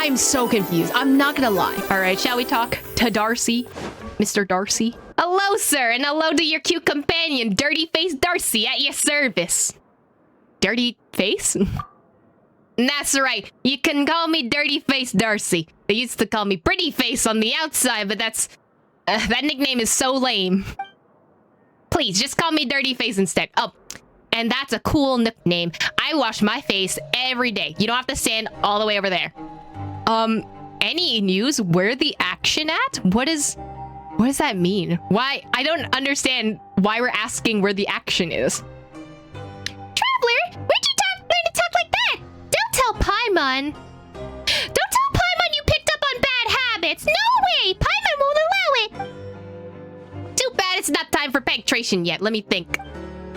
I'm so confused. I'm not gonna lie. All right, shall we talk to Darcy? Mr. Darcy? Hello, sir, and hello to your cute companion, Dirty Face Darcy, at your service. Dirty Face? That's right. You can call me Dirty Face Darcy. They used to call me Pretty Face on the outside, but that's... that nickname is so lame. Please, just call me Dirty Face instead. Oh, and that's a cool nickname. I wash my face every day. You don't have to stand all the way over there. Any news? Where the action at? What does that mean? Why? I don't understand why we're asking where the action is. Traveler, where'd you learn to talk like that? Don't tell Paimon. Don't tell Paimon you picked up on bad habits. No way! Paimon won't allow it. Too bad it's not time for penetration yet. Let me think.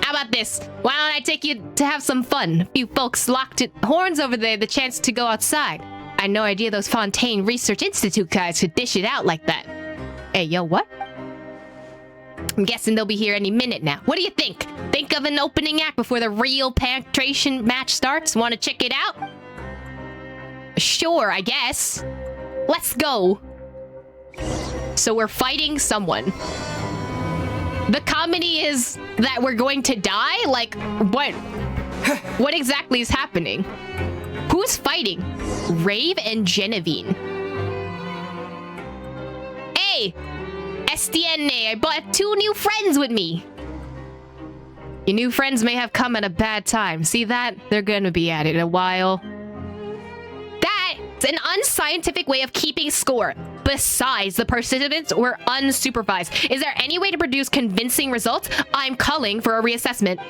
How about this? Why don't I take you to have some fun? A few folks locked horns over there, the chance to go outside. I had no idea those Fontaine Research Institute guys could dish it out like that. Hey, yo, what? I'm guessing they'll be here any minute now. What do you think? Think of an opening act before the real penetration match starts? Want to check it out? Sure, I guess. Let's go. So we're fighting someone. The comedy is that we're going to die? Like, what? What exactly is happening? Who's fighting? Rave and Genevieve. Hey! Estienne, I brought 2 new friends with me. Your new friends may have come at a bad time. See that? They're gonna be at it in a while. That's an unscientific way of keeping score. Besides, the participants were unsupervised. Is there any way to produce convincing results? I'm calling for a reassessment.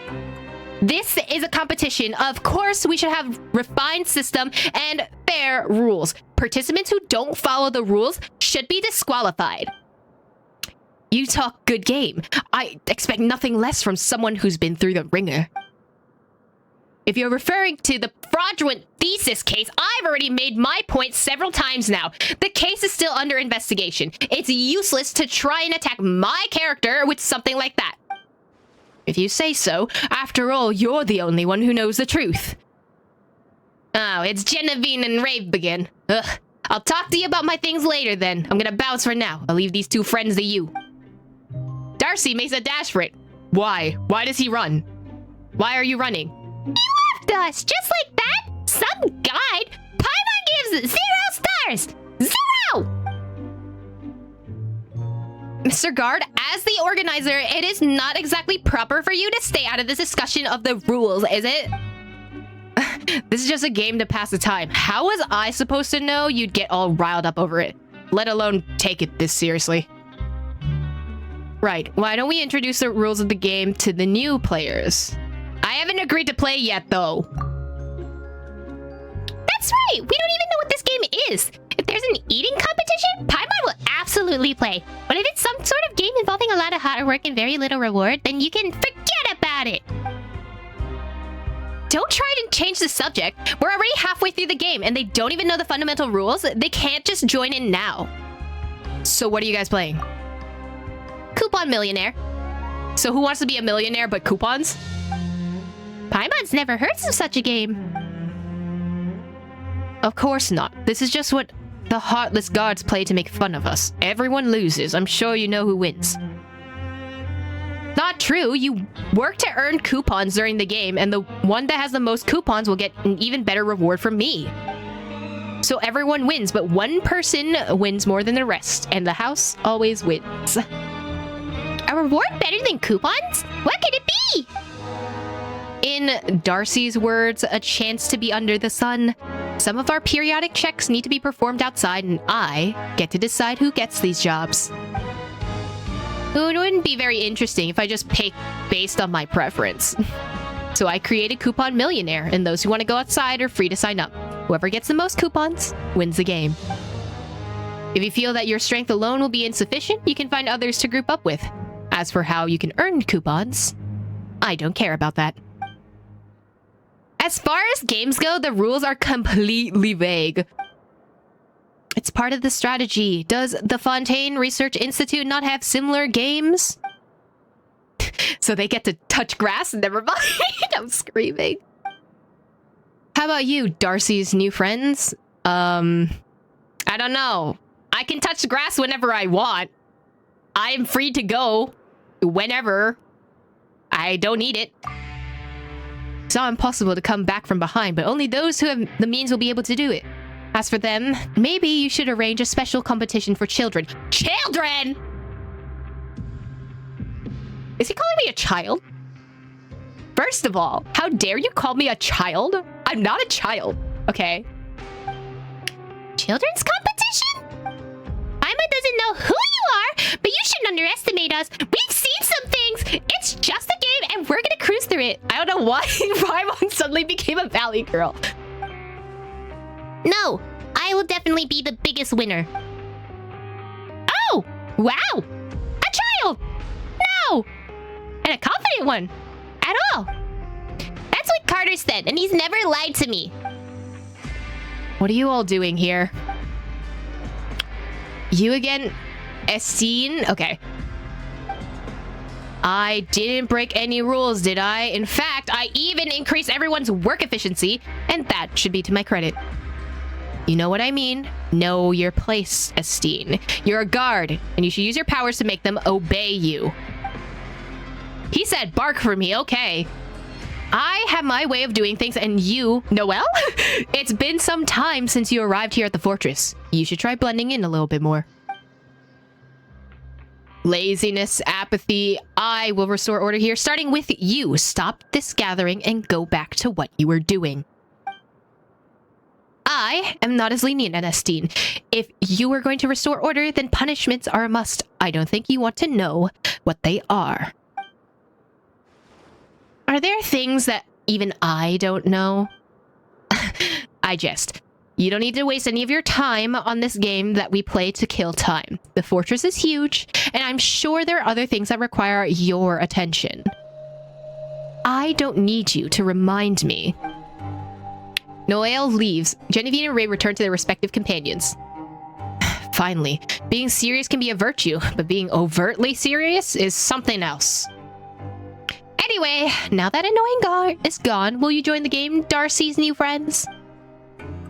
This is a competition. Of course, we should have refined system and fair rules. Participants who don't follow the rules should be disqualified. You talk good game. I expect nothing less from someone who's been through the ringer. If you're referring to the fraudulent thesis case, I've already made my point several times now. The case is still under investigation. It's useless to try and attack my character with something like that. If you say so, after all, you're the only one who knows the truth. Oh, it's Genevieve and Rave again. Ugh. I'll talk to you about my things later then. I'm gonna bounce for now. I'll leave these 2 friends to you. Darcy makes a dash for it. Why? Why does he run? Why are you running? You left us, just like that? Some guide? Paimon gives 0 stars! 0! Mr. Guard, as the organizer, it is not exactly proper for you to stay out of this discussion of the rules, is it? This is just a game to pass the time. How was I supposed to know you'd get all riled up over it? Let alone take it this seriously. Right, why don't we introduce the rules of the game to the new players? I haven't agreed to play yet, though. That's right! We don't even know what this game is! If there's an eating competition, Paimon will absolutely play. But if it's some sort of game involving a lot of hard work and very little reward, then you can forget about it! Don't try to change the subject. We're already halfway through the game, and they don't even know the fundamental rules. They can't just join in now. So what are you guys playing? Coupon Millionaire. So who wants to be a millionaire but coupons? Paimon's never heard of such a game. Of course not. This is just what the heartless guards play to make fun of us. Everyone loses. I'm sure you know who wins. Not true. You work to earn coupons during the game, and the one that has the most coupons will get an even better reward from me. So everyone wins, but one person wins more than the rest, and the house always wins. A reward better than coupons? What could it be? In Darcy's words, a chance to be under the sun. Some of our periodic checks need to be performed outside, and I get to decide who gets these jobs. It wouldn't be very interesting if I just picked based on my preference. So I created Coupon Millionaire, and those who want to go outside are free to sign up. Whoever gets the most coupons wins the game. If you feel that your strength alone will be insufficient, you can find others to group up with. As for how you can earn coupons, I don't care about that. As far as games go, the rules are completely vague. It's part of the strategy. Does the Fontaine Research Institute not have similar games? So they get to touch grass? Never mind. I'm screaming. How about you, Darcy's new friends? I don't know. I can touch the grass whenever I want. I am free to go whenever. I don't need it. It's not impossible to come back from behind, but only those who have the means will be able to do it. As for them, maybe you should arrange a special competition for children. Children! Is he calling me a child? First of all, how dare you call me a child? I'm not a child. Okay. Children's competition? Paimon doesn't know who you are, but you shouldn't underestimate us. We've seen some things. It's just a game, and we're gonna cruise through it. I don't know why Paimon suddenly became a Valley girl. No, I will definitely be the biggest winner. Oh, wow. A child. No. And a confident one. At all. That's what Carter said, and he's never lied to me. What are you all doing here? You again? Estine? Okay. I didn't break any rules, did I? In fact, I even increased everyone's work efficiency, and that should be to my credit. You know what I mean? Know your place, Estine. You're a guard, and you should use your powers to make them obey you. He said bark for me, okay. I have my way of doing things, and you... Noelle? It's been some time since you arrived here at the fortress. You should try blending in a little bit more. Laziness, apathy. I will restore order here, starting with you. Stop this gathering and go back to what you were doing. I am not as lenient as Estine. If you are going to restore order, then punishments are a must. I don't think you want to know what they are. Are there things that even I don't know? I jest. You don't need to waste any of your time on this game that we play to kill time. The fortress is huge, and I'm sure there are other things that require your attention. I don't need you to remind me. Noelle leaves. Genevieve and Ray return to their respective companions. Finally, being serious can be a virtue, but being overtly serious is something else. Anyway, now that annoying guard is gone, will you join the game, Darcy's new friends?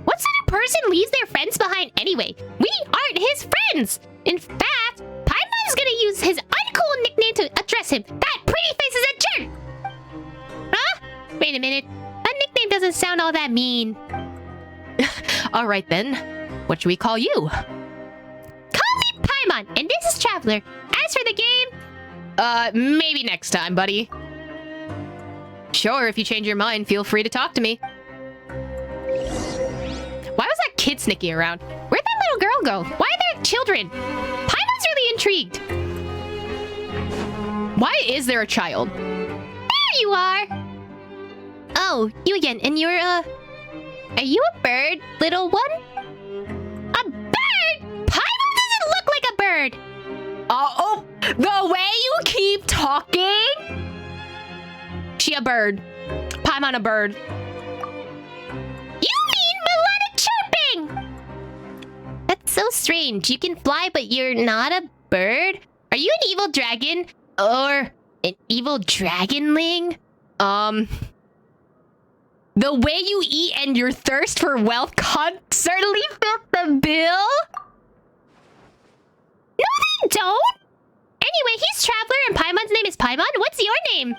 What sort of person leaves their friends behind anyway? We aren't his friends! In fact, Paimon's gonna use his uncool nickname to address him. That pretty face is a jerk! Huh? Wait a minute. That nickname doesn't sound all that mean. Alright then. What should we call you? Call me Paimon, and this is Traveler. As for the game... maybe next time, buddy. Sure, if you change your mind, feel free to talk to me. Why was that kid sneaking around? Where'd that little girl go? Why are there children? Paimon's really intrigued. Why is there a child? There you are! Oh, you again, and you're, are you a bird, little one? A bird? Paimon doesn't look like a bird! Oh, the way you keep talking? She a bird. Paimon a bird. You mean melodic chirping! That's so strange. You can fly, but you're not a bird? Are you an evil dragon? Or an evil dragonling? The way you eat and your thirst for wealth certainly fit the bill? No, they don't! Anyway, he's Traveler and Paimon's name is Paimon. What's your name?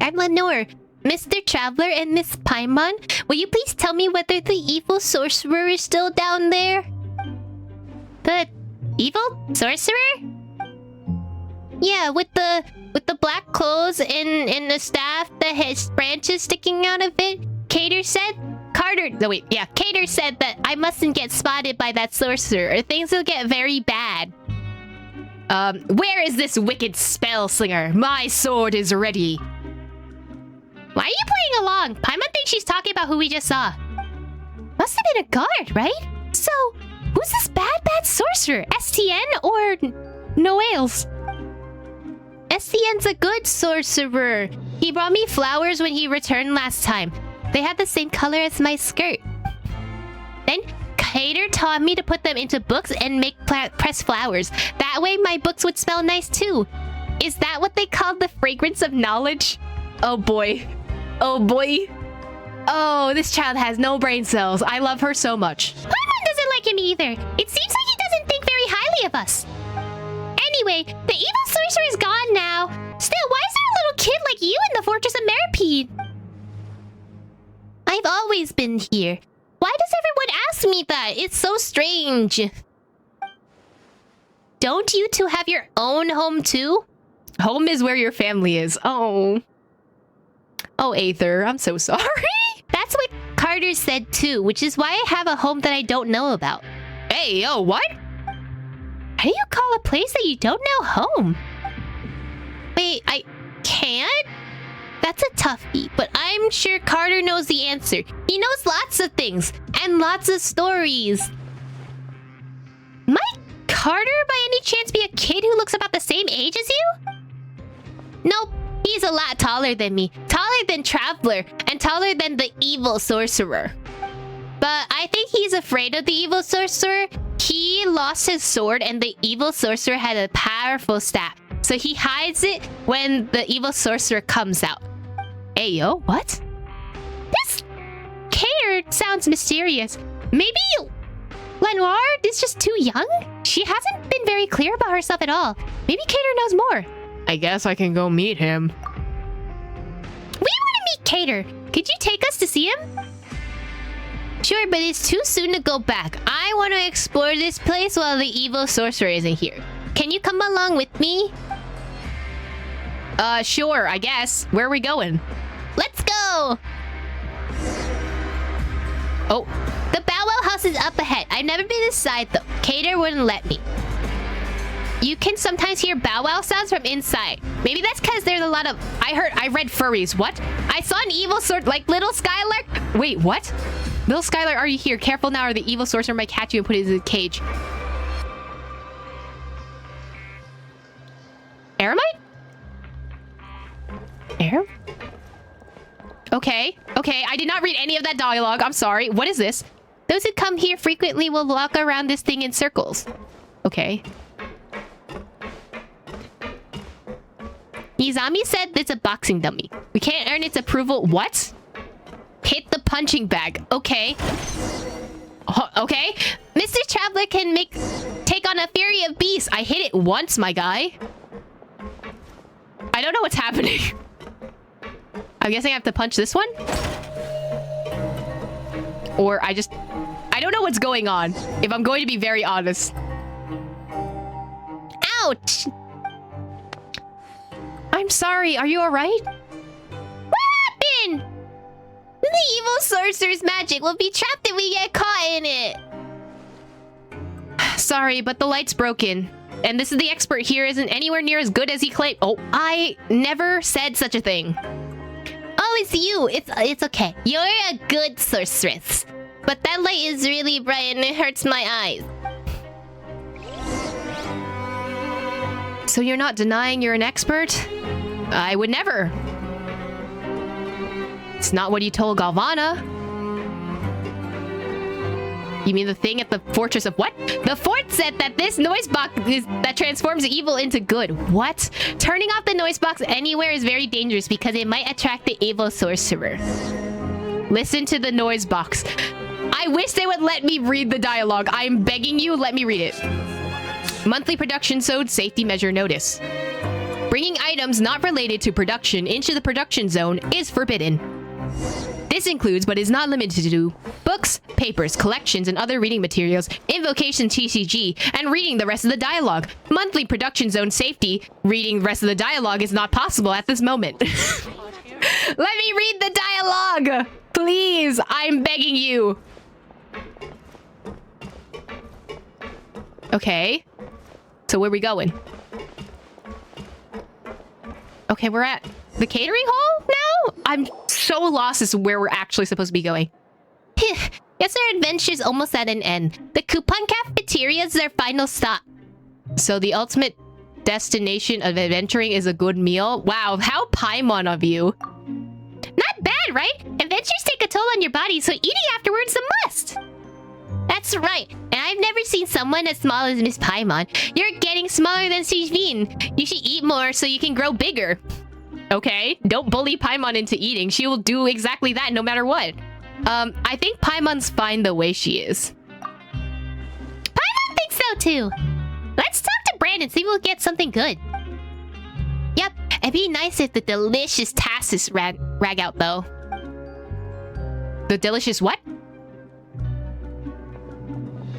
I'm Lenore. Mr. Traveler and Miss Paimon, will you please tell me whether the evil sorcerer is still down there? The evil sorcerer? Yeah, with the black clothes and the staff that has branches sticking out of it. Cater said that I mustn't get spotted by that sorcerer or things will get very bad. Where is this wicked spell slinger? My sword is ready. Why are you playing along? Paimon thinks she's talking about who we just saw. Must have been a guard, right? So, who's this bad sorcerer? STN or Noelle's? STN's a good sorcerer. He brought me flowers when he returned last time. They had the same color as my skirt. Then, Cater taught me to put them into books and make pressed flowers. That way my books would smell nice too. Is that what they call the fragrance of knowledge? Oh boy. Oh boy. Oh, this child has no brain cells. I love her so much. Paimon doesn't like like him either. It seems like he doesn't think very highly of us. Anyway, the evil sorcerer is gone now. Still, why is there a little kid like you in the Fortress of Meripede? I've always been here. Why does everyone ask me that? It's so strange. Don't you two have your own home too? Home is where your family is. Oh. Oh, Aether, I'm so sorry. That's what Carter said too, which is why I have a home that I don't know about. Hey, yo, what? How do you call a place that you don't know home? Wait, I can't? That's a toughie, but I'm sure Carter knows the answer. He knows lots of things, and lots of stories. Might Carter by any chance be a kid who looks about the same age as you? Nope, he's a lot taller than me. Taller than Traveler, and taller than the evil sorcerer. But I think he's afraid of the evil sorcerer. He lost his sword, and the evil sorcerer had a powerful staff. So he hides it when the evil sorcerer comes out. Ayo, what? This Cater sounds mysterious. Maybe Lenoir is just too young? She hasn't been very clear about herself at all. Maybe Cater knows more. I guess I can go meet him. We want to meet Cater. Could you take us to see him? Sure, but it's too soon to go back. I want to explore this place while the evil sorcerer isn't here. Can you come along with me? Sure, I guess. Where are we going? Let's go! Oh. The Bow Wow house is up ahead. I've never been inside though. Cater wouldn't let me. You can sometimes hear Bow Wow sounds from inside. Maybe that's because there's a lot of... I read furries. What? I saw an evil sort like little Skylark. Wait, what? Little Skylar, are you here? Careful now or the evil sorcerer might catch you and put you in a cage. Aramite? Aram? Okay, I did not read any of that dialogue. I'm sorry. What is this? Those who come here frequently will walk around this thing in circles. Okay. Izami said it's a boxing dummy. We can't earn its approval. What? Hit the punching bag. Okay. Okay. Mr. Traveler can take on a fury of beasts. I hit it once, my guy. I don't know what's happening. I'm guessing I have to punch this one? Or I don't know what's going on, if I'm going to be very honest. Ouch! I'm sorry, are you alright? What happened? The evil sorcerer's magic will be trapped if we get caught in it. Sorry, but the light's broken. And this is the expert here isn't anywhere near as good as he claimed. Oh, I never said such a thing. Oh, it's you. It's okay. You're a good sorceress. But that light is really bright and it hurts my eyes. So you're not denying you're an expert? I would never. It's not what you told Galvana. You mean the thing at the Fortress of what? The fort said that this noise box that transforms evil into good. What? Turning off the noise box anywhere is very dangerous because it might attract the evil sorcerer. Listen to the noise box. I wish they would let me read the dialogue. I'm begging you, let me read it. Monthly production zone safety measure notice. Bringing items not related to production into the production zone is forbidden. This includes, but is not limited to, books, papers, collections, and other reading materials, invocation TCG, and reading the rest of the dialogue. Monthly production zone safety, reading the rest of the dialogue is not possible at this moment. Let me read the dialogue! Please, I'm begging you. Okay. So where are we going? Okay, we're at the catering hall now? I'm so lost as to where we're actually supposed to be going. Guess our adventure's almost at an end. The coupon cafeteria is their final stop. So the ultimate destination of adventuring is a good meal? Wow, how Paimon of you. Not bad, right? Adventures take a toll on your body, so eating afterwards is a must. That's right. And I've never seen someone as small as Miss Paimon. You're getting smaller than Sijin. You should eat more so you can grow bigger. Okay, don't bully Paimon into eating. She will do exactly that no matter what. I think Paimon's fine the way she is. too. Let's talk to Brandon, see if we'll get something good. Yep, it'd be nice if the delicious tasses rag out, though. The delicious what?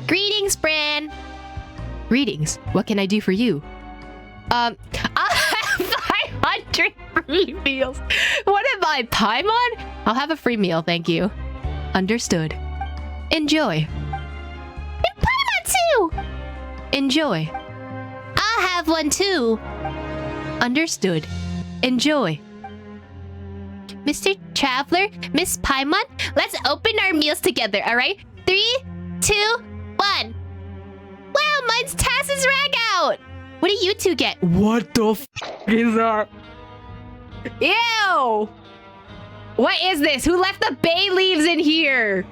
Greetings, Bran. Greetings. What can I do for you? I'll have 500 free meals. What am I, Paimon? I'll have a free meal, thank you. Understood. Enjoy. And Paimon too! Enjoy. I'll have one too. Understood. Enjoy. Mr. Traveler, Miss Paimon, let's open our meals together, alright? 3, 2, 1. Wow, mine's tasses rag out! What do you two get? What the f is that? Ew! What is this? Who left the bay leaves in here?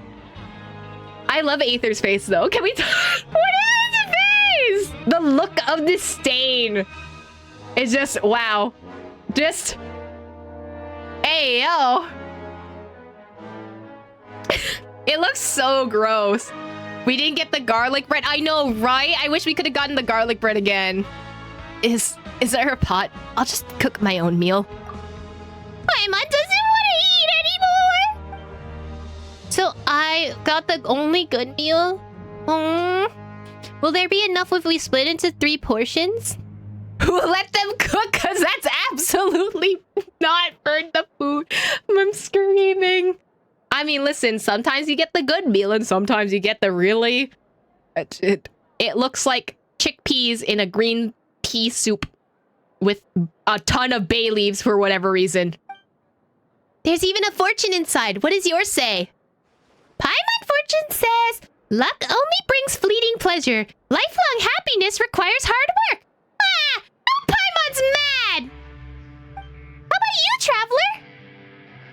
I love Aether's face though. Can we what is his face? The look of disdain is just wow. Just hey yo. It looks so gross. We didn't get the garlic bread. I know, right? I wish we could have gotten the garlic bread again. Is there a pot? I'll just cook my own meal. Paimon doesn't want to eat anymore! So I got the only good meal? Will there be enough if we split into 3 portions? Let them cook, because that's absolutely not for the food. I'm screaming. I mean, listen, sometimes you get the good meal and sometimes you get the really... It looks like chickpeas in a green pea soup with a ton of bay leaves for whatever reason. There's even a fortune inside. What does yours say? Paimon fortune says, luck only brings fleeting pleasure. Lifelong happiness requires hard work. Ah! No, Paimon's mad! How about you, Traveler?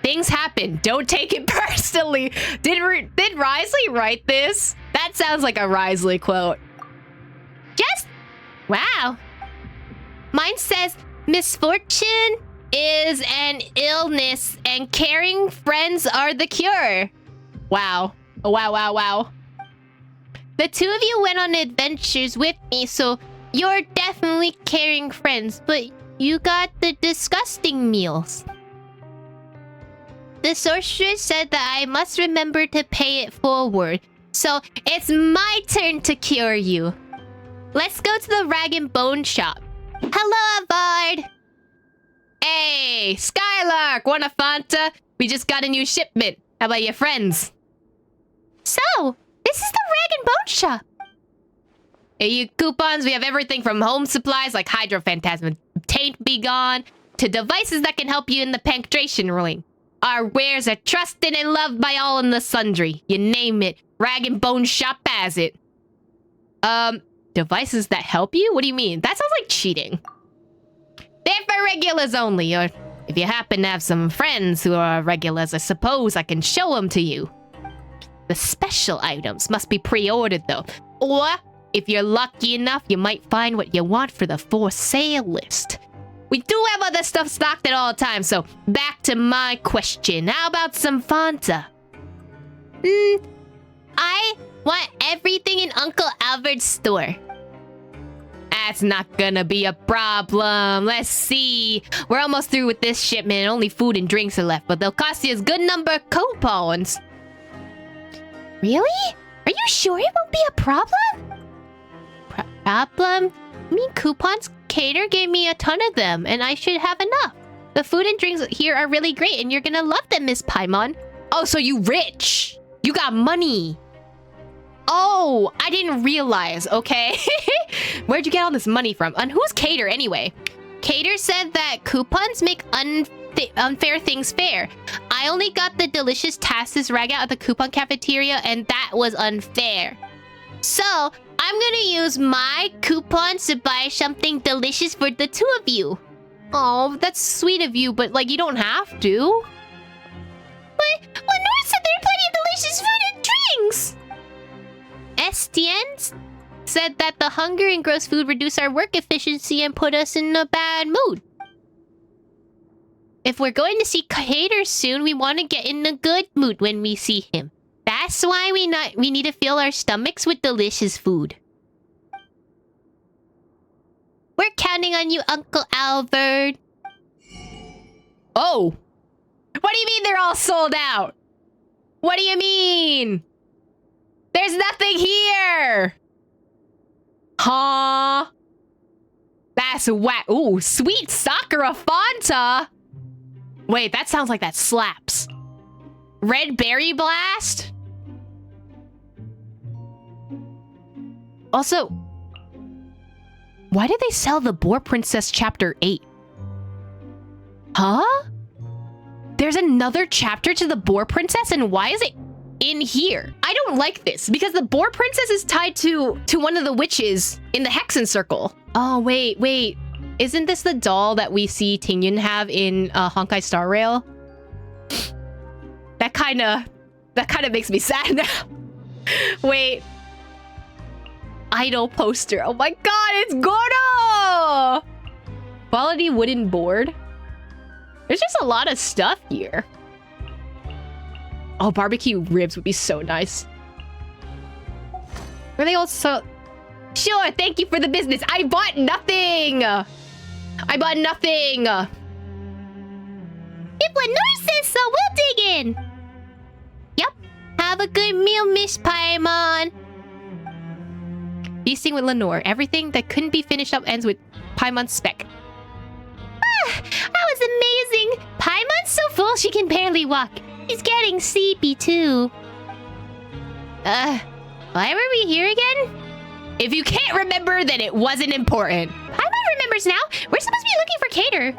Things happen. Don't take it personally. Did Risley write this? That sounds like a Risley quote. Just... wow. Mine says, misfortune is an illness and caring friends are the cure. Wow. Wow, wow, wow. The 2 of you went on adventures with me, so you're definitely caring friends, but you got the disgusting meals. The sorceress said that I must remember to pay it forward, so it's my turn to cure you. Let's go to the Rag and Bone shop. Hello, Avard. Hey, Skylark, want a Fanta? We just got a new shipment. How about your friends? So, this is the Rag and Bone shop. Hey, you coupons, we have everything from home supplies like Hydrophantasm Taint Be Gone to devices that can help you in the pancreation ring. Our wares are trusted and loved by all in the sundry. You name it, Rag and Bone shop has it. Devices that help you? What do you mean? That sounds like cheating. They're for regulars only, or if you happen to have some friends who are regulars, I suppose I can show them to you. The special items must be pre-ordered though. Or, if you're lucky enough, you might find what you want for the for sale list. We do have other stuff stocked at all times, so back to my question. How about some Fanta? I want everything in Uncle Albert's store. That's not gonna be a problem. Let's see. We're almost through with this shipment. Only food and drinks are left, but they'll cost you a good number of coupons. Really? Are you sure it won't be a problem? Problem? I mean, coupons? Cater gave me a ton of them, and I should have enough. The food and drinks here are really great, and you're gonna love them, Miss Paimon. Oh, so you rich. You got money. Oh, I didn't realize, okay? Where'd you get all this money from? And who's Cater anyway? Cater said that coupons make unfair things fair. I only got the delicious tasses rag out at the coupon cafeteria, and that was unfair. So, I'm gonna use my coupons to buy something delicious for the 2 of you. Oh, that's sweet of you, but like you don't have to. But Nora said there are plenty of delicious food and drinks. Estienne said that the hunger and gross food reduce our work efficiency and put us in a bad mood. If we're going to see Cater soon, we want to get in a good mood when we see him. That's why we need to fill our stomachs with delicious food. We're counting on you, Uncle Albert. Oh. What do you mean they're all sold out? What do you mean? There's nothing here. Huh? That's whack. Ooh, sweet Sakura Fanta. Wait, that sounds like that slaps. Red Berry Blast? Also, why did they sell the Boar Princess Chapter 8? Huh? There's another chapter to the Boar Princess, and why is it in here? I don't like this, because the Boar Princess is tied to one of the witches in the Hexen Circle. Oh, wait. Isn't this the doll that we see Tingyun have in Honkai Star Rail? That kind of makes me sad now. Wait. Idol poster. Oh my god, it's Gordo! Quality wooden board. There's just a lot of stuff here. Oh, barbecue ribs would be so nice. Were they also... Sure, thank you for the business. I bought nothing! If Lenore says so, we'll dig in. Yep. Have a good meal, Miss Paimon. Feasting with Lenore. Everything that couldn't be finished up ends with Paimon's speck. That was amazing. Paimon's so full she can barely walk. She's getting sleepy too. Why were we here again? If you can't remember, then it wasn't important. Paimon remembers now. We're supposed to be looking for Cater.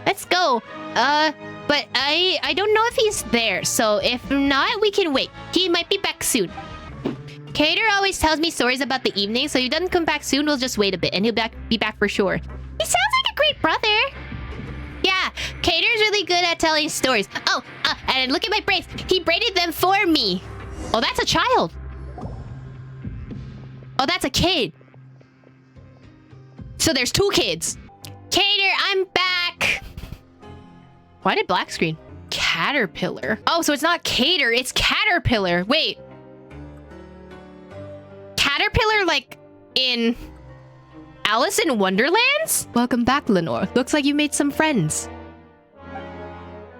Let's go. But I don't know if he's there, so if not, we can wait. He might be back soon. Cater always tells me stories about the evening, so if he doesn't come back soon, we'll just wait a bit, and he'll be back for sure. He sounds like a great brother. Yeah, Cater's really good at telling stories. Oh, and look at my braids. He braided them for me. Oh, that's a child. Oh, that's a kid. So there's two kids. Cater, I'm back. Why did black screen? Caterpillar. Oh, so it's not Cater, it's Caterpillar. Wait. Caterpillar like in Alice in Wonderlands? Welcome back, Lenore. Looks like you made some friends.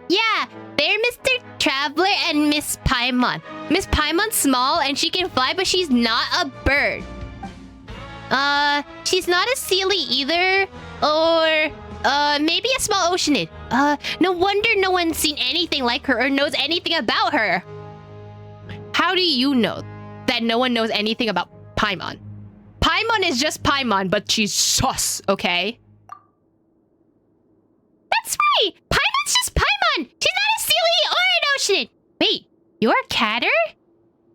Yeah, they're Mr. Traveler and Miss Paimon. Miss Paimon's small and she can fly, but she's not a bird. She's not a Sealy either. Or, maybe a small oceanid. No wonder no one's seen anything like her or knows anything about her. How do you know that no one knows anything about Paimon? Paimon is just Paimon, but she's sus, okay? That's right! Paimon's just Paimon! She's not a Sealy or an oceanid! Wait, you're a catter?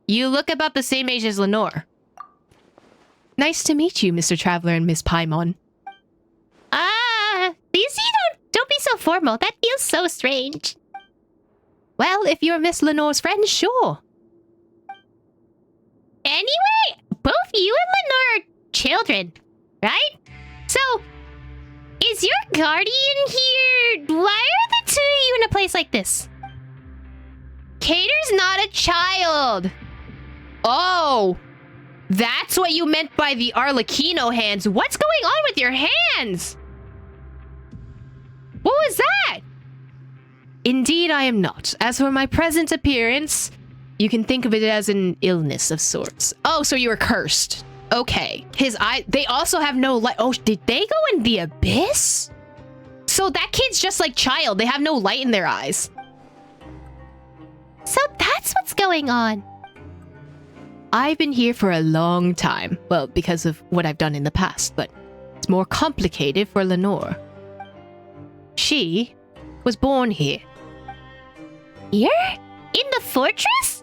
You look about the same age as Lenore. Nice to meet you, Mr. Traveler and Miss Paimon. Please, don't be so formal. That feels so strange. Well, if you're Miss Lenore's friend, sure. Anyway, both you and Lenore are children, right? So, is your guardian here? Why are the two of you in a place like this? Cater's not a child. Oh, that's what you meant by the Arlecchino hands. What's going on with your hands? What was that? Indeed, I am not. As for my present appearance, you can think of it as an illness of sorts. Oh, so you were cursed. Okay. His eye, they also have no light. Oh, did they go in the abyss? So that kid's just like Child. They have no light in their eyes. So that's what's going on. I've been here for a long time. Well, because of what I've done in the past, but it's more complicated for Lenore. She was born here. Here? In the fortress?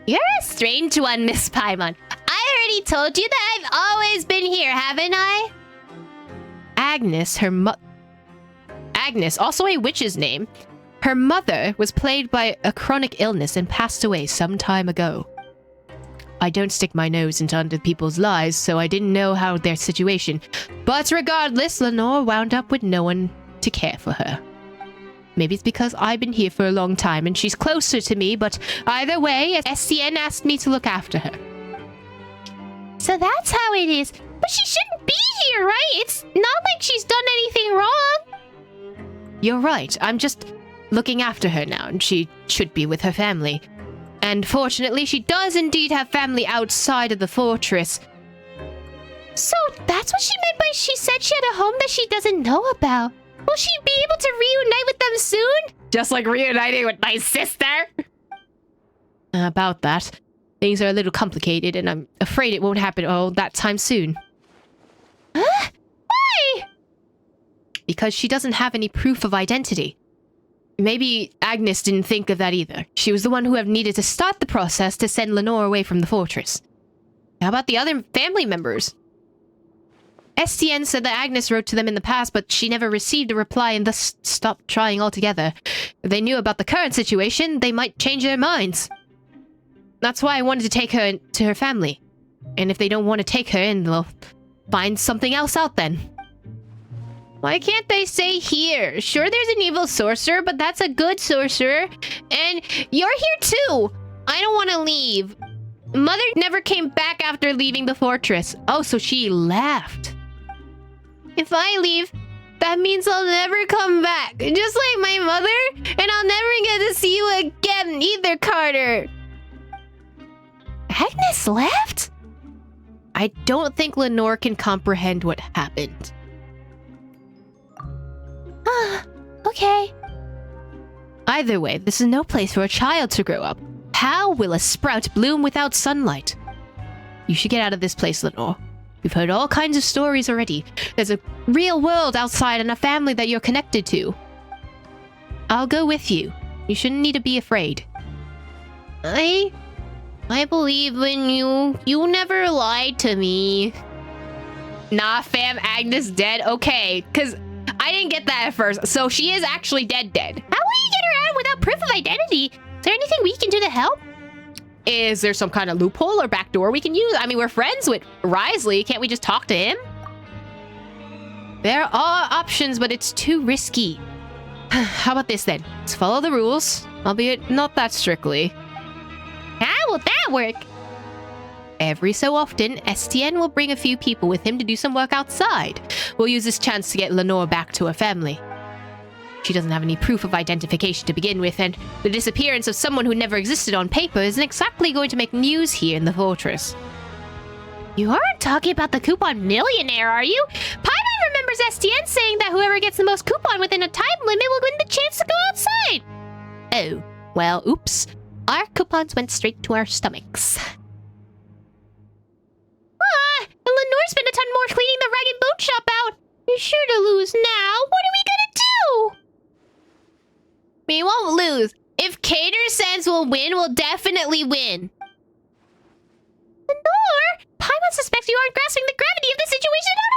You're a strange one, Miss Paimon. I already told you that I've always been here, haven't I? Agnes, Agnes, also a witch's name. Her mother was plagued by a chronic illness and passed away some time ago. I don't stick my nose into other people's lives, so I didn't know how their situation. But regardless, Lenore wound up with no one to care for her. Maybe it's because I've been here for a long time and she's closer to me, but either way, SCN asked me to look after her. So that's how it is. But she shouldn't be here, right? It's not like she's done anything wrong. You're right. I'm just looking after her now, and she should be with her family. And fortunately, she does indeed have family outside of the fortress. So that's what she meant by she said she had a home that she doesn't know about. Will she be able to reunite with them soon? Just like reuniting with my sister? About that. Things are a little complicated, and I'm afraid it won't happen all that time soon. Huh? Why? Because she doesn't have any proof of identity. Maybe Agnes didn't think of that either. She was the one who have needed to start the process to send Lenore away from the fortress. How about the other family members? STN said that Agnes wrote to them in the past, but she never received a reply and thus stopped trying altogether. If they knew about the current situation, they might change their minds. That's why I wanted to take her to her family. And if they don't want to take her in, they'll find something else out then. Why can't they stay here? Sure, there's an evil sorcerer, but that's a good sorcerer. And you're here too. I don't want to leave. Mother never came back after leaving the fortress. Oh, so she left. If I leave, that means I'll never come back. Just like my mother, and I'll never get to see you again either, Carter. Agnes left? I don't think Lenore can comprehend what happened. Okay. Either way, this is no place for a child to grow up. How will a sprout bloom without sunlight? You should get out of this place, Lenore. We've heard all kinds of stories already. There's a real world outside and a family that you're connected to. I'll go with you. You shouldn't need to be afraid. I believe in you. You never lied to me. Nah, fam, Agnes dead. Okay, because I didn't get that at first. So she is actually dead. How will you get her out without proof of identity? Is there anything we can do to help? Is there some kind of loophole or backdoor we can use? I mean, we're friends with Risley. Can't we just talk to him? There are options, but it's too risky. How about this then? Let's follow the rules, albeit not that strictly. How will that work? Every so often, STN will bring a few people with him to do some work outside. We'll use this chance to get Lenore back to her family. She doesn't have any proof of identification to begin with, and the disappearance of someone who never existed on paper isn't exactly going to make news here in the fortress. You aren't talking about the coupon millionaire, are you? Paimon remembers STN saying that whoever gets the most coupon within a time limit will win the chance to go outside. Oh, well, oops. Our coupons went straight to our stomachs. And Lenore spent a ton more cleaning the rag and bone shop out. You're sure to lose now. What are we gonna do? We won't lose. If Cater says we'll win, we'll definitely win. Lenore, Paimon suspects you aren't grasping the gravity of the situation at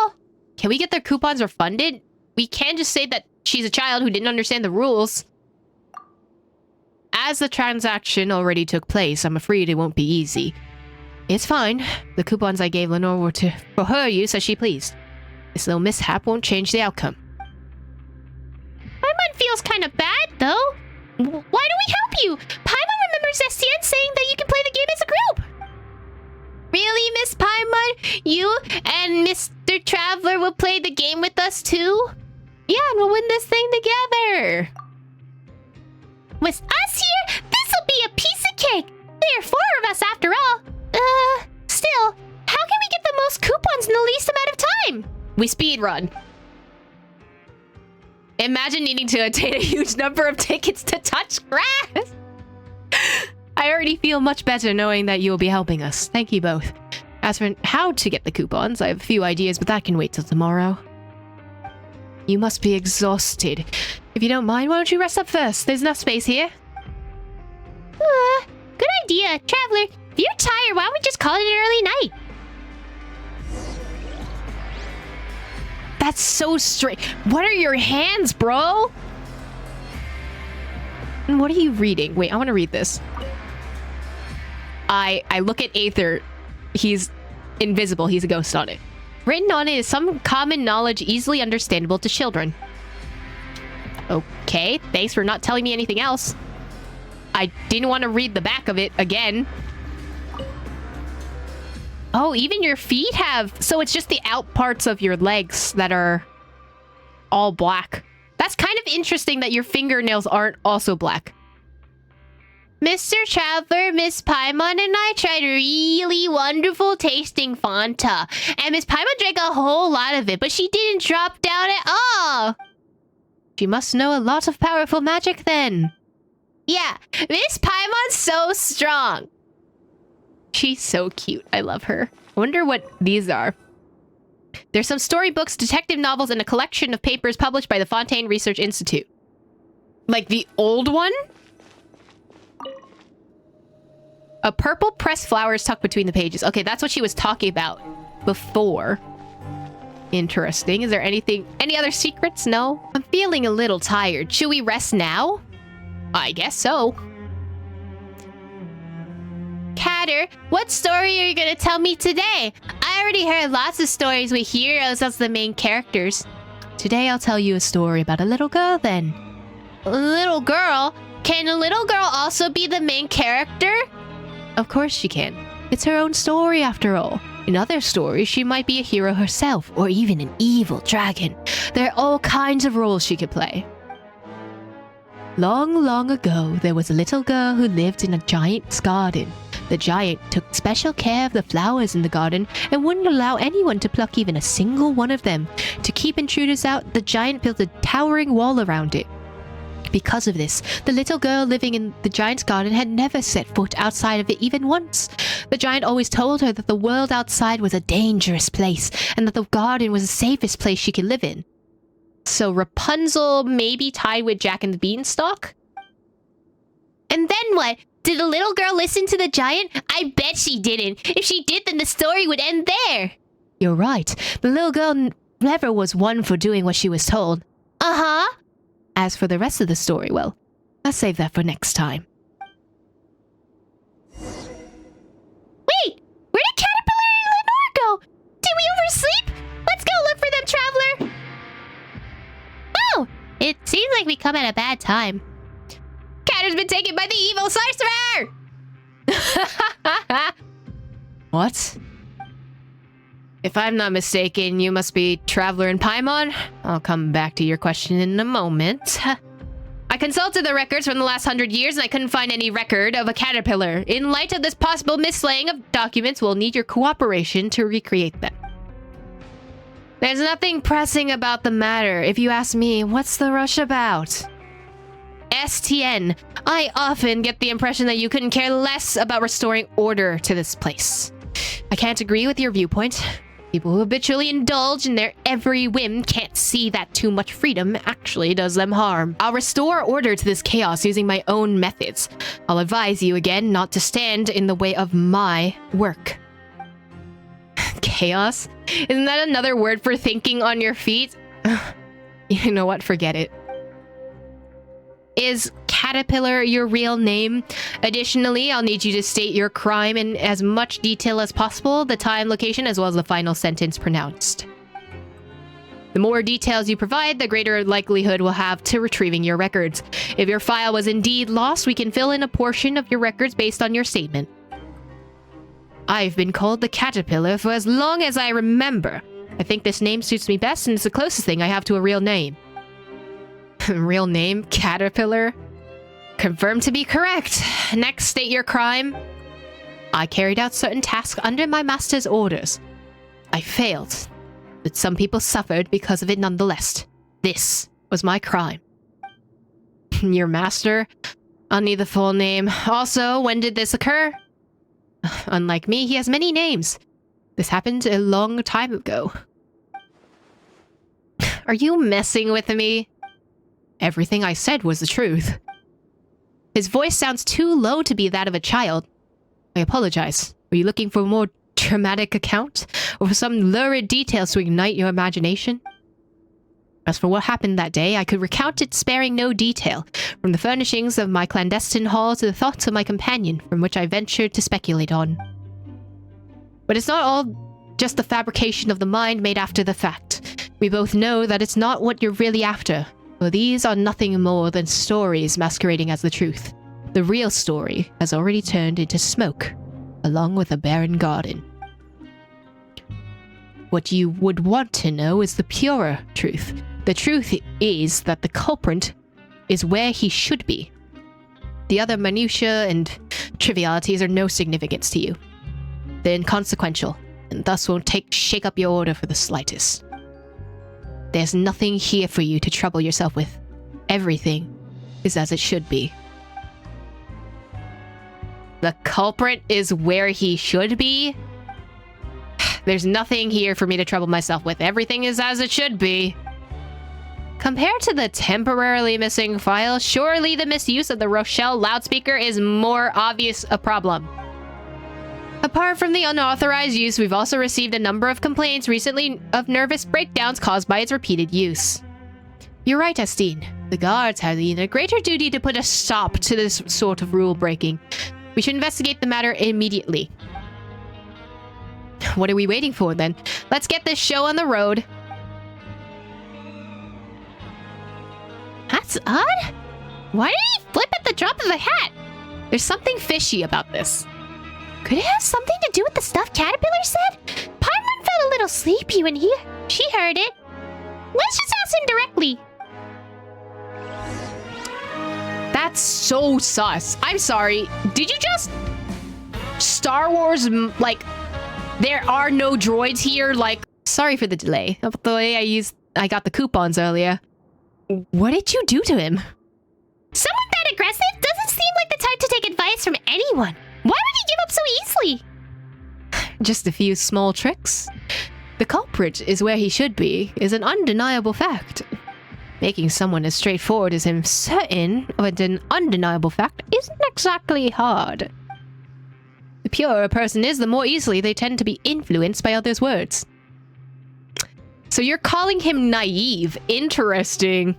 all. Can we get their coupons refunded? We can't just say that she's a child who didn't understand the rules. As the transaction already took place, I'm afraid it won't be easy. It's fine. The coupons I gave Lenore were for her use as she pleased. This little mishap won't change the outcome. Paimon feels kind of bad, though. Why do we help you? Paimon remembers STN saying that you can play the game as a group. Really, Miss Paimon? You and Mr. Traveler will play the game with us too? Yeah, and we'll win this thing together. With us here, this'll be a piece of cake. There are 4 of us after all. Still, how can we get the most coupons in the least amount of time? We speed run. Imagine needing to attain a huge number of tickets to touch grass. I already feel much better knowing that you will be helping us. Thank you both. As for how to get the coupons, I have a few ideas, but that can wait till tomorrow. You must be exhausted. If you don't mind, why don't you rest up first? There's enough space here. Good idea. Traveler, if you're tired, why don't we just call it an early night? That's so straight. What are your hands, bro? What are you reading? Wait, I want to read this. I look at Aether. He's invisible. He's a ghost on it. Written on it is some common knowledge easily understandable to children. Okay, thanks for not telling me anything else. I didn't want to read the back of it again. Oh, even your feet have... So it's just the out parts of your legs that are all black. That's kind of interesting that your fingernails aren't also black. Mr. Traveler, Miss Paimon, and I tried really wonderful tasting Fanta. And Miss Paimon drank a whole lot of it, but she didn't drop down at all. She must know a lot of powerful magic then. Yeah, Miss Paimon's so strong. She's so cute. I love her. I wonder what these are. There's some storybooks, detective novels, and a collection of papers published by the Fontaine Research Institute. Like the old one? A purple pressed flower is tucked between the pages. Okay, that's what she was talking about before. Interesting. Is there any other secrets? No? I'm feeling a little tired. Should we rest now? I guess so. Catter, what story are you gonna tell me today? I already heard lots of stories with heroes as the main characters. Today I'll tell you a story about a little girl then. A little girl? Can a little girl also be the main character? Of course she can. It's her own story after all. In other stories, she might be a hero herself, or even an evil dragon. There are all kinds of roles she could play. Long, long ago, there was a little girl who lived in a giant's garden. The giant took special care of the flowers in the garden and wouldn't allow anyone to pluck even a single one of them. To keep intruders out, the giant built a towering wall around it. Because of this, the little girl living in the giant's garden had never set foot outside of it even once. The giant always told her that the world outside was a dangerous place and that the garden was the safest place she could live in. So Rapunzel maybe tied with Jack and the Beanstalk? And then what? Did the little girl listen to the giant? I bet she didn't. If she did, then the story would end there. You're right. The little girl never was one for doing what she was told. Uh-huh. As for the rest of the story, well, I'll save that for next time. Wait! Where did Caterpillar and Lenore go? Did we oversleep? Let's go look for them, Traveler! Oh! It seems like we come at a bad time. Catter's been taken by the evil sorcerer! What? If I'm not mistaken, you must be Traveler and Paimon. I'll come back to your question in a moment. I consulted the records from the last 100 years and I couldn't find any record of a caterpillar. In light of this possible mislaying of documents, we'll need your cooperation to recreate them. There's nothing pressing about the matter. If you ask me, what's the rush about? STN, I often get the impression that you couldn't care less about restoring order to this place. I can't agree with your viewpoint. People who habitually indulge in their every whim can't see that too much freedom actually does them harm. I'll restore order to this chaos using my own methods. I'll advise you again not to stand in the way of my work. Chaos? Isn't that another word for thinking on your feet? You know what? Forget it. Is Caterpillar your real name? Additionally, I'll need you to state your crime in as much detail as possible, the time, location, as well as the final sentence pronounced. The more details you provide, the greater likelihood we'll have to retrieving your records. If your file was indeed lost, we can fill in a portion of your records based on your statement. I've been called the Caterpillar for as long as I remember. I think this name suits me best and it's the closest thing I have to a real name. Real name? Caterpillar? Confirmed to be correct. Next, state your crime. I carried out certain tasks under my master's orders. I failed, but some people suffered because of it nonetheless. This was my crime. Your master? I'll need the full name. Also, when did this occur? Unlike me, he has many names. This happened a long time ago. Are you messing with me? Everything I said was the truth. His voice sounds too low to be that of a child. I apologize. Were you looking for a more dramatic account? Or for some lurid details to ignite your imagination? As for what happened that day, I could recount it sparing no detail, from the furnishings of my clandestine hall to the thoughts of my companion, from which I ventured to speculate on. But it's not all just the fabrication of the mind made after the fact. We both know that it's not what you're really after. Well, these are nothing more than stories masquerading as the truth. The real story has already turned into smoke, along with a barren garden. what you would want to know is the purer truth. The truth is that the culprit is where he should be. The other minutiae and trivialities are no significance to you. They're inconsequential, and thus won't shake up your order for the slightest. There's nothing here for you to trouble yourself with. Everything is as it should be. The culprit is where he should be? There's nothing here for me to trouble myself with. Everything is as it should be. Compared to the temporarily missing file, surely the misuse of the Rochelle loudspeaker is more obvious a problem. Apart from the unauthorized use, we've also received a number of complaints recently of nervous breakdowns caused by its repeated use. You're right, Estine. The guards have the greater duty to put a stop to this sort of rule breaking. We should investigate the matter immediately. What are we waiting for then? Let's get this show on the road. That's odd. Why did he flip at the drop of a hat? There's something fishy about this. Could it have something to do with the stuffed caterpillar said? Paimon felt a little sleepy when she heard it. Let's just ask him directly. That's so sus. I'm sorry. Did you just... Star Wars, like... There are no droids here, like... Sorry for the delay. The way I got the coupons earlier. What did you do to him? Someone that aggressive doesn't seem like the type to take advice from anyone. Why would he give up so easily? Just a few small tricks. The culprit is where he should be is an undeniable fact. Making someone as straightforward as him certain of an undeniable fact isn't exactly hard. The purer a person is, the more easily they tend to be influenced by others' words. So you're calling him naive. Interesting.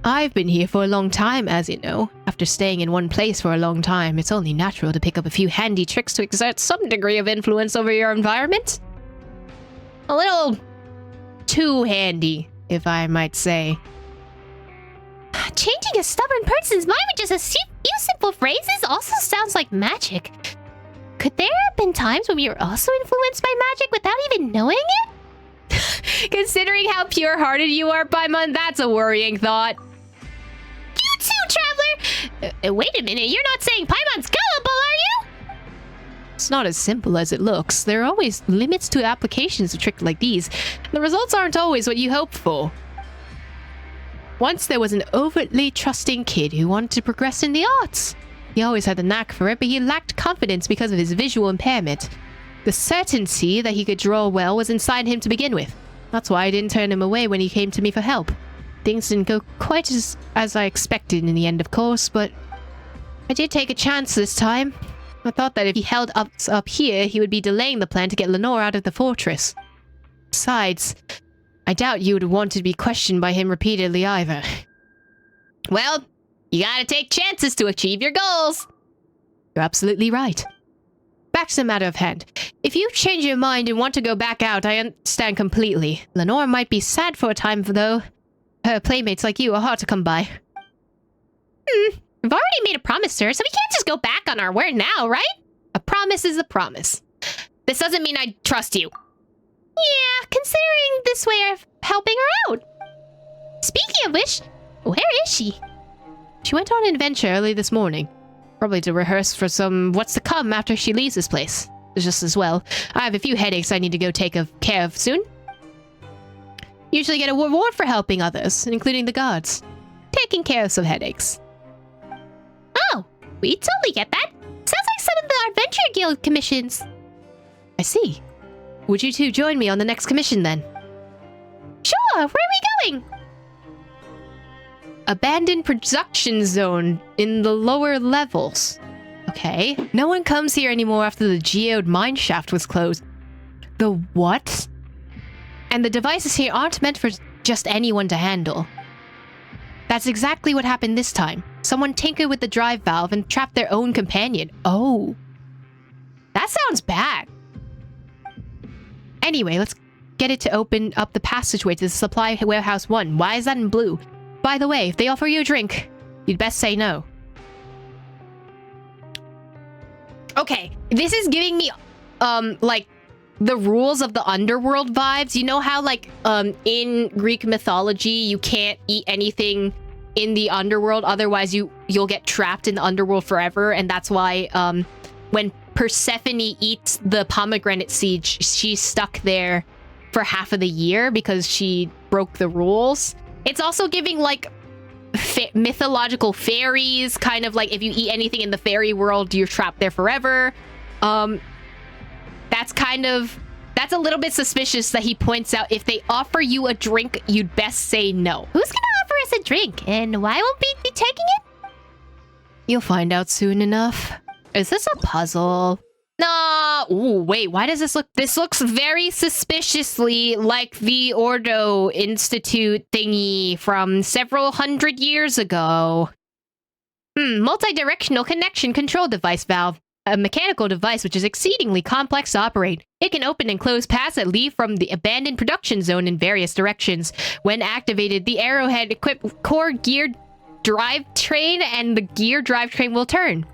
I've been here for a long time, as you know. After staying in one place for a long time, it's only natural to pick up a few handy tricks to exert some degree of influence over your environment. A little too handy, if I might say. Changing a stubborn person's mind with just a few simple phrases also sounds like magic. Could there have been times when we were also influenced by magic without even knowing it? Considering how pure-hearted you are, Paimon, that's a worrying thought. You too, Traveler! Wait a minute, you're not saying Paimon's gullible, are you? It's not as simple as it looks. There are always limits to applications of tricks like these. The results aren't always what you hope for. Once there was an overtly trusting kid who wanted to progress in the arts. He always had the knack for it, but he lacked confidence because of his visual impairment. The certainty that he could draw well was inside him to begin with. That's why I didn't turn him away when he came to me for help. Things didn't go quite as I expected in the end, of course, but I did take a chance this time. I thought that if he held up here, he would be delaying the plan to get Lenore out of the fortress. Besides, I doubt you would want to be questioned by him repeatedly either. Well, you gotta take chances to achieve your goals. You're absolutely right. Back to the matter of hand. If you change your mind and want to go back out, I understand completely. Lenore might be sad for a time, though. Her playmates like you are hard to come by. We've already made a promise to her, so we can't just go back on our word now, right? A promise is a promise. This doesn't mean I trust you. Yeah, considering this way of helping her out. Speaking of which, where is she? She went on an adventure early this morning. Probably to rehearse for some what's to come after she leaves this place. Just as well, I have a few headaches I need to go take care of soon. Usually get a reward for helping others, including the guards. Taking care of some headaches. Oh, we totally get that. Sounds like some of the Adventure Guild commissions. I see. Would you two join me on the next commission then? Sure, where are we going? Abandoned production zone in the lower levels. Okay. No one comes here anymore after the geode mine shaft was closed. The what? And the devices here aren't meant for just anyone to handle. That's exactly what happened this time. Someone tinkered with the drive valve and trapped their own companion. Oh. That sounds bad. Anyway, let's get it to open up the passageway to the supply warehouse 1. Why is that in blue? By the way, if they offer you a drink, you'd best say no. Okay, this is giving me, like, the rules of the underworld vibes. You know how like in Greek mythology you can't eat anything in the underworld, otherwise you'll get trapped in the underworld forever, and that's why when Persephone eats the pomegranate seed, she's stuck there for half of the year because she broke the rules. It's also giving like mythological fairies, kind of like if you eat anything in the fairy world, you're trapped there forever. That's a little bit suspicious that he points out if they offer you a drink, you'd best say no. Who's gonna offer us a drink, and why won't we be taking it? You'll find out soon enough. Is this a puzzle? No. Ooh, wait, why does this look? This looks very suspiciously like the Ordo Institute thingy from several hundred years ago. Multi-directional connection control device valve. A mechanical device which is exceedingly complex to operate. It can open and close paths that lead from the abandoned production zone in various directions. When activated, the arrowhead-equipped core gear drivetrain and the gear drivetrain will turn.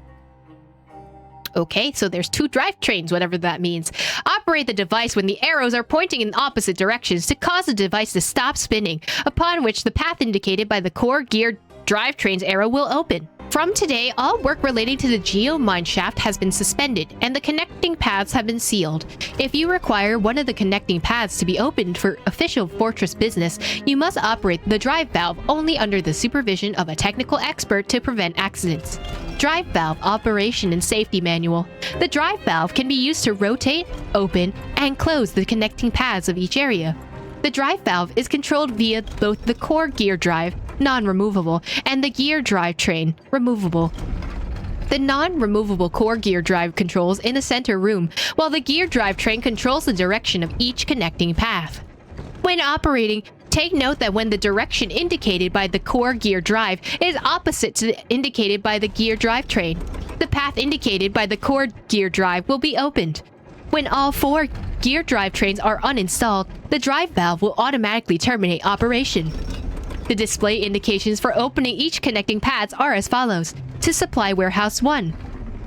Okay, so there's 2 drivetrains, whatever that means. Operate the device when the arrows are pointing in opposite directions to cause the device to stop spinning, upon which the path indicated by the core gear drivetrain's arrow will open. From today, all work relating to the Geo Mineshaft has been suspended, and the connecting paths have been sealed. If you require one of the connecting paths to be opened for official Fortress business, you must operate the drive valve only under the supervision of a technical expert to prevent accidents. Drive valve operation and safety manual. The drive valve can be used to rotate, open, and close the connecting paths of each area. The drive valve is controlled via both the core gear drive, non-removable, and the gear drivetrain, removable. The non-removable core gear drive controls in the center room, while the gear drivetrain controls the direction of each connecting path. When operating, take note that when the direction indicated by the core gear drive is opposite to the indicated by the gear drivetrain, the path indicated by the core gear drive will be opened. When all 4 gear drivetrains are uninstalled, the drive valve will automatically terminate operation. The display indications for opening each connecting paths are as follows. To Supply Warehouse 1.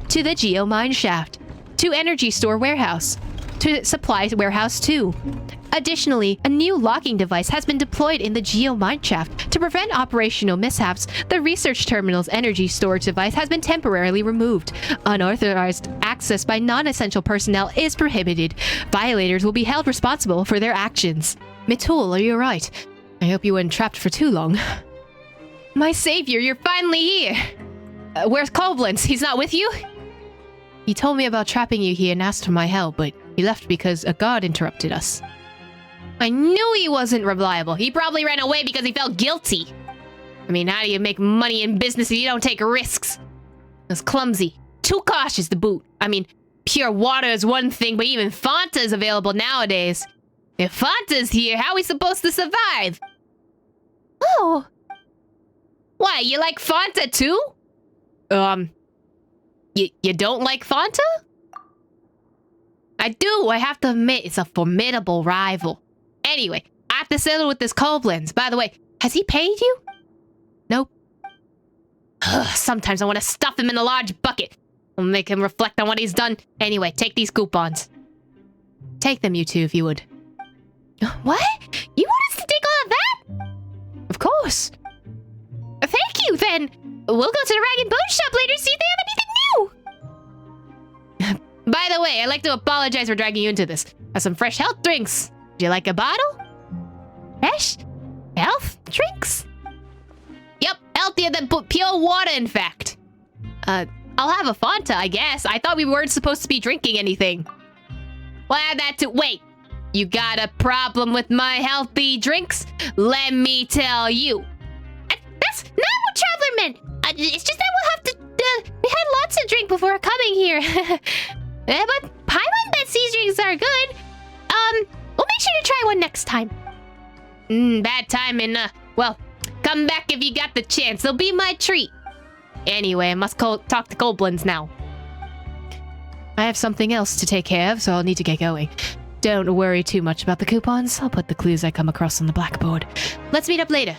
To the Geo Mineshaft. To Energy Store Warehouse. To Supply Warehouse 2. Additionally, a new locking device has been deployed in the Geo Mineshaft. To prevent operational mishaps, the Research Terminal's energy storage device has been temporarily removed. Unauthorized access by non-essential personnel is prohibited. Violators will be held responsible for their actions. Mitul, are you alright? I hope you weren't trapped for too long. My savior, you're finally here! Where's Koblenz? He's not with you? He told me about trapping you here and asked for my help, but he left because a guard interrupted us. I knew he wasn't reliable. He probably ran away because he felt guilty. I mean, how do you make money in business if you don't take risks? It was clumsy. Too cautious to boot. I mean, pure water is one thing, but even Fanta is available nowadays. If Fanta's here, how are we supposed to survive? Oh. Why, you like Fanta too? You don't like Fanta? I do, I have to admit, it's a formidable rival. Anyway, I have to settle with this Koblenz. By the way, has he paid you? Nope. Sometimes I want to stuff him in a large bucket. I'll make him reflect on what he's done. Anyway, take these coupons. Take them, you two, if you would. What? You want us to take all of that? Of course. Thank you, then. We'll go to the Rag and Bone Shop later, see if they have anything new. By the way, I'd like to apologize for dragging you into this. Have some fresh health drinks. Do you like a bottle? Fresh health drinks? Yep, healthier than pure water, in fact. I'll have a Fanta, I guess. I thought we weren't supposed to be drinking anything. Well, add that to... Wait. You got a problem with my healthy drinks? Let me tell you. That's not what Traveler meant. It's just that we'll have to... we had lots of drink before coming here. But Paimon bet these drinks are good. We'll make sure to try one next time. Bad timing. Well, come back if you got the chance. They'll be my treat. Anyway, I must talk to Koblenz now. I have something else to take care of, so I'll need to get going. Don't worry too much about the coupons. I'll put the clues I come across on the blackboard. Let's meet up later.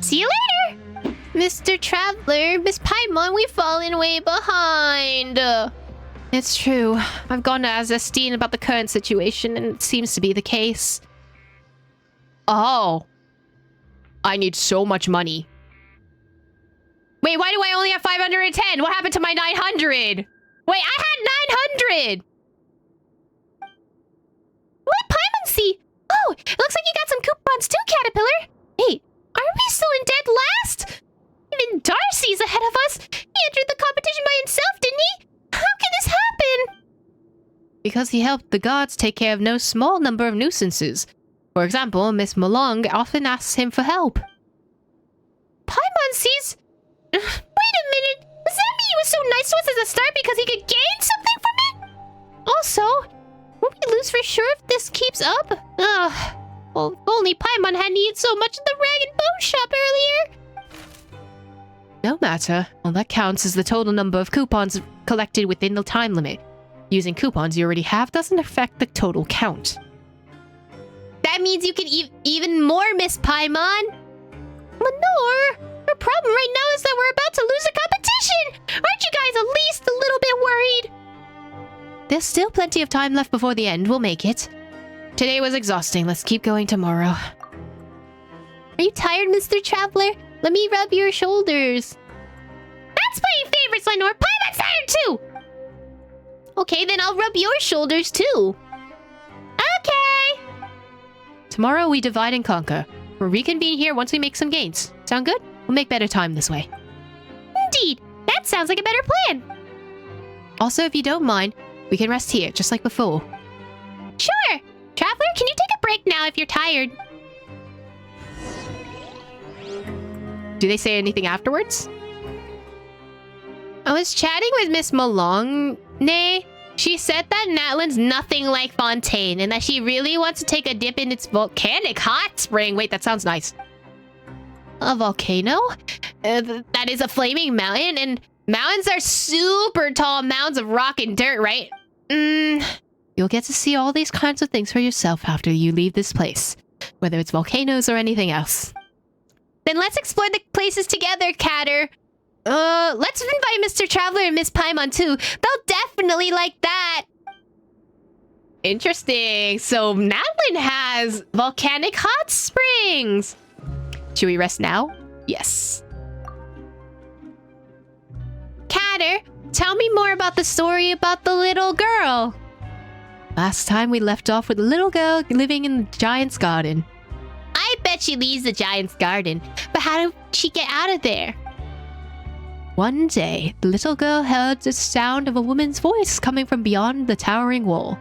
See you later! Mr. Traveler, Miss Paimon, we've fallen way behind. It's true. I've gone to Azestine about the current situation, and it seems to be the case. Oh. I need so much money. Wait, why do I only have 510? What happened to my 900? Wait, I had 900! What, Paimoncy? Oh, it looks like you got some coupons too, Caterpillar. Hey, aren't we still in dead last? Even Darcy's ahead of us. He entered the competition by himself, didn't he? How can this happen? Because he helped the gods take care of no small number of nuisances. For example, Miss Malong often asks him for help. Paimoncy's? Wait a minute. Does that mean he was so nice to us at the start because he could gain something from it? Also, won't we lose for sure if this keeps up? Ugh. Well, if only Paimon hadn't eaten so much at the rag and bone shop earlier. No matter. All that counts is the total number of coupons collected within the time limit. Using coupons you already have doesn't affect the total count. That means you can even more, Miss Paimon. Lenore, our problem right now is that we're about to lose the competition. Aren't you guys at least a little bit worried? There's still plenty of time left before the end. We'll make it. Today was exhausting. Let's keep going tomorrow. Are you tired, Mr. Traveler? Let me rub your shoulders. That's my favorite, Lenore. Paimon's tired too. Okay, then I'll rub your shoulders too. Okay. Tomorrow we divide and conquer. We'll reconvene here once we make some gains. Sound good? We'll make better time this way. Indeed. That sounds like a better plan. Also, if you don't mind, we can rest here, just like before. Sure. Traveler, can you take a break now if you're tired? Do they say anything afterwards? I was chatting with Miss Malong. She said that Natlan's nothing like Fontaine and that she really wants to take a dip in its volcanic hot spring. Wait, that sounds nice. A volcano? That is a flaming mountain, and mountains are super tall mounds of rock and dirt, right? You'll get to see all these kinds of things for yourself after you leave this place, whether it's volcanoes or anything else. Then let's explore the places together, Catter. Let's invite Mr. Traveler and Miss Paimon too. They'll definitely like that. Interesting. So Natlan has volcanic hot springs. Should we rest now? Yes. Catter, tell me more about the story about the little girl. Last time we left off with a little girl living in the giant's garden. I bet she leaves the giant's garden. But how did she get out of there? One day, the little girl heard the sound of a woman's voice coming from beyond the towering wall.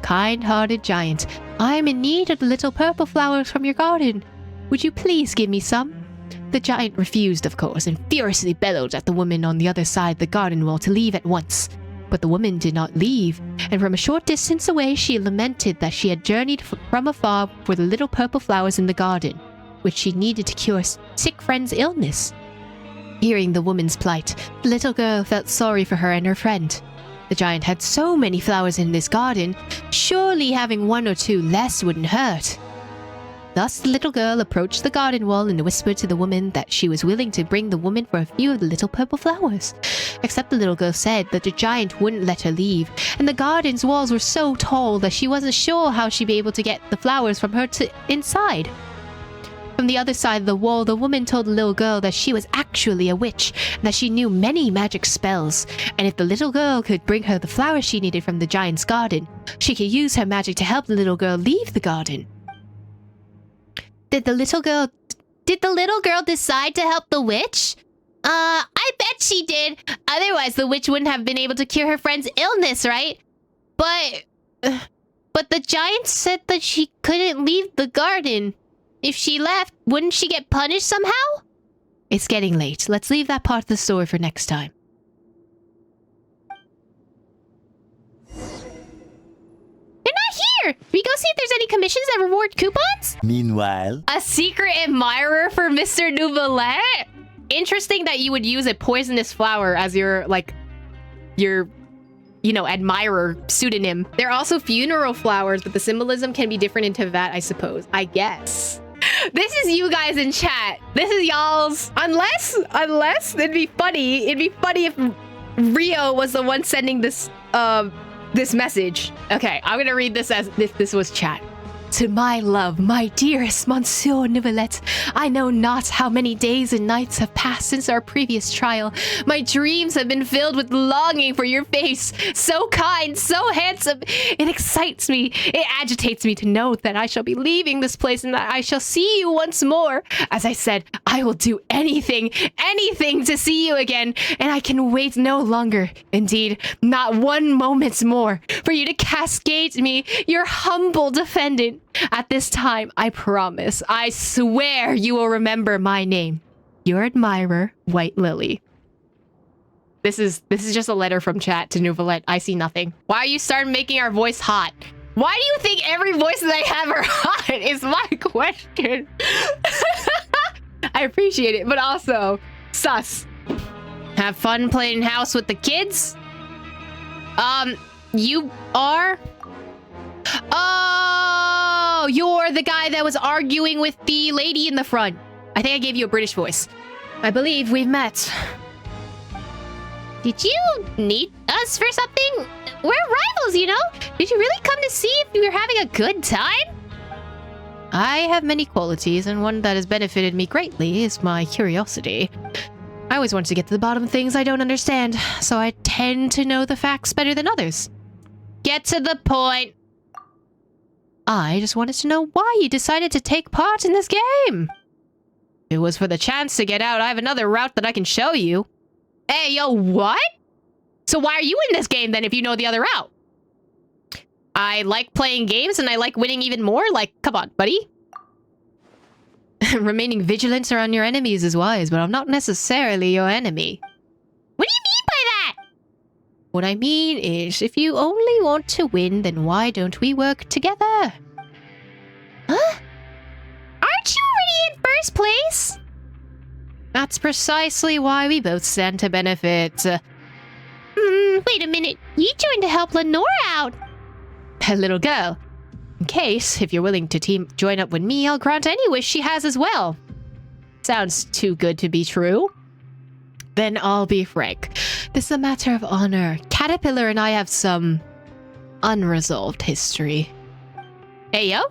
Kind-hearted giant, I am in need of the little purple flowers from your garden. Would you please give me some? The giant refused, of course, and furiously bellowed at the woman on the other side of the garden wall to leave at once. But the woman did not leave, and from a short distance away she lamented that she had journeyed from afar for the little purple flowers in the garden, which she needed to cure a sick friend's illness. Hearing the woman's plight, the little girl felt sorry for her and her friend. The giant had so many flowers in this garden, surely having one or two less wouldn't hurt. Thus the little girl approached the garden wall and whispered to the woman that she was willing to bring the woman for a few of the little purple flowers. Except the little girl said that the giant wouldn't let her leave, and the garden's walls were so tall that she wasn't sure how she'd be able to get the flowers from her to inside. From the other side of the wall, the woman told the little girl that she was actually a witch, and that she knew many magic spells, and if the little girl could bring her the flowers she needed from the giant's garden, she could use her magic to help the little girl leave the garden. Did the little girl decide to help the witch? I bet she did. Otherwise, the witch wouldn't have been able to cure her friend's illness, right? But the giant said that she couldn't leave the garden. If she left, wouldn't she get punished somehow? It's getting late. Let's leave that part of the story for next time. They're not here! We go see if there's any commissions that reward coupons? Meanwhile, A secret admirer for Mr. Nouvelet? Interesting that you would use a poisonous flower as your admirer pseudonym. There are also funeral flowers, but the symbolism can be different in Teyvat, I suppose. I guess. This is you guys in chat. This is y'all's. Unless it'd be funny. It'd be funny if Rio was the one sending this this message. Okay, I'm gonna read this as if this was chat. To my love, my dearest Monsieur Neuvillette, I know not how many days and nights have passed since our previous trial. My dreams have been filled with longing for your face. So kind, so handsome. It excites me. It agitates me to know that I shall be leaving this place and that I shall see you once more. As I said, I will do anything to see you again, and I can wait no longer. Indeed, not one moment more for you to cascade me, your humble defendant. At this time, I promise, I swear you will remember my name. Your admirer, White Lily. This is just a letter from chat to Neuvillette. I see nothing. Why are you starting making our voice hot? Why do you think every voice that I have are hot is my question. I appreciate it, but also, sus. Have fun playing house with the kids? You are? Oh, you're the guy that was arguing with the lady in the front. I think I gave you a British voice. I believe we've met. Did you need us for something? We're rivals, you know? Did you really come to see if we were having a good time? I have many qualities, and one that has benefited me greatly is my curiosity. I always want to get to the bottom of things I don't understand, so I tend to know the facts better than others. Get to the point. I just wanted to know why you decided to take part in this game. It was for the chance to get out. I have another route that I can show you. Hey, yo, what? So why are you in this game then if you know the other route? I like playing games and I like winning even more. Like, come on, buddy. Remaining vigilant around your enemies is wise, but I'm not necessarily your enemy. What do you mean by that? What I mean is, if you only want to win, then why don't we work together? Huh? Aren't you already in first place? That's precisely why we both stand to benefit. Wait a minute. You joined to help Lenora out. A little girl. In case, if you're willing to join up with me, I'll grant any wish she has as well. Sounds too good to be true. Then I'll be frank. This is a matter of honor. Caterpillar and I have some unresolved history. Hey, yo?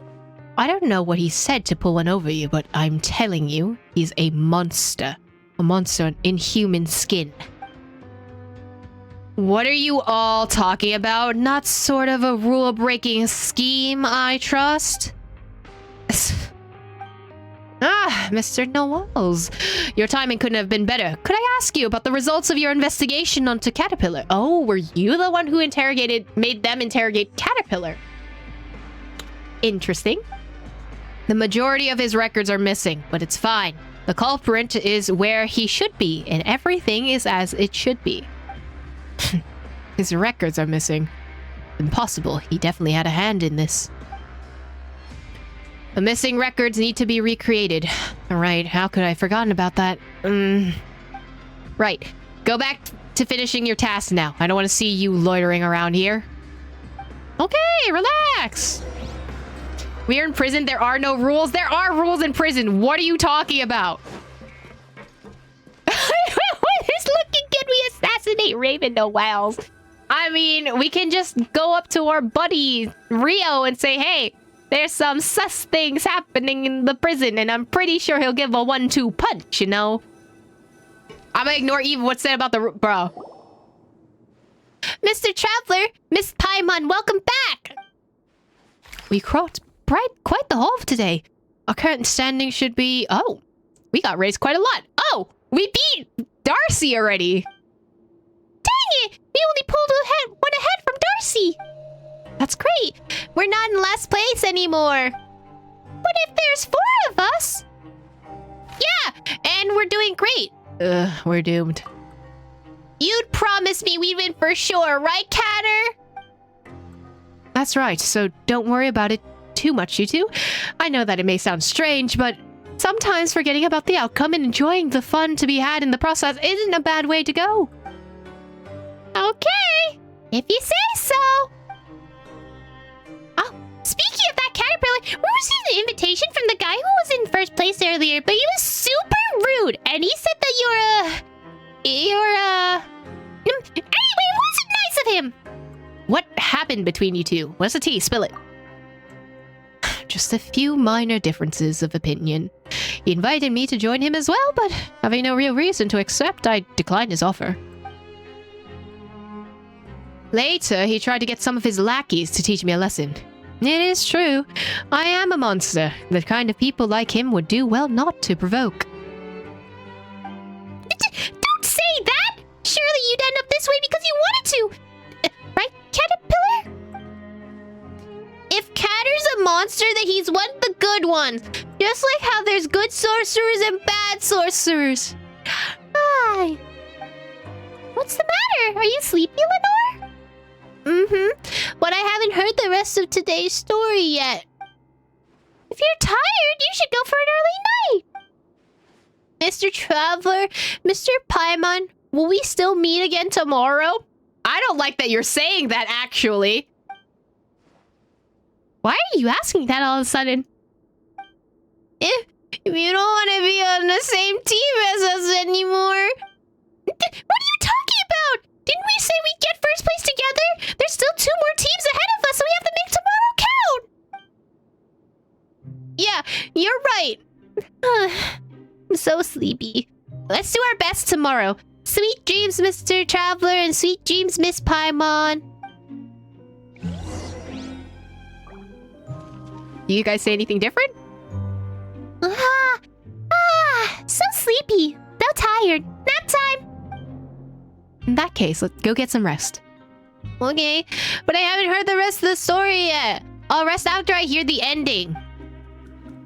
I don't know what he said to pull one over you, but I'm telling you, he's a monster. A monster in human skin. What are you all talking about? Not sort of a rule-breaking scheme, I trust? Mr. Noels, your timing couldn't have been better. Could I ask you about the results of your investigation onto Caterpillar? Oh, were you the one who made them interrogate Caterpillar? Interesting. The majority of his records are missing, but it's fine. The culprit is where he should be, and everything is as it should be. His records are missing. Impossible. He definitely had a hand in this. The missing records need to be recreated. Alright, how could I have forgotten about that? Right. Go back to finishing your task now. I don't want to see you loitering around here. Okay, relax. We are in prison. There are no rules. There are rules in prison. What are you talking about? This looking good. We assassinate Raven Noels. I mean, we can just go up to our buddy Rio and say, hey, there's some sus things happening in the prison, and I'm pretty sure he'll give a 1-2 punch, you know? I'm gonna ignore even what's said about the... Bro. Mr. Traveler, Miss Paimon, welcome back! We crossed quite the haul today. Our current standing should be... Oh, we got raised quite a lot. Oh, we beat Darcy already. Dang it! We only pulled one ahead from Darcy. That's great. We're not in last place anymore. But if there's 4 of us... Yeah, and we're doing great. We're doomed. You'd promise me we'd win for sure, right, Catter? That's right, so don't worry about it too much, you two. I know that it may sound strange, but sometimes forgetting about the outcome and enjoying the fun to be had in the process isn't a bad way to go. Okay, if you say so. Oh, speaking of that Caterpillar, we received an invitation from the guy who was in first place earlier, but he was super rude, and he said that anyway, it wasn't nice of him. What happened between you two? What's the tea? Spill it. Just a few minor differences of opinion. He invited me to join him as well, but having no real reason to accept, I declined his offer. Later, he tried to get some of his lackeys to teach me a lesson. It is true. I am a monster. The kind of people like him would do well not to provoke. Don't say that! Surely you'd end up this way because you wanted to! Right, Caterpillar? If Catter's a monster, then he's one of the good ones. Just like how there's good sorcerers and bad sorcerers. Hi. What's the matter? Are you sleepy, Lenore? But I haven't heard the rest of today's story yet. If you're tired, you should go for an early night. Mr. Traveler, Mr. Paimon, will we still meet again tomorrow? I don't like that you're saying that, actually. Why are you asking that all of a sudden? If you don't want to be on the same team as us anymore. What are you talking about? Didn't we say we'd get first place together? There's still 2 more teams ahead of us, so we have to make tomorrow count. Yeah, you're right. I'm so sleepy. Let's do our best tomorrow. Sweet dreams, Mr. Traveler, and sweet dreams, Miss Paimon. Do you guys say anything different? So sleepy. So tired. Nap time. In that case, let's go get some rest. Okay, but I haven't heard the rest of the story yet. I'll rest after I hear the ending.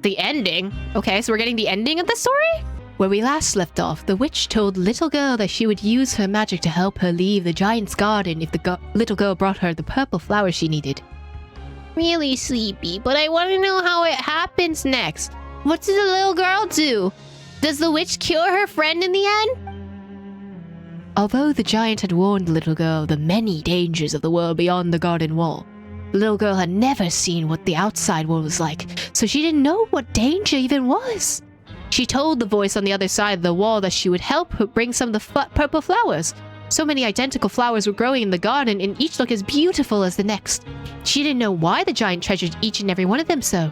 The ending? Okay, so we're getting the ending of the story? Where we last left off, the witch told little girl that she would use her magic to help her leave the giant's garden if the little girl brought her the purple flowers she needed. Really sleepy, but I want to know how it happens next. What does the little girl do? Does the witch cure her friend in the end? Although the giant had warned the little girl of the many dangers of the world beyond the garden wall, the little girl had never seen what the outside world was like, so she didn't know what danger even was. She told the voice on the other side of the wall that she would help her bring some of the purple flowers. So many identical flowers were growing in the garden, and each looked as beautiful as the next. She didn't know why the giant treasured each and every one of them so.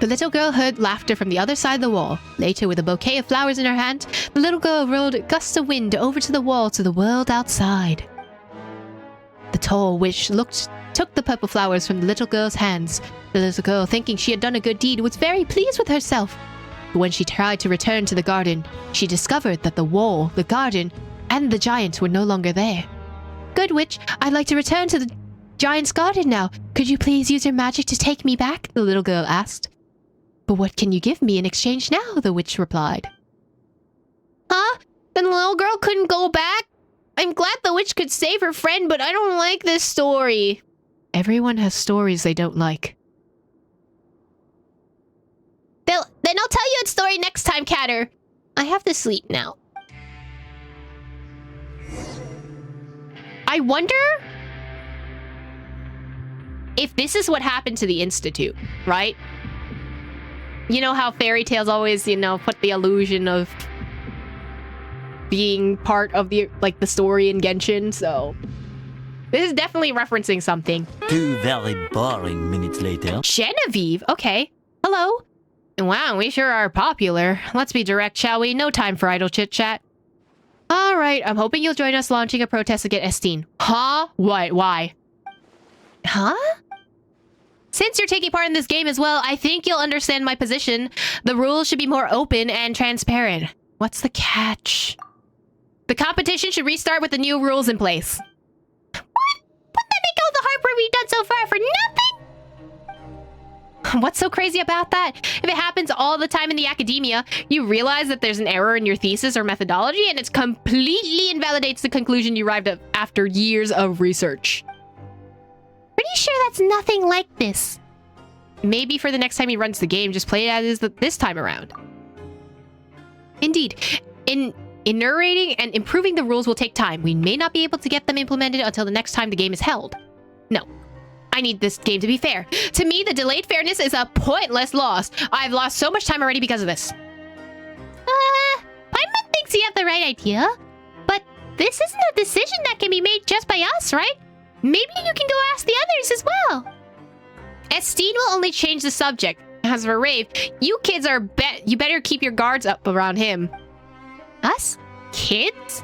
The little girl heard laughter from the other side of the wall. Later, with a bouquet of flowers in her hand, the little girl rode a gust of wind over to the wall to the world outside. The tall witch took the purple flowers from the little girl's hands. The little girl, thinking she had done a good deed, was very pleased with herself. But when she tried to return to the garden, she discovered that the wall, the garden, and the giant were no longer there. Good witch, I'd like to return to the giant's garden now. Could you please use your magic to take me back? The little girl asked. But what can you give me in exchange now? The witch replied. Huh? Then the little girl couldn't go back? I'm glad the witch could save her friend, but I don't like this story. Everyone has stories they don't like. Then I'll tell you a story next time, Catter. I have to sleep now. I wonder if this is what happened to the Institute, right? You know how fairy tales always, put the illusion of being part of the story in Genshin, so this is definitely referencing something. 2 very boring minutes later. Genevieve? Okay. Hello. Wow, we sure are popular. Let's be direct, shall we? No time for idle chit-chat. Alright, I'm hoping you'll join us launching a protest against Estine. Huh? What? Why? Huh? Since you're taking part in this game as well, I think you'll understand my position. The rules should be more open and transparent. What's the catch? The competition should restart with the new rules in place. What? Wouldn't that make all the hard work we've done so far for nothing? What's so crazy about that? If it happens all the time in the academia, you realize that there's an error in your thesis or methodology, and it completely invalidates the conclusion you arrived at after years of research. Pretty sure that's nothing like this. Maybe for the next time he runs the game, just play it as is this time around. Indeed, in narrating and improving the rules will take time. We may not be able to get them implemented until the next time the game is held. No. I need this game to be fair. To me, the delayed fairness is a pointless loss. I've lost so much time already because of this. Paimon thinks you have the right idea. But this isn't a decision that can be made just by us, right? Maybe you can go ask the others as well. Estine will only change the subject. As for Rave, you kids are you better keep your guards up around him. Us? Kids?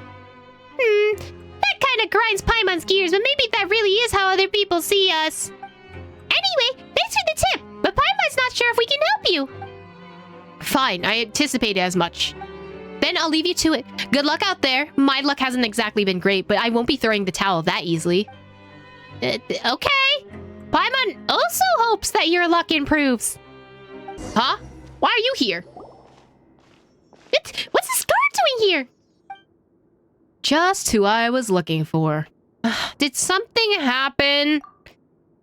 That kind of grinds Paimon's gears, but maybe that really is how other people see us. Anyway, thanks for the tip, but Paimon's not sure if we can help you. Fine, I anticipated as much. Then I'll leave you to it. Good luck out there. My luck hasn't exactly been great, but I won't be throwing the towel that easily. Okay. Paimon also hopes that your luck improves. Huh? Why are you here? What's this guard doing here? Just who I was looking for. Did something happen?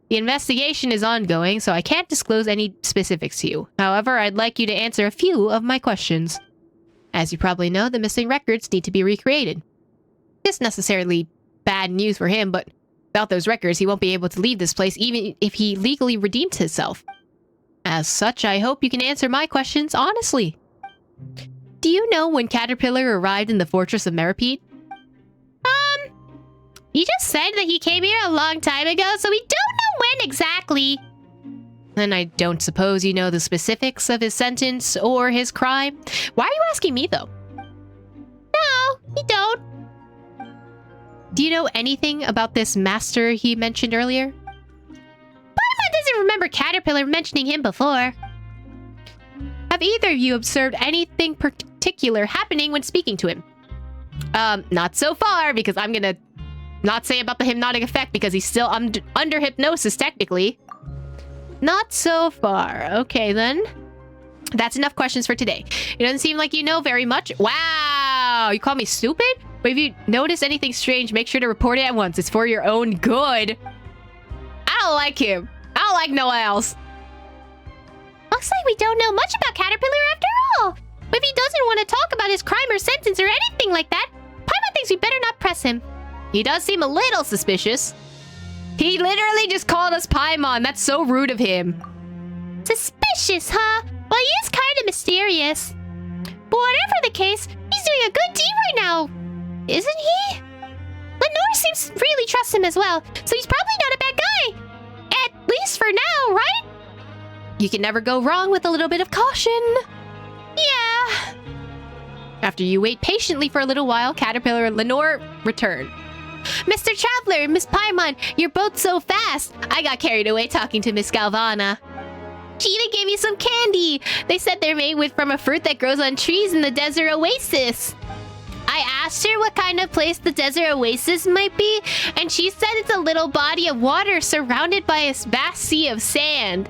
The investigation is ongoing, so I can't disclose any specifics to you. However, I'd like you to answer a few of my questions. As you probably know, the missing records need to be recreated. This necessarily bad news for him, but without those records, he won't be able to leave this place even if he legally redeemed himself. As such, I hope you can answer my questions honestly. Do you know when Caterpillar arrived in the fortress of Meripede? You just said that he came here a long time ago, so we don't know when exactly. And I don't suppose you know the specifics of his sentence or his crime? Why are you asking me, though? No, we don't. Do you know anything about this master he mentioned earlier? Paimon doesn't remember Caterpillar mentioning him before. Have either of you observed anything particular happening when speaking to him? Not so far, because I'm gonna not say about the hypnotic effect because he's still under hypnosis, technically. Not so far. Okay, then. That's enough questions for today. It doesn't seem like you know very much. Wow! You call me stupid? But if you notice anything strange, make sure to report it at once. It's for your own good. I don't like him. I don't like no one else. Looks like we don't know much about Caterpillar after all. But if he doesn't want to talk about his crime or sentence or anything like that, Paimon thinks we better not press him. He does seem a little suspicious. He literally just called us Paimon. That's so rude of him. Suspicious, huh? Well, he is kind of mysterious. But whatever the case, he's doing a good deed right now. Isn't he? Lenore seems to really trust him as well, so he's probably not a bad guy. At least for now, right? You can never go wrong with a little bit of caution. Yeah. After you wait patiently for a little while, Caterpillar and Lenore return. Mr. Traveler, Miss Paimon, you're both so fast. I got carried away talking to Miss Galvana. She even gave me some candy. They said they're made from a fruit that grows on trees in the desert oasis. I asked her what kind of place the desert oasis might be, and she said it's a little body of water surrounded by a vast sea of sand.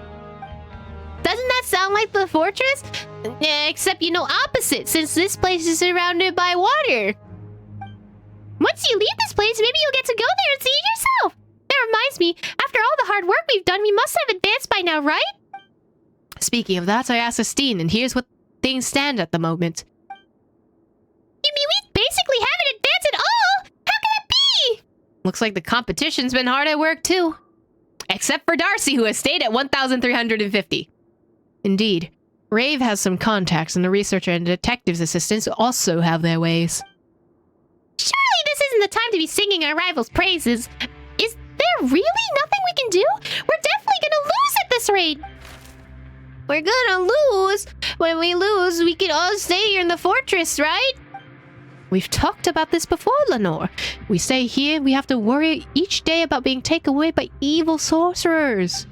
Doesn't that sound like the fortress? Except, opposite, since this place is surrounded by water. Once you leave this place, maybe you'll get to go there and see it yourself. That reminds me, after all the hard work we've done, we must have advanced by now, right? Speaking of that, I asked Estine, and here's what things stand at the moment. You mean we basically haven't advanced at all? How can that be? Looks like the competition's been hard at work, too. Except for Darcy, who has stayed at 1,350. Indeed. Rave has some contacts, and the researcher and detective's assistants also have their ways. Surely this isn't the time to be singing our rivals' praises. Is there really nothing we can do? We're definitely gonna lose at this rate. We're gonna lose? When we lose, we can all stay here in the fortress, right? We've talked about this before, Lenore. We stay here, we have to worry each day about being taken away by evil sorcerers.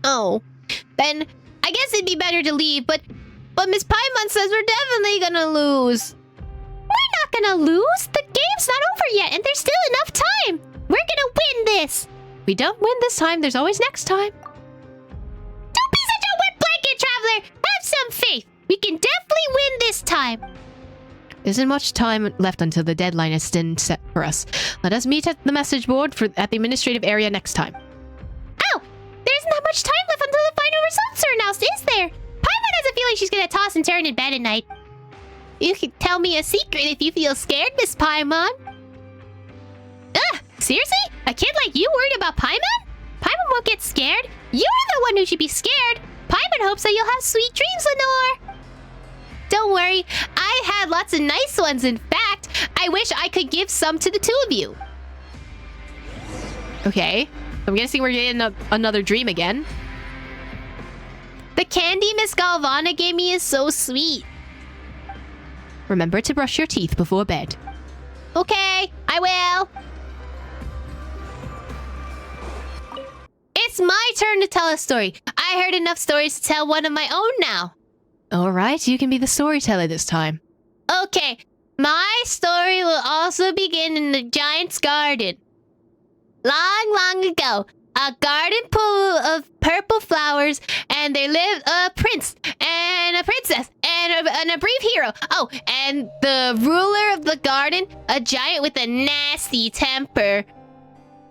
Oh, then I guess it'd be better to leave, but Miss Paimon says we're definitely gonna lose. We're not gonna lose. The game's not over yet, and there's still enough time. We're gonna win this. If we don't win this time, there's always next time. Don't be such a wet blanket, Traveler. Have some faith. We can definitely win this time. There isn't much time left until the deadline is then set for us. Let us meet at the message board at the administrative area next time. Oh, there isn't that much time left until the final results are announced, is there? Paimon has a feeling she's gonna toss and turn in bed at night. You can tell me a secret if you feel scared, Miss Paimon. Ugh, seriously? A kid like you worried about Paimon? Paimon won't get scared. You're the one who should be scared. Paimon hopes that you'll have sweet dreams, Lenore. Don't worry, I had lots of nice ones. In fact, I wish I could give some to the two of you. Okay. I'm guessing we're getting another dream again. The candy Miss Galvana gave me is so sweet. Remember to brush your teeth before bed. Okay, I will. It's my turn to tell a story. I heard enough stories to tell one of my own now. All right, you can be the storyteller this time. Okay, my story will also begin in the giant's garden. Long, long ago, a garden full of purple flowers, and there lived a prince and a princess and a brave hero. Oh, and the ruler of the garden, a giant with a nasty temper.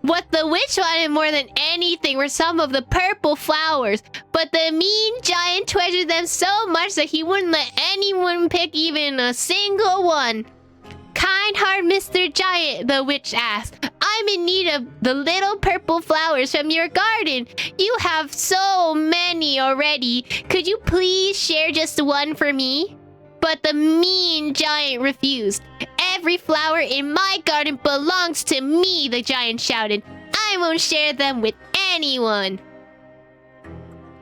What the witch wanted more than anything were some of the purple flowers, but the mean giant treasured them so much that he wouldn't let anyone pick even a single one. Kind-hearted Mr. Giant, the witch asked, I'm in need of the little purple flowers from your garden. You have so many already. Could you please share just one for me? But the mean giant refused. Every flower in my garden belongs to me, the giant shouted. I won't share them with anyone.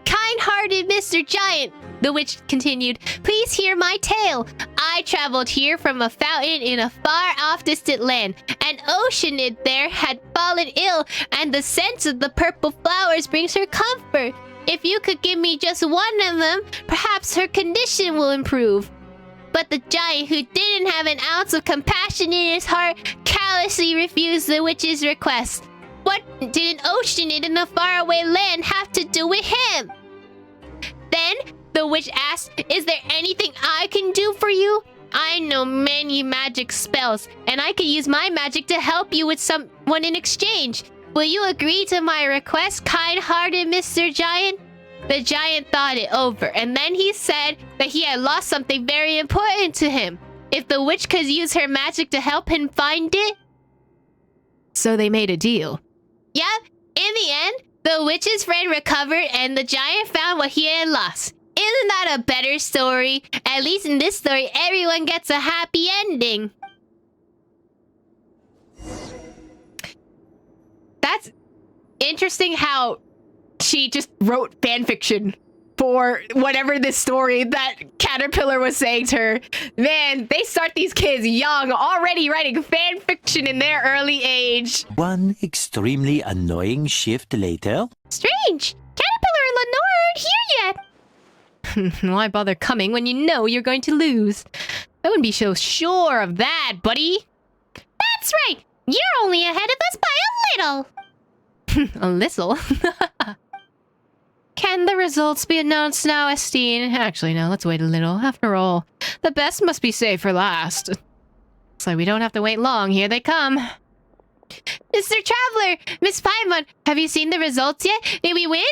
Kind-hearted Mr. Giant, the witch continued, please hear my tale. I traveled here from a fountain in a far-off distant land. An oceanid there had fallen ill, and the scent of the purple flowers brings her comfort. If you could give me just one of them, perhaps her condition will improve. But the giant, who didn't have an ounce of compassion in his heart, callously refused the witch's request. What did an oceanid in a faraway land have to do with him? Then the witch asked, is there anything I can do for you? I know many magic spells, and I could use my magic to help you with someone in exchange. Will you agree to my request, kind-hearted Mr. Giant? The giant thought it over, and then he said that he had lost something very important to him. If the witch could use her magic to help him find it. So they made a deal. Yep. In the end, the witch's friend recovered and the giant found what he had lost. Isn't that a better story? At least in this story, everyone gets a happy ending. That's interesting how she just wrote fanfiction for whatever this story that Caterpillar was saying to her. Man, they start these kids young, already writing fanfiction in their early age. One extremely annoying shift later. Strange. Caterpillar and Lenore aren't here yet. Why bother coming when you know you're going to lose? I wouldn't be so sure of that, buddy. That's right. You're only ahead of us by a little. A little? Can the results be announced now, Estine? Actually, no, let's wait a little. After all, the best must be saved for last. Looks like we don't have to wait long. Here they come. Mr. Traveler! Miss Paimon, have you seen the results yet? Did we win?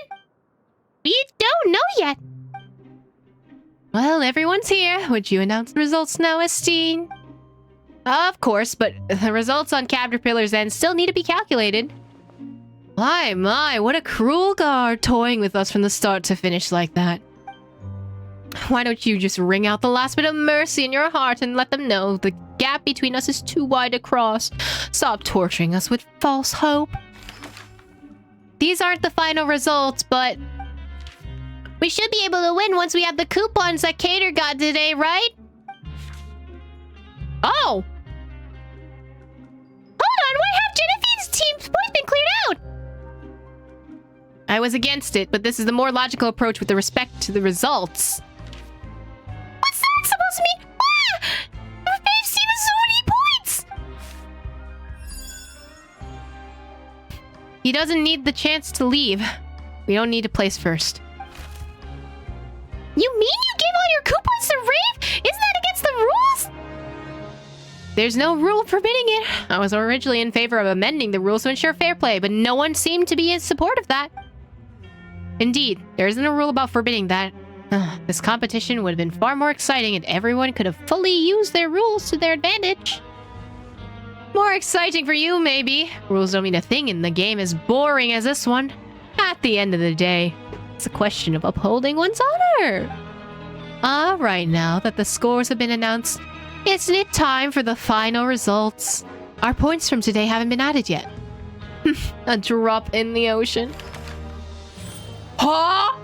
We don't know yet. Well, everyone's here. Would you announce the results now, Estine? Of course, but the results on Caterpillar's end still need to be calculated. My, what a cruel guard toying with us from the start to finish like that. Why don't you just wring out the last bit of mercy in your heart and let them know the gap between us is too wide to cross? Stop torturing us with false hope. These aren't the final results, but we should be able to win once we have the coupons that Cater got today, right? Oh! Hold on, why have Genevieve's team's points been cleared out? I was against it, but this is the more logical approach with respect to the results. What's that supposed to mean? Ah! They've seen so many points! He doesn't need the chance to leave. We don't need to place first. You mean you gave all your coupons to Rave? Isn't that against the rules? There's no rule forbidding it. I was originally in favor of amending the rules to ensure fair play, but no one seemed to be in support of that. Indeed, there isn't a rule about forbidding that. This competition would have been far more exciting if everyone could have fully used their rules to their advantage. More exciting for you, maybe. Rules don't mean a thing in the game as boring as this one. At the end of the day, it's a question of upholding one's honor. All right, now that the scores have been announced, isn't it time for the final results? Our points from today haven't been added yet. A drop in the ocean. Huh?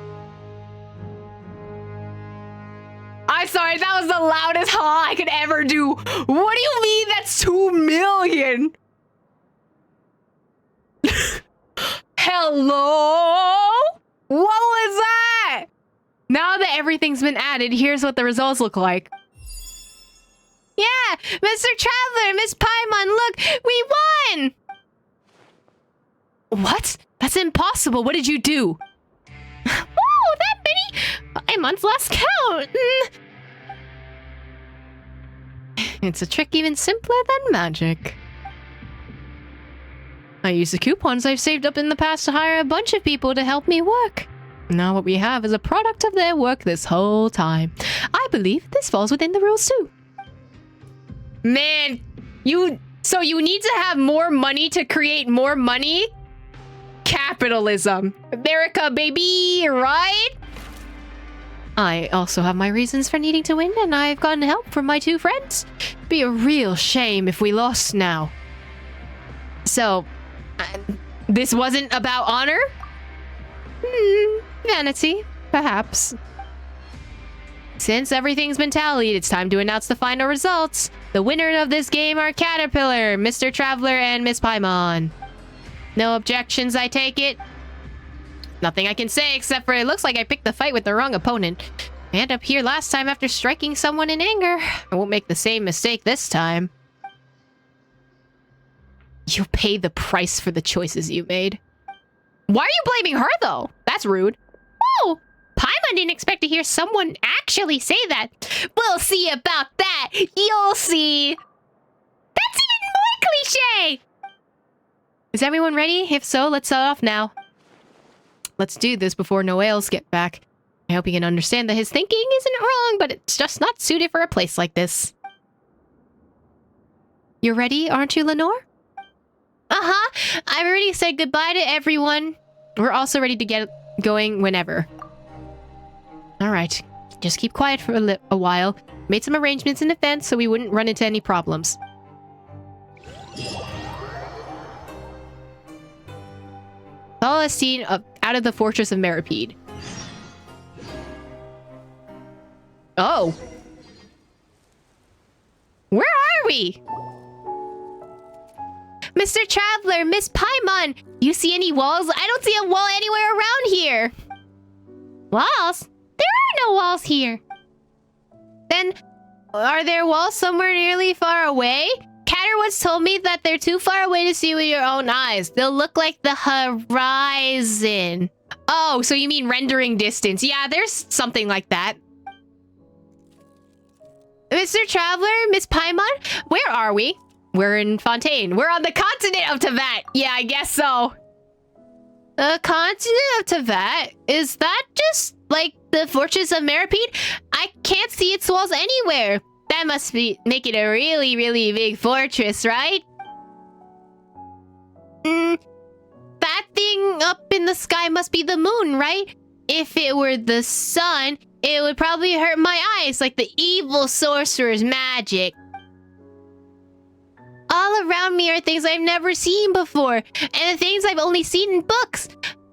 I'm sorry, that was the loudest huh I could ever do. What do you mean that's 2 million? Hello? What was that? Now that everything's been added, here's what the results look like. Yeah, Mr. Traveler, Miss Paimon, look, we won! What? That's impossible. What did you do? Whoa, that many? Paimon's lost count. It's a trick even simpler than magic. I used the coupons I've saved up in the past to hire a bunch of people to help me work. Now what we have is a product of their work this whole time. I believe this falls within the rules too. Man, so you need to have more money to create more money? Capitalism. America, baby, right? I also have my reasons for needing to win, and I've gotten help from my 2 friends. It'd be a real shame if we lost now. So, this wasn't about honor? Vanity, perhaps. Since everything's been tallied, it's time to announce the final results. The winner of this game are Caterpillar, Mr. Traveler, and Miss Paimon. No objections, I take it? Nothing I can say except for it looks like I picked the fight with the wrong opponent. I ended up here last time after striking someone in anger. I won't make the same mistake this time. You'll pay the price for the choices you made. Why are you blaming her, though? That's rude. Whoa! Paimon didn't expect to hear someone actually say that. We'll see about that. You'll see. That's even more cliche! Is everyone ready? If so, let's start off now. Let's do this before Noel's get back. I hope he can understand that his thinking isn't wrong, but it's just not suited for a place like this. You're ready, aren't you, Lenore? Uh-huh. I've already said goodbye to everyone. We're also ready to get going whenever. Alright, just keep quiet for a while. Made some arrangements in advance so we wouldn't run into any problems. Follow a scene out of the Fortress of Meripede. Oh. Where are we? Mr. Traveler, Miss Paimon, you see any walls? I don't see a wall anywhere around here. Walls? There are no walls here. Then, are there walls somewhere nearly far away? Catter once told me that they're too far away to see with your own eyes. They'll look like the horizon. Oh, so you mean rendering distance. Yeah, there's something like that. Mr. Traveler, Miss Paimon, where are we? We're in Fontaine. We're on the continent of Teyvat. Yeah, I guess so. The continent of Teyvat? Is that just like the Fortress of Meripede? I can't see its walls anywhere. That must make it a really, really big fortress, right? That thing up in the sky must be the moon, right? If it were the sun, it would probably hurt my eyes like the evil sorcerer's magic. All around me are things I've never seen before, and the things I've only seen in books.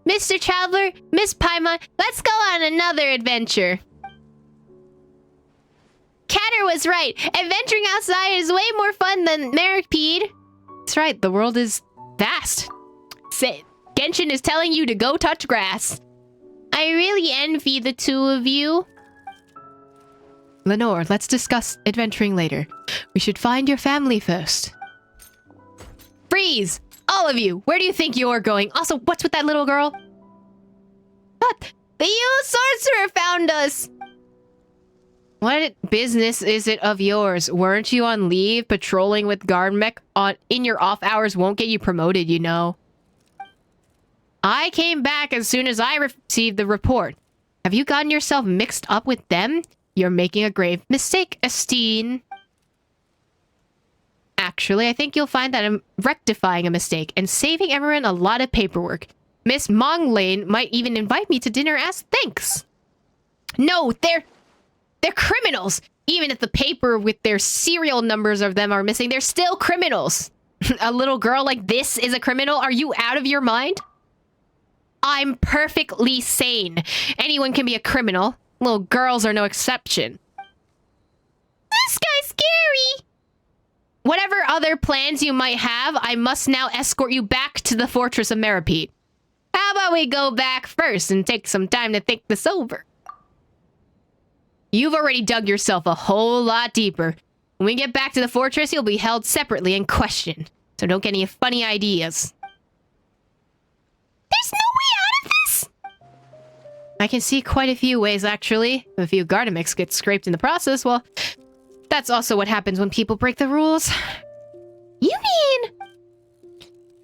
Mr. Traveler, Miss Paimon, let's go on another adventure. Catter was right. Adventuring outside is way more fun than Meripede. That's right, the world is vast. Genshin is telling you to go touch grass. I really envy the 2 of you. Lenore, let's discuss adventuring later. We should find your family first. Freeze! All of you! Where do you think you're going? Also, what's with that little girl? But the evil sorcerer found us! What business is it of yours? Weren't you on leave? Patrolling with guard mech in your off hours won't get you promoted, you know. I came back as soon as I received the report. Have you gotten yourself mixed up with them? You're making a grave mistake, Estine. Actually, I think you'll find that I'm rectifying a mistake and saving everyone a lot of paperwork. Miss Monglane might even invite me to dinner as thanks. No, they're criminals. Even if the paper with their serial numbers of them are missing, they're still criminals. A little girl like this is a criminal? Are you out of your mind? I'm perfectly sane. Anyone can be a criminal. Little girls are no exception. This guy's scary! Whatever other plans you might have, I must now escort you back to the Fortress of Meripede. How about we go back first and take some time to think this over? You've already dug yourself a whole lot deeper. When we get back to the fortress, you'll be held separately and questioned. So don't get any funny ideas. There's no way out of this! I can see quite a few ways, actually. If a few Gardemics get scraped in the process, well, that's also what happens when people break the rules. You mean...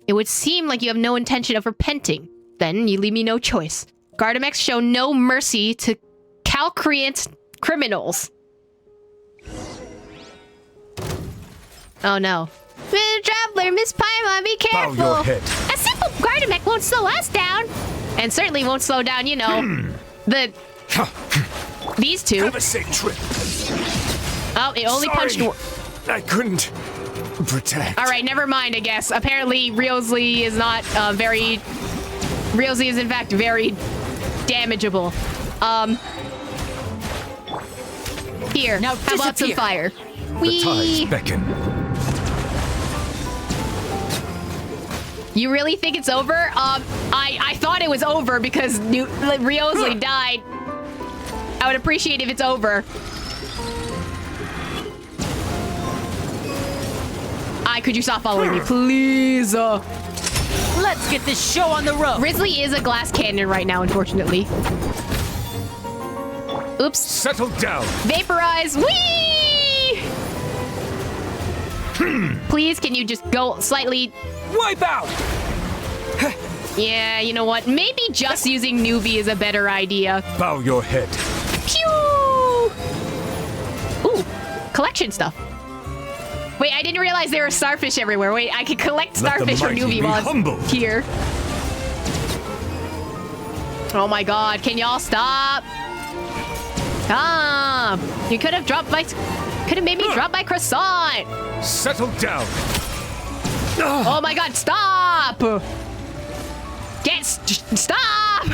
It would seem like you have no intention of repenting. Then you leave me no choice. Gardemics show no mercy to calcreant criminals. Oh no. Traveler, Miss Paimon, be careful! Bow your head. A simple Gardemic won't slow us down! And certainly won't slow down, you know, these two. Have a safe trip. Oh, it only punched one. I couldn't protect. All right, never mind, I guess. Apparently, Riosley is not Riosley is in fact very damageable. Here, Now how about some disappear. fire? The tides beckon. You really think it's over? I thought it was over because Riosley died. I would appreciate if it's over. Could you stop following me, please? Let's get this show on the road. Risley is a glass cannon right now, unfortunately. Oops. Settle down. Vaporize. Whee! Please, can you just go slightly... Wipe out. Yeah, you know what? Maybe just using Newbie is a better idea. Bow your head. Pew! Ooh, collection stuff. Wait, I didn't realize there were starfish everywhere. Wait, I could collect Let the starfish from mighty Newbie be while it's humbled. here. Oh my god, can y'all stop? Stop! You could have dropped my... Could have made me drop my croissant! Settle down. Oh my god, stop! Stop!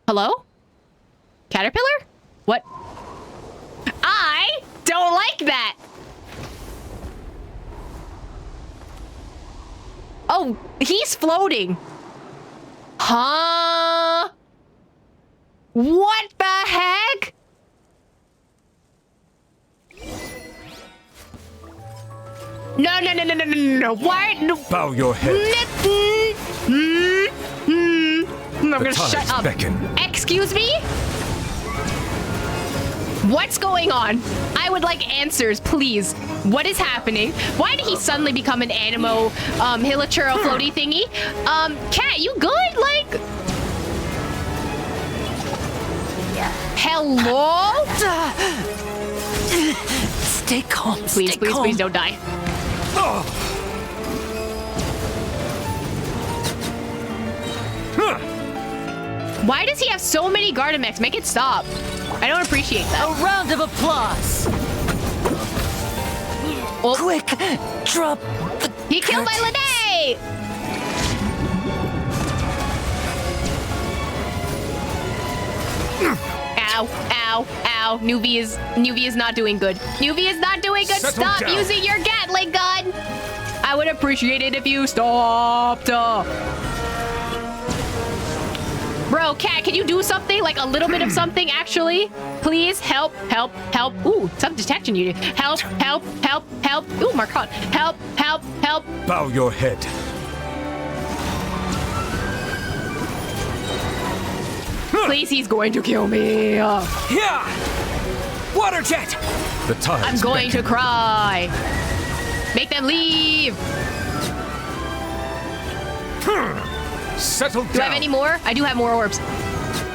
Hello? Caterpillar? What? I don't like that! Oh, he's floating. Huh? What the heck? No. Why? No. Bow your head. I'm gonna The shut tides up. beckon. Excuse me? What's going on? I would like answers, please. What is happening? Why did he suddenly become an animo, hilichurl floaty thingy? Cat, you good? Like... Hello? Stay calm. Please, stay calm. please don't die. Why does he have so many Gardemex? Make it stop. I don't appreciate that. A round of applause. Oh. Quick, drop the He killed my curtains. Lene! Ow. Newbie is not doing good. Newbie is not doing good. Settle Stop down. using your Gatling gun. I would appreciate it if you stopped. Bro, Cat, can you do something? Like a little bit of something, actually? Please, help. Ooh, some detection you do. Help. Ooh, Marcon. Help. Bow your head. Please, he's going to kill me. Yeah. Water jet. The tides I'm going to beckon. cry. Make them leave. Settle Do I have down. any more? I do have more orbs.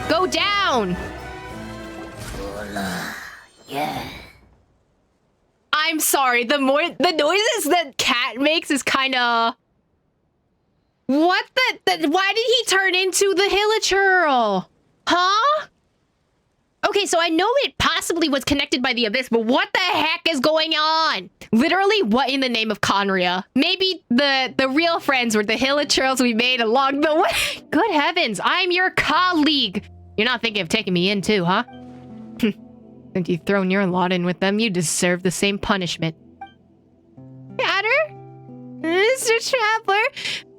Go down. Yeah. I'm sorry. The noises that Cat makes is kind of... What the... Why did he turn into the Hilichurl? Huh? Okay, so I know it possibly was connected by the abyss, but what the heck is going on? Literally, what in the name of Conria? Maybe the real friends were the hilichurls we made along the way. Good heavens, I'm your colleague. You're not thinking of taking me in too, huh? If you've thrown your lot in with them, you deserve the same punishment. Chatter? Mr. Traveler?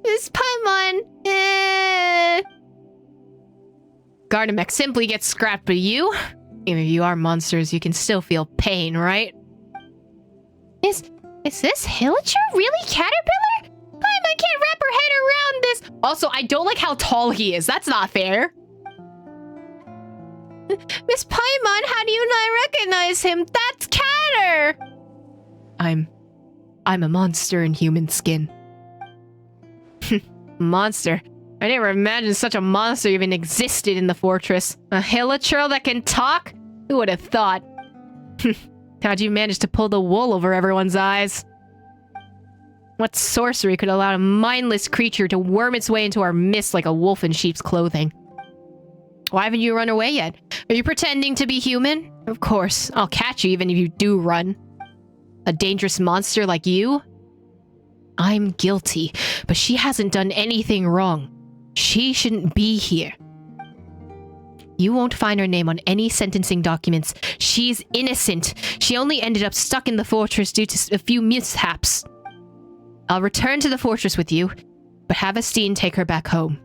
Miss Paimon? Gardamek simply gets scrapped, but you? Even if you are monsters, you can still feel pain, right? Is this Hilichur really Caterpillar? Paimon can't wrap her head around this. Also, I don't like how tall he is. That's not fair. Miss Paimon, how do you not recognize him? That's Catter! I'm a monster in human skin. Monster. I never imagined such a monster even existed in the fortress. A hilichurl that can talk? Who would have thought? How'd you manage to pull the wool over everyone's eyes? What sorcery could allow a mindless creature to worm its way into our midst like a wolf in sheep's clothing? Why haven't you run away yet? Are you pretending to be human? Of course, I'll catch you even if you do run. A dangerous monster like you? I'm guilty, but she hasn't done anything wrong. She shouldn't be here. You won't find her name on any sentencing documents. She's innocent. She only ended up stuck in the fortress due to a few mishaps. I'll return to the fortress with you, but have Astine take her back home.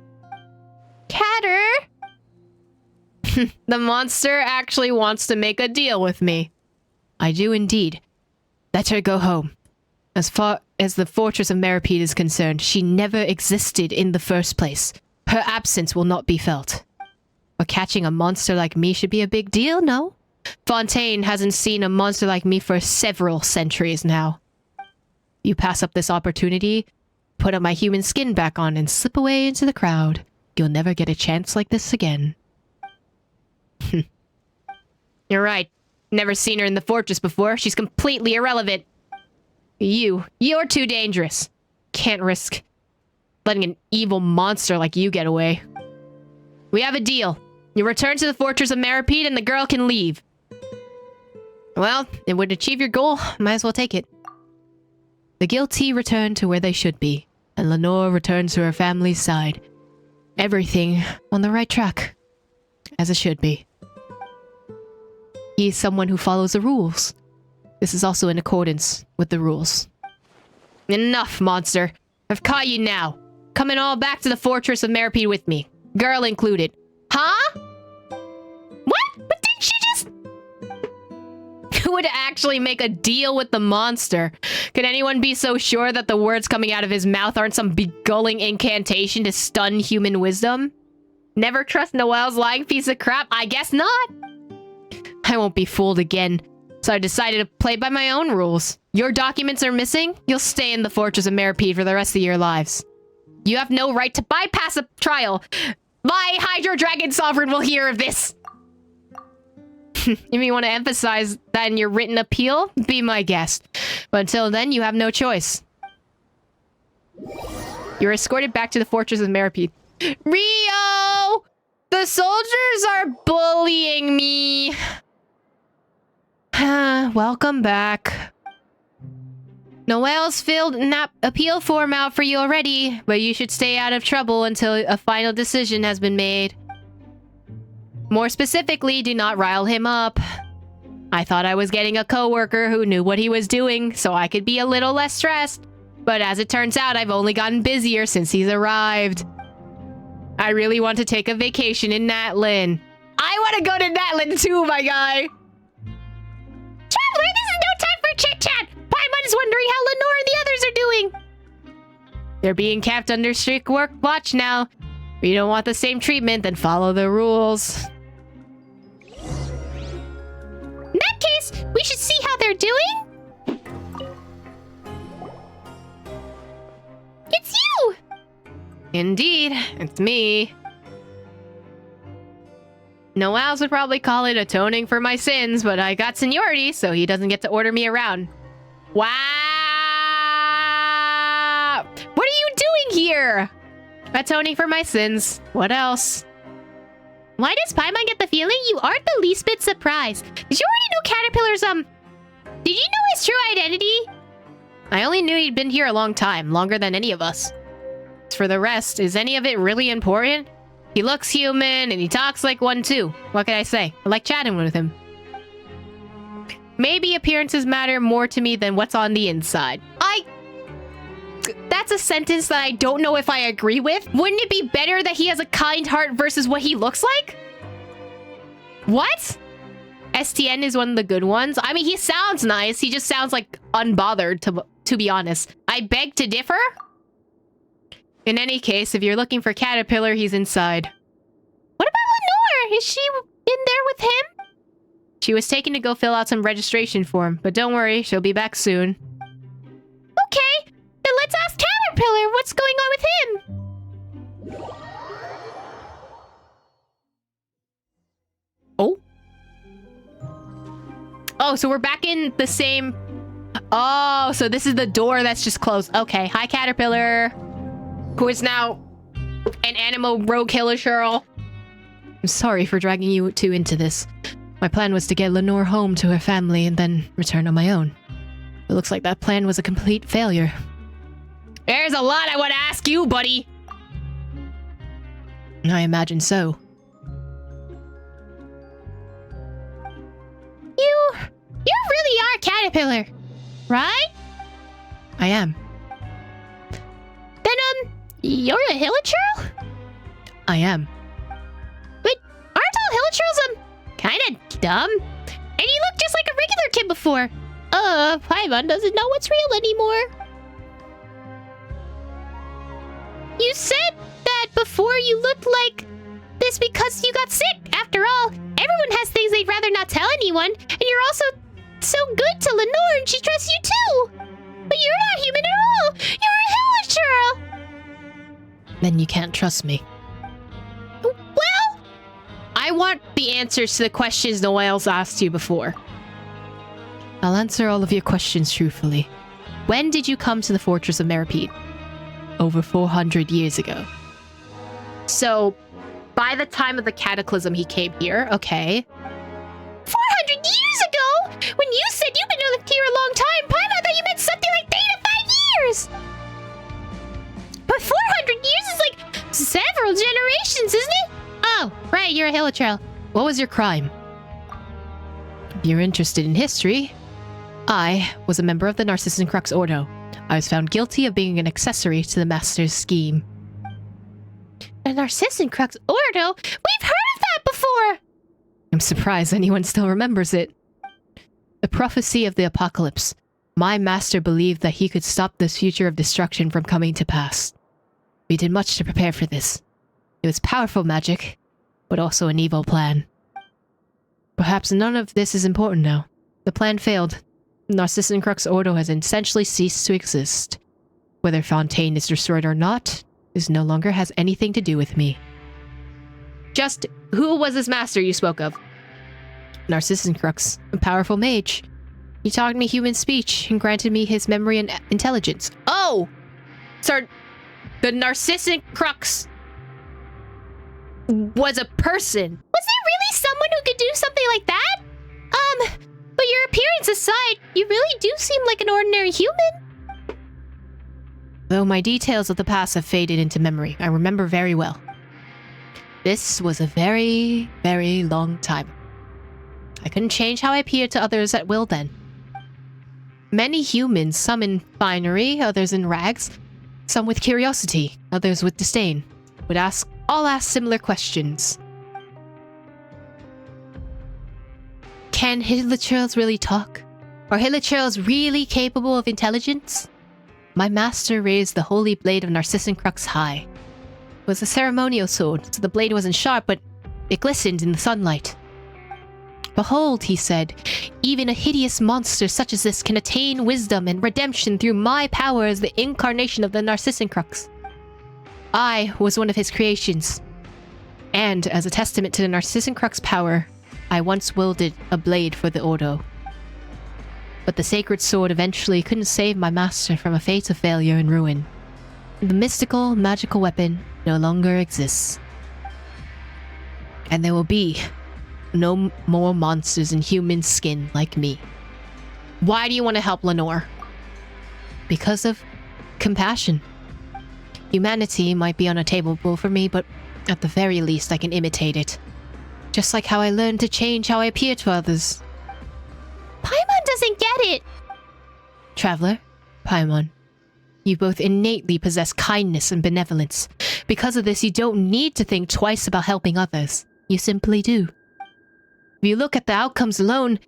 Catter? The monster actually wants to make a deal with me. I do indeed. Let her go home. As far as the fortress of Meripede is concerned, she never existed in the first place. Her absence will not be felt. But catching a monster like me should be a big deal, no? Fontaine hasn't seen a monster like me for several centuries now. You pass up this opportunity, put up my human skin back on, and slip away into the crowd. You'll never get a chance like this again. You're right. Never seen her in the fortress before. She's completely irrelevant. You're too dangerous. Can't risk letting an evil monster like you get away. We have a deal. You return to the fortress of Meripede and the girl can leave. Well, it would achieve your goal. Might as well take it. The guilty return to where they should be, and Lenore returns to her family's side. Everything on the right track, as it should be. He's someone who follows the rules. This is also in accordance with the rules. Enough, monster. I've caught you now. Coming all back to the fortress of Meripede with me. Girl included. Huh? What? But didn't she just... Who would actually make a deal with the monster? Could anyone be so sure that the words coming out of his mouth aren't some begulling incantation to stun human wisdom? Never trust Noelle's lying piece of crap? I guess not. I won't be fooled again. So I decided to play by my own rules. Your documents are missing? You'll stay in the fortress of Meripede for the rest of your lives. You have no right to bypass a trial. My Hydro Dragon Sovereign will hear of this. If you want to emphasize that in your written appeal, be my guest. But until then, you have no choice. You're escorted back to the fortress of Meripede. Rio! The soldiers are bullying me. Welcome back. Noelle's filled an appeal form out for you already, but you should stay out of trouble until a final decision has been made. More specifically, do not rile him up. I thought I was getting a coworker who knew what he was doing, so I could be a little less stressed. But as it turns out, I've only gotten busier since he's arrived. I really want to take a vacation in Natlin. I want to go to Natlin too, my guy! Traveler, this is no time for chit-chat! Paimon is wondering how Lenore and the others are doing! They're being kept under strict watch now. If you don't want the same treatment, then follow the rules. In that case, we should see how they're doing. It's you! Indeed, it's me. Noel's would probably call it atoning for my sins, but I got seniority, so he doesn't get to order me around. Wow! What are you doing here? Atoning for my sins. What else? Why does Paimon get the feeling you aren't the least bit surprised? Did you already know Caterpillar's, Did you know his true identity? I only knew he'd been here a long time, longer than any of us. As for the rest, is any of it really important? He looks human, and he talks like one too. What can I say? I like chatting with him. Maybe appearances matter more to me than what's on the inside. That's a sentence that I don't know if I agree with. Wouldn't it be better that he has a kind heart versus what he looks like? What? STN is one of the good ones. I mean, he sounds nice. He just sounds like unbothered, to be honest. I beg to differ. In any case, if you're looking for Caterpillar, he's inside. What about Lenore? Is she in there with him? She was taken to go fill out some registration form, but don't worry, she'll be back soon. Okay, then let's ask Caterpillar what's going on with him. Oh? Oh, so we're back in the same... Oh, so this is the door that's just closed. Okay, hi Caterpillar. Who is now an animal rogue killer Cheryl. I'm sorry for dragging you two into this. My plan was to get Lenore home to her family and then return on my own. It looks like that plan was a complete failure. There's a lot I want to ask you, buddy. I imagine so. You really are Caterpillar, right? I am. Then, you're a Hilichurl? I am. But aren't all Hilichurls, kinda dumb? And you look just like a regular kid before. Paimon doesn't know what's real anymore. You said that before you looked like this because you got sick. After all, everyone has things they'd rather not tell anyone, and you're also so good to Lenore and she trusts you too. But you're not human at all. You're a Hilichurl. Then you can't trust me. Well, I want the answers to the questions Noelle's asked you before. I'll answer all of your questions truthfully. When did you come to the Fortress of Meripede? Over 400 years ago. So, by the time of the Cataclysm, he came here. Okay. 400 years ago? When you said you've been here a long time, Paimon thought you meant something like 3 to 5 years. But 400 years is like several generations, isn't it? Oh, right, you're a Hilichurl. What was your crime? If you're interested in history, I was a member of the Narcissan Crux Ordo. I was found guilty of being an accessory to the Master's scheme. A Narcissan Crux Ordo? We've heard of that before! I'm surprised anyone still remembers it. The prophecy of the apocalypse. My master believed that he could stop this future of destruction from coming to pass. We did much to prepare for this. It was powerful magic, but also an evil plan. Perhaps none of this is important now. The plan failed. Narcissan Crux Ordo has essentially ceased to exist. Whether Fontaine is destroyed or not, this no longer has anything to do with me. Just who was this master you spoke of? Narcissan Crux, a powerful mage. He taught me human speech and granted me his memory and intelligence. Oh! So, the Narcissan Crux was a person. Was there really someone who could do something like that? But your appearance aside, you really do seem like an ordinary human. Though my details of the past have faded into memory, I remember very well. This was a very, very long time. I couldn't change how I appeared to others at will then. Many humans, some in finery, others in rags, some with curiosity, others with disdain, would all ask similar questions. Can Hilichurls really talk? Are Hilichurls really capable of intelligence? My master raised the holy blade of Narcissan Crux high. It was a ceremonial sword, so the blade wasn't sharp, but it glistened in the sunlight. Behold, he said, even a hideous monster such as this can attain wisdom and redemption through my power as the incarnation of the Narcissan Crux. I was one of his creations. And as a testament to the Narcissan Crux power, I once wielded a blade for the Ordo. But the sacred sword eventually couldn't save my master from a fate of failure and ruin. The mystical, magical weapon no longer exists. And there will be no more monsters in human skin like me. Why do you want to help Lenore? Because of compassion. Humanity might be unattainable for me, but at the very least I can imitate it. Just like how I learned to change how I appear to others. Paimon doesn't get it. Traveler, Paimon, you both innately possess kindness and benevolence. Because of this, you don't need to think twice about helping others. You simply do. If you look at the outcomes alone,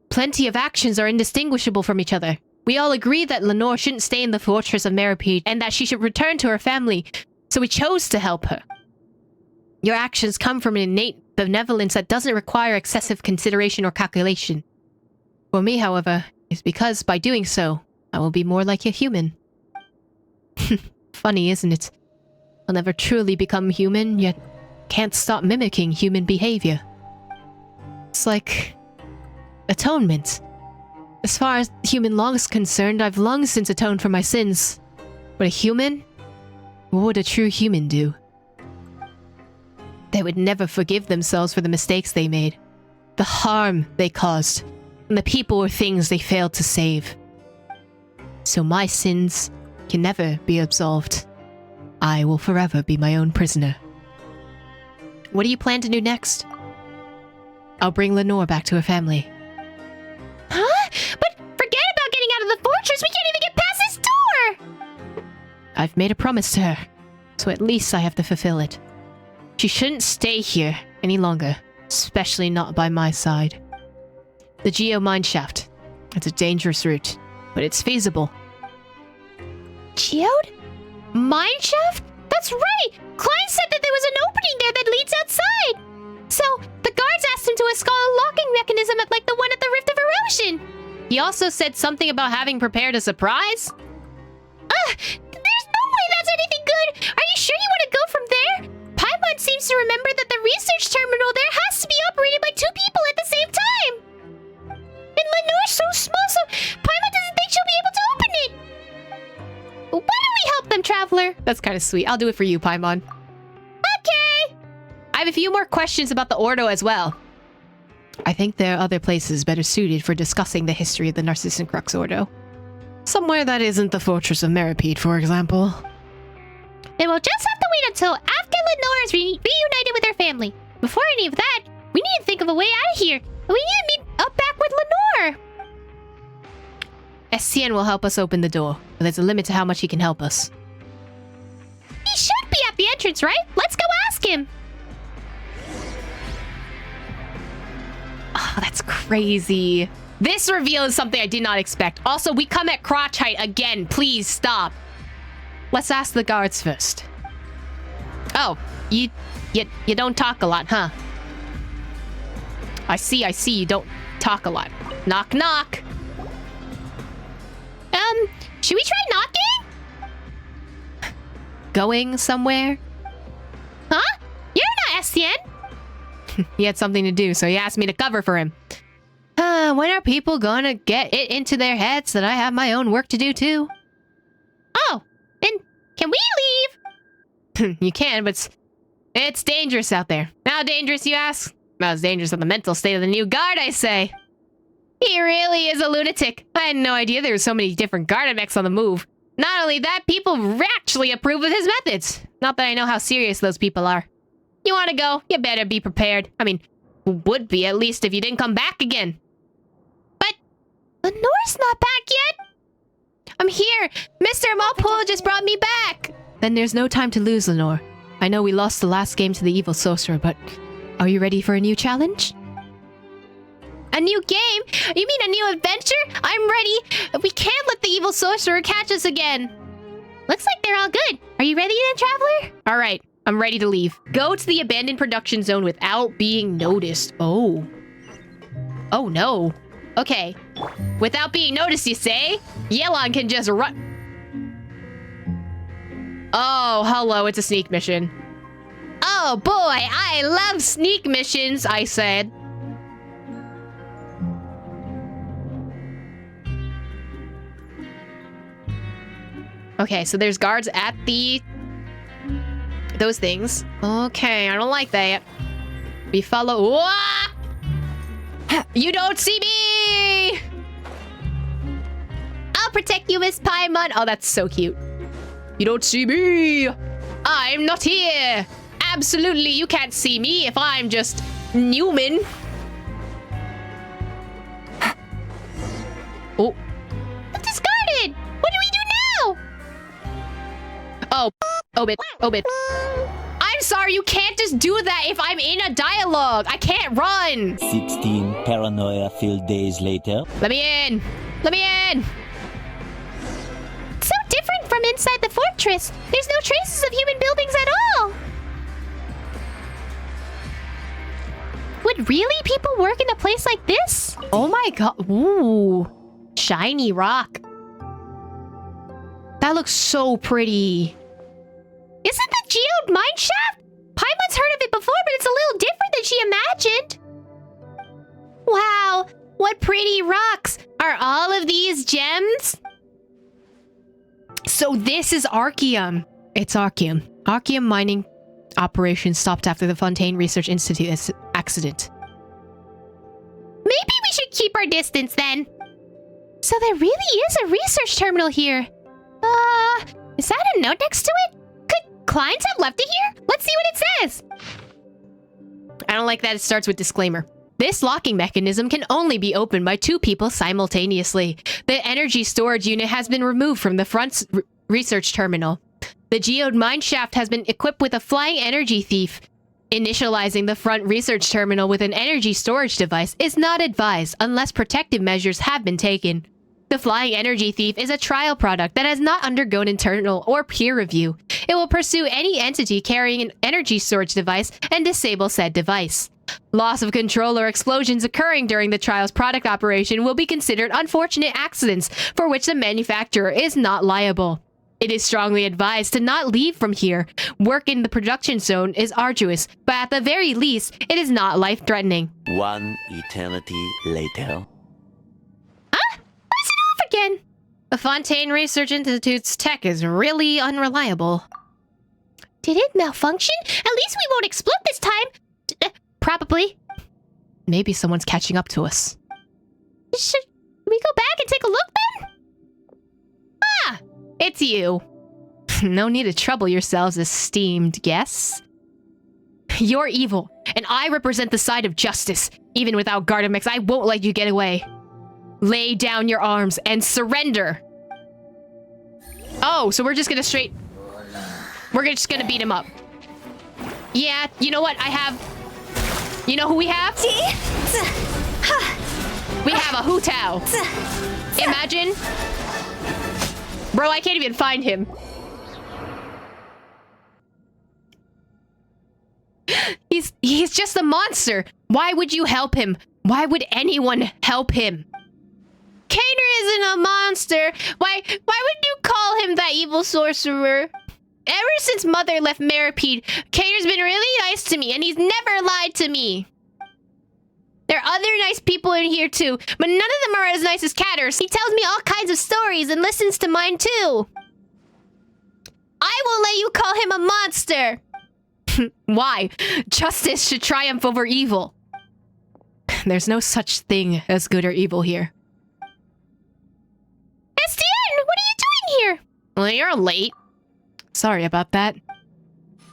plenty of actions are indistinguishable from each other. We all agree that Lenore shouldn't stay in the fortress of Meripede and that she should return to her family, so we chose to help her. Your actions come from an innate benevolence that doesn't require excessive consideration or calculation. For me, however, it's because by doing so, I will be more like a human. Funny, isn't it? I'll never truly become human, yet can't stop mimicking human behavior. It's like atonement. As far as human law is concerned, I've long since atoned for my sins. But a human? What would a true human do? They would never forgive themselves for the mistakes they made, the harm they caused, and the people or things they failed to save. So my sins can never be absolved. I will forever be my own prisoner. What do you plan to do next? I'll bring Lenore back to her family. Huh? But forget about getting out of the fortress! We can't even get past this door! I've made a promise to her, so at least I have to fulfill it. She shouldn't stay here any longer, especially not by my side. The Geo Mineshaft. It's a dangerous route, but it's feasible. Geode? Mineshaft? That's right! Klein said that there was an opening there that leads outside! So, the guards asked him to install a locking mechanism like the one at the Rift of Erosion! He also said something about having prepared a surprise? There's no way that's anything good! Are you sure you want to go from there? Paimon seems to remember that the research terminal there has to be operated by 2 people at the same time! And Lenore's so small, so Paimon doesn't think she'll be able to open it! Why don't we help them, Traveler? That's kind of sweet. I'll do it for you, Paimon. Okay! I have a few more questions about the Ordo as well. I think there are other places better suited for discussing the history of the Narcissan Crux Ordo. Somewhere that isn't the Fortress of Meripede, for example. Then we'll just have to wait until after Lenore is reunited with her family. Before any of that, we need to think of a way out of here. We need to meet up back with Lenore. Estienne will help us open the door, but there's a limit to how much he can help us. He should be at the entrance, right? Let's go ask him. Oh, that's crazy. This reveal is something I did not expect. Also, we come at crotch height again. Please stop. Let's ask the guards first. Oh, you don't talk a lot, huh? I see, you don't talk a lot. Knock, knock. Should we try knocking? Going somewhere? Huh? You're not Estienne. He had something to do, so he asked me to cover for him. When are people gonna get it into their heads that I have my own work to do too? Oh, then can we leave? You can, but it's dangerous out there. How dangerous, you ask? Well, it's dangerous on the mental state of the new guard, I say. He really is a lunatic. I had no idea there were so many different guard mechs on the move. Not only that, people actually approve of his methods. Not that I know how serious those people are. You want to go? You better be prepared. I mean, would be at least if you didn't come back again. But Lenore's not back yet. I'm here. Mr. Malpo just brought me back. Then there's no time to lose, Lenore. I know we lost the last game to the evil sorcerer, but are you ready for a new challenge? A new game? You mean a new adventure? I'm ready. We can't let the evil sorcerer catch us again. Looks like they're all good. Are you ready then, Traveler? All right, I'm ready to leave. Go to the abandoned production zone without being noticed. Oh. Oh no. Okay. Without being noticed, you say? Yelan can just run. Oh, hello, it's a sneak mission. Oh boy, I love sneak missions, I said. Okay, so there's guards at those things. Okay, I don't like that. We follow. Wah! You don't see me! I'll protect you, Miss Paimon. Oh, that's so cute. You don't see me! I'm not here! Absolutely, you can't see me if I'm just Newman. Oh. Discarded! What do we do now? Oh. Obit. Obit. I'm sorry, you can't just do that if I'm in a dialogue. I can't run. 16 paranoia-filled days later. Let me in. Let me in. So different from inside the fortress. There's no traces of human buildings at all. Would really people work in a place like this? Oh my god. Ooh. Shiny rock. That looks so pretty. Isn't the geode mine shaft? Paimon's heard of it before, but it's a little different than she imagined. Wow, what pretty rocks. Are all of these gems? So this is Archeum. It's Archeum. Archeum mining operations stopped after the Fontaine Research Institute accident. Maybe we should keep our distance then. So there really is a research terminal here. Is that a note next to it? Could clients have left it here? Let's see what it says. I don't like that it starts with disclaimer. This locking mechanism can only be opened by 2 people simultaneously. The energy storage unit has been removed from the front research terminal. The geode mine shaft has been equipped with a flying energy thief. Initializing the front research terminal with an energy storage device is not advised unless protective measures have been taken. The flying energy thief is a trial product that has not undergone internal or peer review. It will pursue any entity carrying an energy storage device and disable said device. Loss of control or explosions occurring during the trial's product operation will be considered unfortunate accidents for which the manufacturer is not liable. It is strongly advised to not leave from here. Work in the production zone is arduous, but at the very least, it is not life-threatening. 1 eternity later. Again. The Fontaine Research Institute's tech is really unreliable. Did it malfunction? At least we won't explode this time. Probably. Maybe someone's catching up to us. Should we go back and take a look then? Ah! It's you. No need to trouble yourselves, esteemed guests. You're evil, and I represent the side of justice. Even without Gardamex, I won't let you get away. Lay down your arms and surrender. Oh, so we're just gonna we're just gonna beat him up. Yeah, you know what? I have... You know who we have? We have a Hu Tao. Imagine. Bro, I can't even find him. He's just a monster. Why would you help him? Why would anyone help him? Kater isn't a monster. Why would you call him that evil sorcerer? Ever since Mother left Meripede, Kater's been really nice to me, and he's never lied to me. There are other nice people in here too, but none of them are as nice as Kater's. He tells me all kinds of stories and listens to mine too. I won't let you call him a monster. Why? Justice should triumph over evil. There's no such thing as good or evil here. Estienne, what are you doing here? Well, you're late. Sorry about that.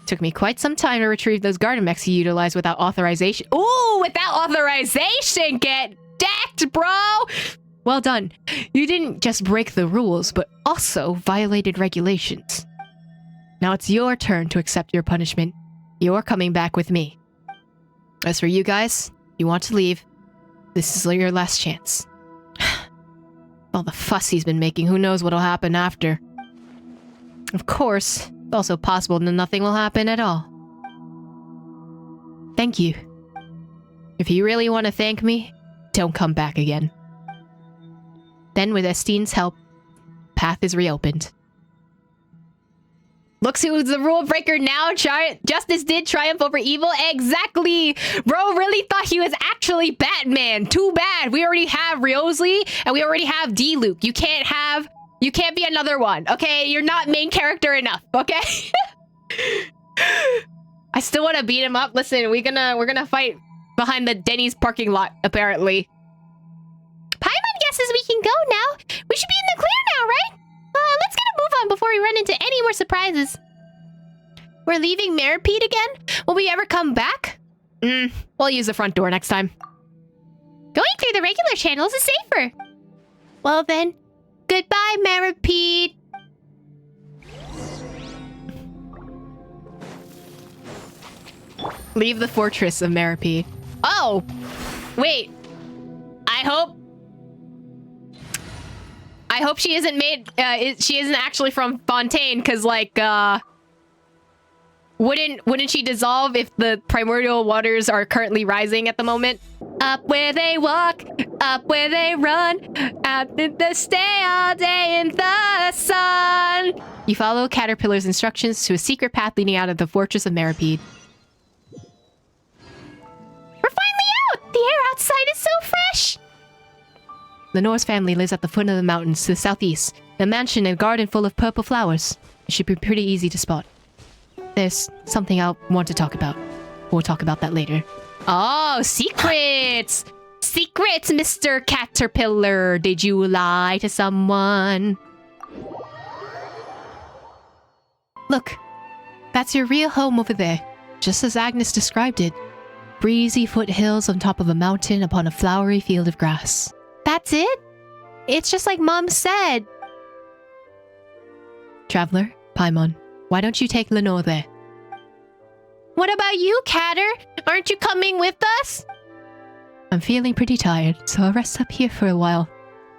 Took me quite some time to retrieve those Gardamex you utilized without authorization. Ooh, without authorization! Get decked, bro! Well done. You didn't just break the rules, but also violated regulations. Now it's your turn to accept your punishment. You're coming back with me. As for you guys, you want to leave, this is your last chance. All the fuss he's been making, who knows what'll happen after. Of course, it's also possible that nothing will happen at all. Thank you. If you really want to thank me, don't come back again. Then with Estienne's help, path is reopened. Looks who's the rule breaker now. Justice did triumph over evil. Exactly. Bro really thought he was actually Batman. Too bad. We already have Riosley and we already have D-Luke. You can't be another one. Okay, you're not main character enough. Okay. I still want to beat him up. Listen, we're gonna fight behind the Denny's parking lot, apparently. Paimon guesses we can go now. We should be in the clear now, right? Let's get a move on before we run into any more surprises. We're leaving Meripede again? Will we ever come back? We'll use the front door next time. Going through the regular channels is safer. Well then, goodbye, Meripede. Leave the fortress of Meripede. Oh! Wait. I hope she isn't made, she isn't actually from Fontaine, because, like, wouldn't she dissolve if the primordial waters are currently rising at the moment? Up where they walk, up where they run, out in the stay all day in the sun. You follow Caterpillar's instructions to a secret path leading out of the fortress of Meripede. We're finally out! The air outside is so fresh! Lenore's family lives at the foot of the mountains to the southeast. A mansion and garden full of purple flowers. It should be pretty easy to spot. There's something I want to talk about. We'll talk about that later. Oh, secrets! Secrets, Mr. Caterpillar! Did you lie to someone? Look, that's your real home over there. Just as Agnes described it. Breezy foothills on top of a mountain upon a flowery field of grass. That's it? It's just like Mom said. Traveler, Paimon, why don't you take Lenore there? What about you, Catter? Aren't you coming with us? I'm feeling pretty tired, so I'll rest up here for a while.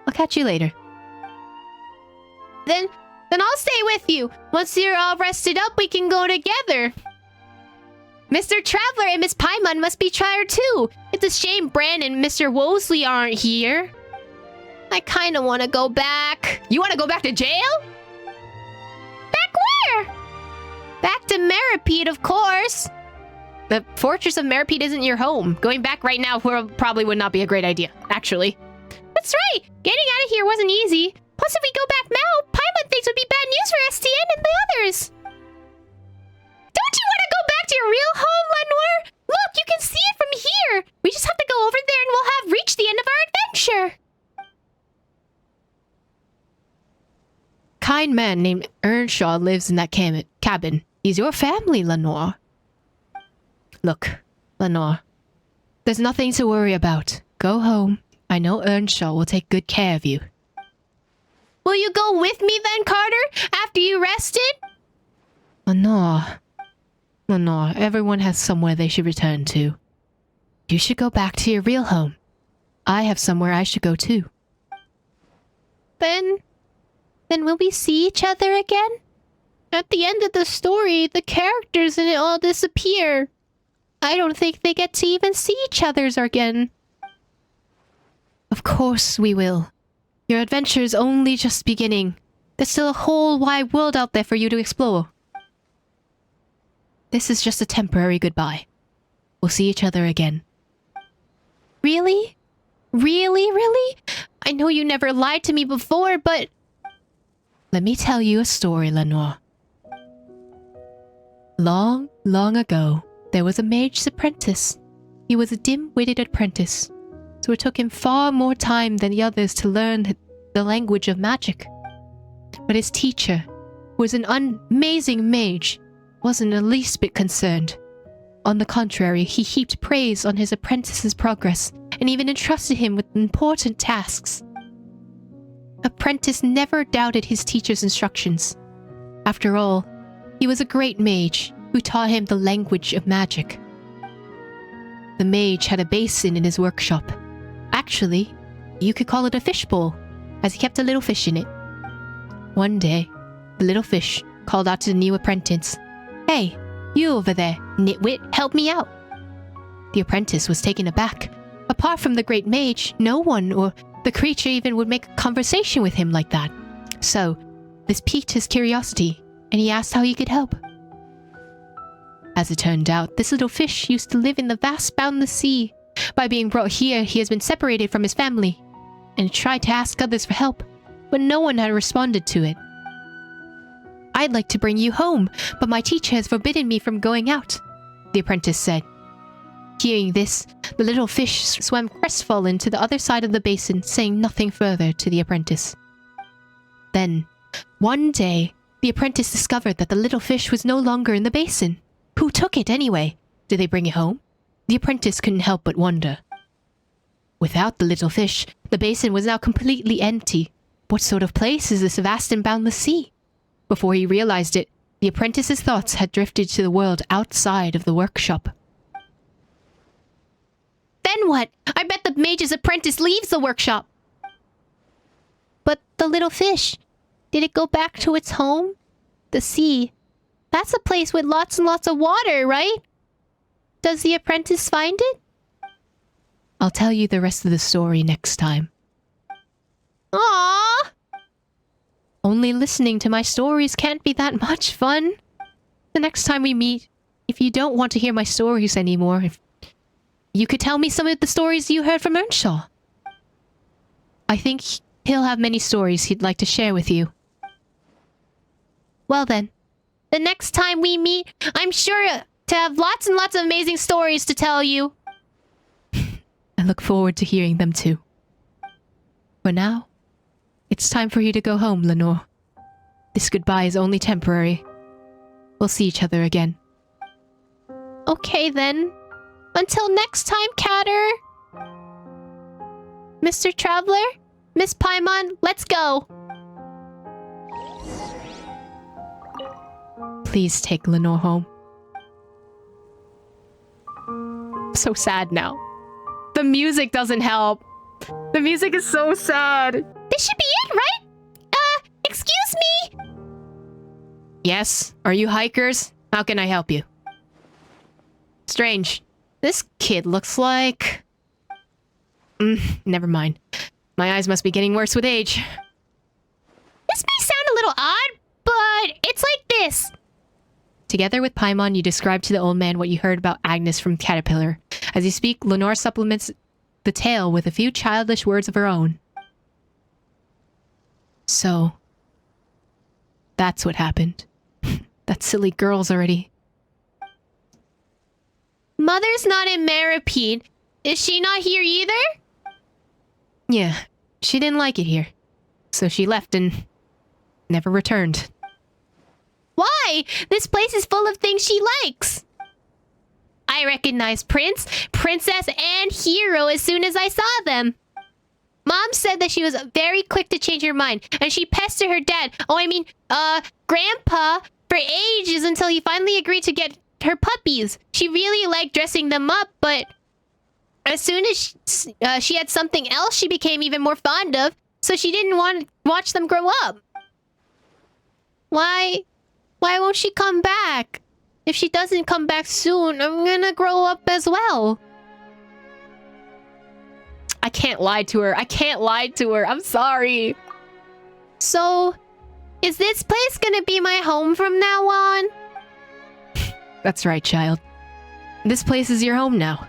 I'll catch you later. Then I'll stay with you. Once you're all rested up, we can go together. Mr. Traveler and Miss Paimon must be tired too. It's a shame Bran and Mr. Wolseley aren't here. I kind of want to go back. You want to go back to jail? Back where? Back to Meripede, of course. The Fortress of Meripede isn't your home. Going back right now probably would not be a great idea, actually. That's right. Getting out of here wasn't easy. Plus, if we go back now, Paimon thinks it would be bad news for STN and the others. Don't you want to go back to your real home, Lenore? Look, you can see it from here. We just have to go over there and we'll have reached the end of our adventure. Kind man named Earnshaw lives in that cabin. He's your family, Lenore. Look, Lenore. There's nothing to worry about. Go home. I know Earnshaw will take good care of you. Will you go with me then, Carter? After you rested? Lenore, everyone has somewhere they should return to. You should go back to your real home. I have somewhere I should go too. Then will we see each other again? At the end of the story, the characters in it all disappear. I don't think they get to even see each other again. Of course we will. Your adventure is only just beginning. There's still a whole wide world out there for you to explore. This is just a temporary goodbye. We'll see each other again. Really? Really? I know you never lied to me before, but... Let me tell you a story, Lenore. Long, long ago, there was a mage's apprentice. He was a dim-witted apprentice, so it took him far more time than the others to learn the language of magic. But his teacher, who was an amazing mage, wasn't the least bit concerned. On the contrary, he heaped praise on his apprentice's progress and even entrusted him with important tasks. Apprentice never doubted his teacher's instructions. After all, he was a great mage who taught him the language of magic. The mage had a basin in his workshop. Actually, you could call it a fishbowl, as he kept a little fish in it. One day, the little fish called out to the new apprentice, "Hey, you over there, nitwit, help me out." The apprentice was taken aback. Apart from the great mage, no one or the creature even would make a conversation with him like that. So, this piqued his curiosity, and he asked how he could help. As it turned out, this little fish used to live in the vast boundless sea. By being brought here, he has been separated from his family, and tried to ask others for help, but no one had responded to it. "I'd like to bring you home, but my teacher has forbidden me from going out. the apprentice said. Hearing this, the little fish swam crestfallen to the other side of the basin, saying nothing further to the apprentice. Then, one day, the apprentice discovered that the little fish was no longer in the basin. Who took it anyway? Did they bring it home? The apprentice couldn't help but wonder. Without the little fish, the basin was now completely empty. What sort of place is this vast and boundless sea? Before he realized it, the apprentice's thoughts had drifted to the world outside of the workshop. Then what? I bet the mage's apprentice leaves the workshop. But the little fish, did it go back to its home? The sea. That's a place with lots and lots of water, right? Does the apprentice find it? I'll tell you the rest of the story next time. Aww! Only listening to my stories can't be that much fun. The next time we meet, if you don't want to hear my stories anymore, you could tell me some of the stories you heard from Earnshaw. I think he'll have many stories he'd like to share with you. Well then, the next time we meet, I'm sure to have lots and lots of amazing stories to tell you. I look forward to hearing them too. For now, it's time for you to go home, Lenore. This goodbye is only temporary. We'll see each other again. Okay then. Until next time, Catter. Mr. Traveler, Miss Paimon, let's go. Please take Lenore home. So sad now. The music doesn't help. The music is so sad. This should be it, right? Excuse me? Yes? Are you hikers? How can I help you? Strange. This kid looks like... never mind. My eyes must be getting worse with age. This may sound a little odd, but it's like this. Together with Paimon, you describe to the old man what you heard about Agnes from Caterpillar. As you speak, Lenore supplements the tale with a few childish words of her own. So, that's what happened. That silly girl's already... Mother's not in Maripede. Is she not here either? Yeah, she didn't like it here. So she left and never returned. Why? This place is full of things she likes. I recognized Prince, Princess, and Hero as soon as I saw them. Mom said that she was very quick to change her mind, and she pestered her dad, Grandpa, for ages until he finally agreed to get her puppies. She really liked dressing them up, but as soon as she had something else she became even more fond of, so she didn't want to watch them grow up. Why won't she come back? If she doesn't come back soon, I'm gonna grow up as well. I can't lie to her. I can't lie to her. I'm sorry. So, is this place gonna be my home from now on? That's right, child. This place is your home now.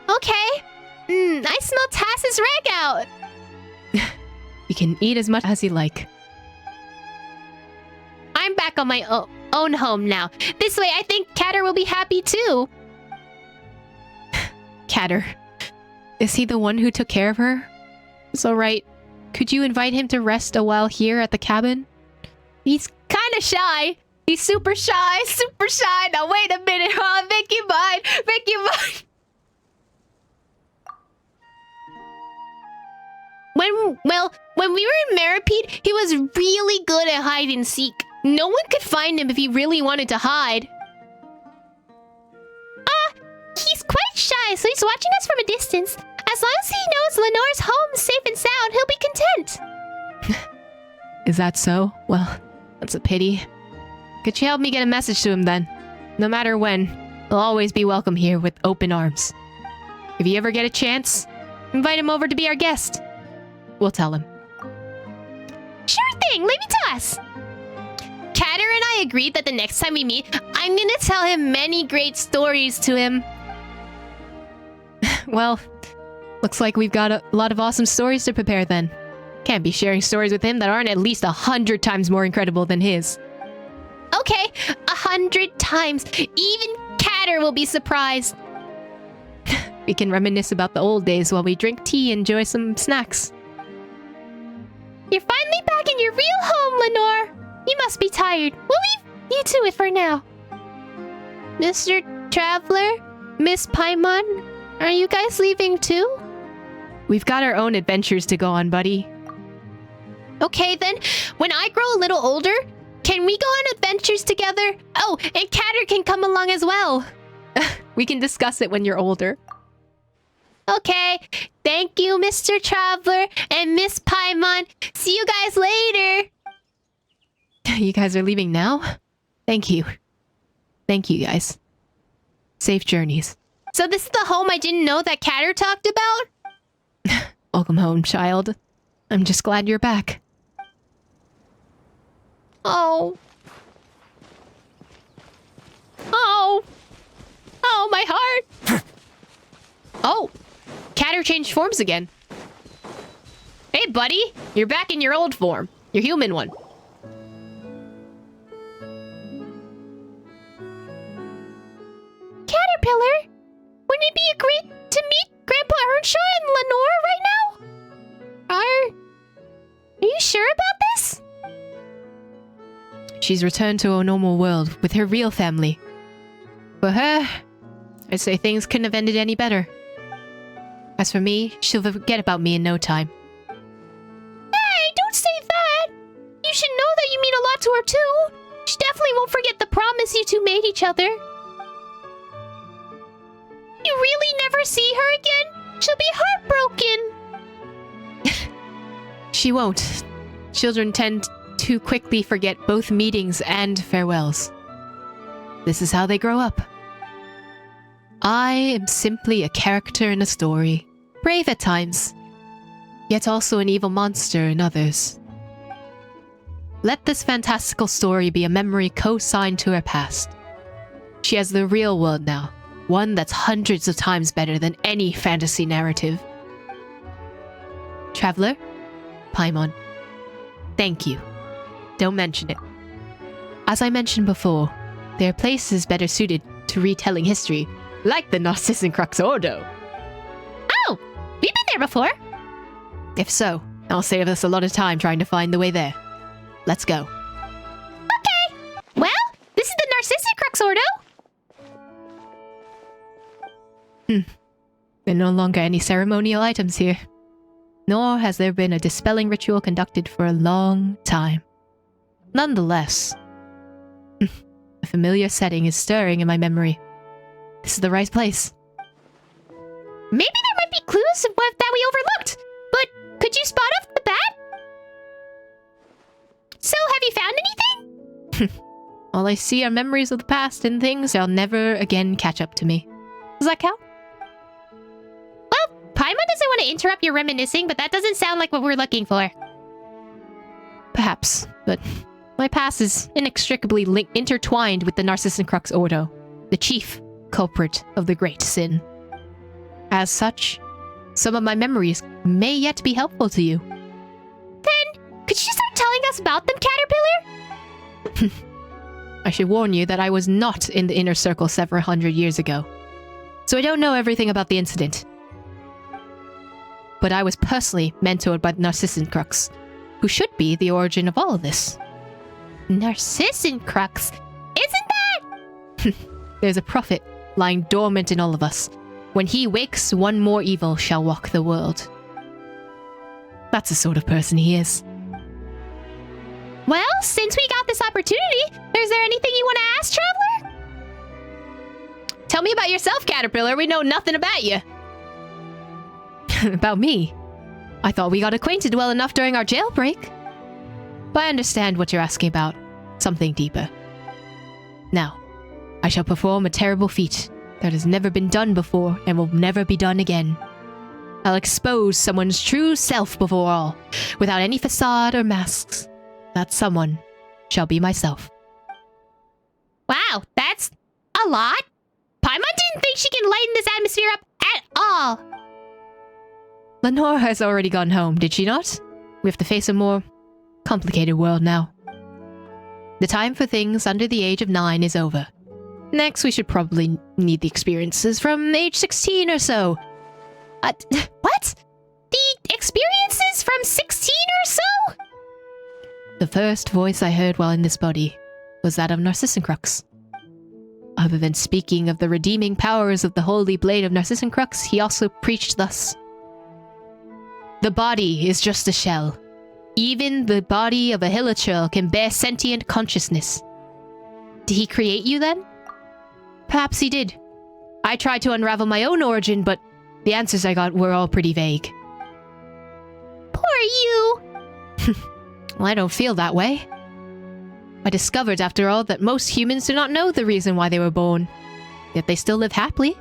Okay. I smell Tass's rag out. You can eat as much as you like. I'm back on my own home now. This way, I think Catter will be happy too. Catter. Is he the one who took care of her? It's alright. Could you invite him to rest a while here at the cabin? He's kind of shy. He's super shy, super shy. Now wait a minute. Oh, make you mine. Make you mine. When we were in Maripede, he was really good at hide and seek. No one could find him if he really wanted to hide. He's quite shy, so he's watching us from a distance. As long as he knows Lenore's home is safe and sound, he'll be content. Is that so? Well, that's a pity. Could you help me get a message to him then? No matter when, he'll always be welcome here with open arms. If you ever get a chance, invite him over to be our guest. We'll tell him. Sure thing, leave it to us. Catter and I agreed that the next time we meet, I'm gonna tell him many great stories to him. Well, looks like we've got a lot of awesome stories to prepare then. Can't be sharing stories with him that aren't at least 100 times more incredible than his. Okay, 100 times. Even Catter will be surprised. We can reminisce about the old days while we drink tea and enjoy some snacks. You're finally back in your real home, Lenore. You must be tired. We'll leave you to it for now. Mr. Traveler, Miss Paimon, are you guys leaving too? We've got our own adventures to go on, buddy. Okay then, when I grow a little older, can we go on adventures together? Oh, and Catter can come along as well. We can discuss it when you're older. Okay, thank you, Mr. Traveler and Miss Paimon. See you guys later. You guys are leaving now? Thank you. Thank you, guys. Safe journeys. So this is the home I didn't know that Catter talked about? Welcome home, child. I'm just glad you're back. Oh. Oh. Oh, my heart. Oh! Catter changed forms again. Hey, buddy! You're back in your old form. Your human one. Caterpillar, wouldn't it be great to meet Grandpa Earnshaw and Lenore right now? Are you sure about this? She's returned to a normal world with her real family. For her, I'd say things couldn't have ended any better. As for me, she'll forget about me in no time. Hey, don't say that! You should know that you mean a lot to her too. She definitely won't forget the promise you two made each other. You really never see her again? She'll be heartbroken. She won't. Children tend to quickly forget both meetings and farewells. This is how they grow up. I am simply a character in a story, brave at times, yet also an evil monster in others. Let this fantastical story be a memory co-signed to her past. She has the real world now, one that's hundreds of times better than any fantasy narrative. Traveler, Paimon, thank you. Don't mention it. As I mentioned before, there are places better suited to retelling history, like the Narcissan Crux Ordo. Oh, we've been there before. If so, I'll save us a lot of time trying to find the way there. Let's go. Okay. Well, this is the Narcissan Crux Ordo. There are no longer any ceremonial items here. Nor has there been a dispelling ritual conducted for a long time. Nonetheless, a familiar setting is stirring in my memory. This is the right place. Maybe there might be clues that we overlooked, but could you spot off the bat? So, have you found anything? All I see are memories of the past and things that'll never again catch up to me. Does that count? Well, Paimon doesn't want to interrupt your reminiscing, but that doesn't sound like what we're looking for. Perhaps, but my past is inextricably intertwined with the Narcissan Crux Ordo, the chief culprit of the great sin. As such, some of my memories may yet be helpful to you. Then, could you start telling us about them, Caterpillar? I should warn you that I was not in the inner circle several hundred years ago, so I don't know everything about the incident. But I was personally mentored by the Narcissan Crux, who should be the origin of all of this. Narcissan Crux? Isn't that? There's a prophet lying dormant in all of us. When he wakes, one more evil shall walk the world. That's the sort of person he is. Well, since we got this opportunity, is there anything you want to ask, Traveler? Tell me about yourself, Caterpillar. We know nothing about you. About me? I thought we got acquainted well enough during our jailbreak. But I understand what you're asking about. Something deeper. Now, I shall perform a terrible feat that has never been done before and will never be done again. I'll expose someone's true self before all, without any facade or masks. That someone shall be myself. Wow, that's a lot. Paimon didn't think she can lighten this atmosphere up at all. Lenore has already gone home, did she not? We have to face a more complicated world now. The time for things under the age of 9 is over. Next, we should probably need the experiences from age 16 or so. What? The experiences from 16 or so? The first voice I heard while in this body was that of Narcissencrux. Other than speaking of the redeeming powers of the holy blade of Narcissencrux, he also preached thus. The body is just a shell. Even the body of a hilichurl can bear sentient consciousness. Did he create you then? Perhaps he did. I tried to unravel my own origin, but the answers I got were all pretty vague. Poor you. Well, I don't feel that way. I discovered, after all, that most humans do not know the reason why they were born, yet they still live happily.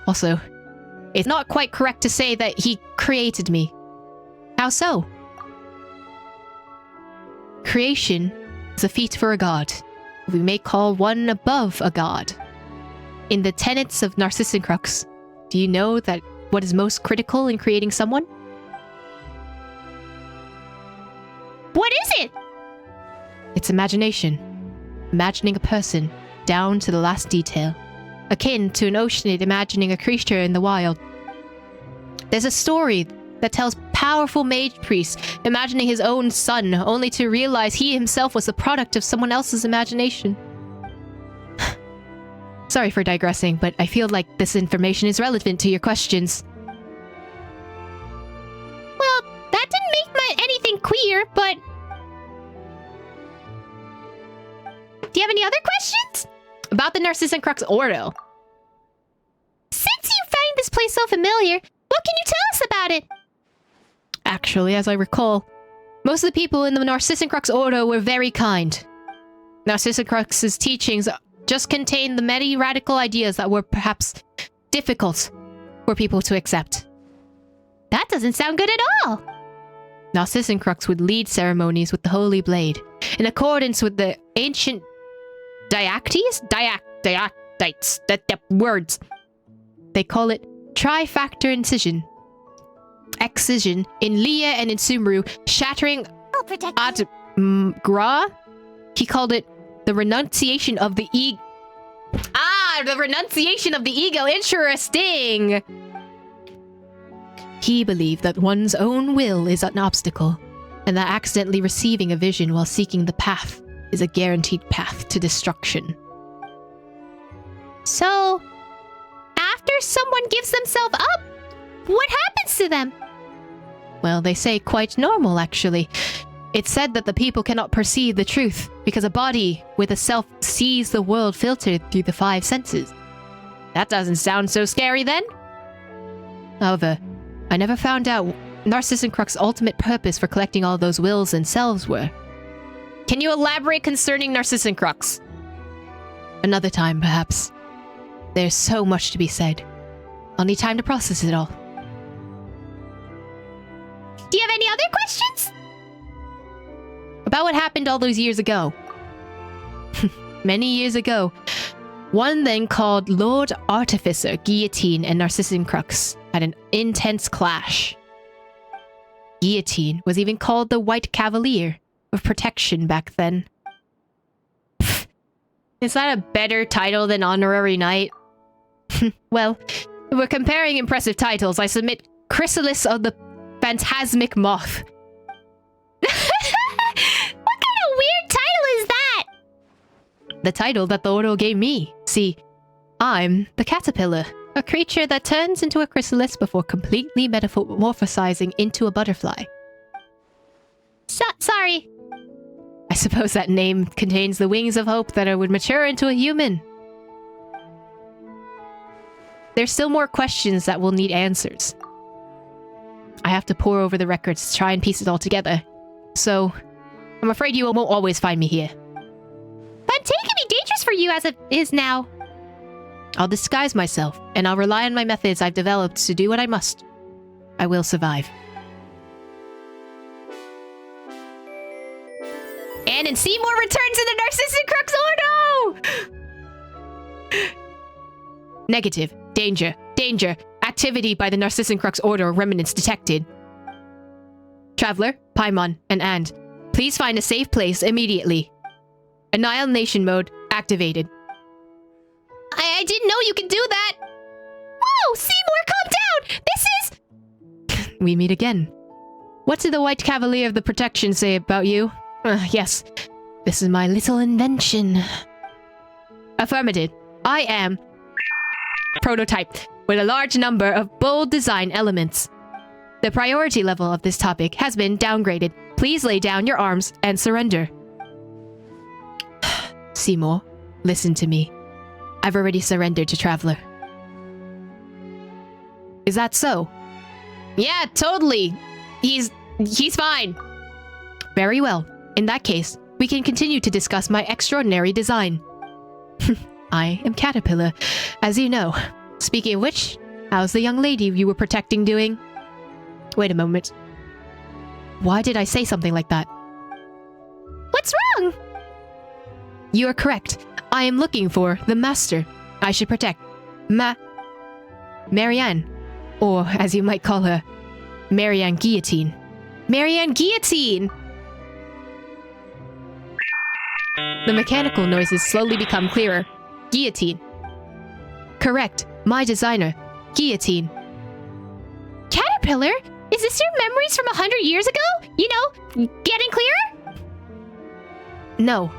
Also, it's not quite correct to say that he created me. How so? Creation is a feat for a god. We may call one above a god. In the tenets of Narcissencrux, do you know that what is most critical in creating someone? What is it? It's imagination. Imagining a person, down to the last detail. Akin to an oceanid imagining a creature in the wild. There's a story that tells powerful mage priests imagining his own son, only to realize he himself was the product of someone else's imagination. Sorry for digressing, but I feel like this information is relevant to your questions. Well, that didn't make anything queer, but... Do you have any other questions? About the Narcissencrux Ordo. Since you find this place so familiar, what can you tell us about it? Actually, as I recall, most of the people in the Narcissencrux Ordo were very kind. Narcissencrux's teachings just contained the many radical ideas that were perhaps difficult for people to accept. That doesn't sound good at all. Narcissencrux would lead ceremonies with the Holy Blade, in accordance with the ancient diactes? Diactites. That words. They call it trifactor incision. Excision in Leah and in Sumru, shattering I'll protect at Gra. He called it the renunciation of the ego. The renunciation of the ego. Interesting. He believed that one's own will is an obstacle, and that accidentally receiving a vision while seeking the path is a guaranteed path to destruction. So, after someone gives themselves up, what happens to them? Well, they say quite normal, actually. It's said that the people cannot perceive the truth because a body with a self sees the world filtered through the 5 senses. That doesn't sound so scary then. However, I never found out Narcissencrux's ultimate purpose for collecting all those wills and selves were. Can you elaborate concerning Narcissencrux? Another time, perhaps. There's so much to be said. I'll need time to process it all. Do you have any other questions? About what happened all those years ago. Many years ago, one then called Lord Artificer Guillotine and Narcissencrux had an intense clash. Guillotine was even called the White Cavalier of Protection back then. Is that a better title than Honorary Knight? Well, if we're comparing impressive titles, I submit Chrysalis of the Phantasmic Moth. What kind of weird title is that? The title that the Ordo gave me. See, I'm the caterpillar, a creature that turns into a chrysalis before completely metamorphosizing into a butterfly. Sorry. I suppose that name contains the wings of hope that I would mature into a human. There's still more questions that will need answers. I have to pore over the records to try and piece it all together. So, I'm afraid you won't always find me here. But take can be dangerous for you as it is now. I'll disguise myself, and I'll rely on my methods I've developed to do what I must. I will survive. And Seymour returns to the Narcissencrux Ordo! Negative. Danger. Danger. Activity by the Narcissencrux Order remnants detected. Traveler, Paimon, and please find a safe place immediately. Annihilation mode activated. didn't know you could do that. Whoa, Seymour, calm down! This is... We meet again. What did the White Cavalier of the Protection say about you? Yes, this is my little invention. Affirmative. I am prototype with a large number of bold design elements. The priority level of this topic has been downgraded. Please lay down your arms and surrender. Seymour, listen to me. I've already surrendered to Traveler. Is that so? Yeah, totally. He's fine. Very well. In that case, we can continue to discuss my extraordinary design. I am Caterpillar, as you know. Speaking of which, how's the young lady you were protecting doing? Wait a moment. Why did I say something like that? What's wrong? You are correct. I am looking for the master I should protect. Marianne. Or, as you might call her, Marianne Guillotine. Marianne Guillotine! The mechanical noises slowly become clearer. Guillotine. Correct. My designer. Guillotine. Caterpillar? Is this your memories from 100 years ago? You know, getting clearer? No.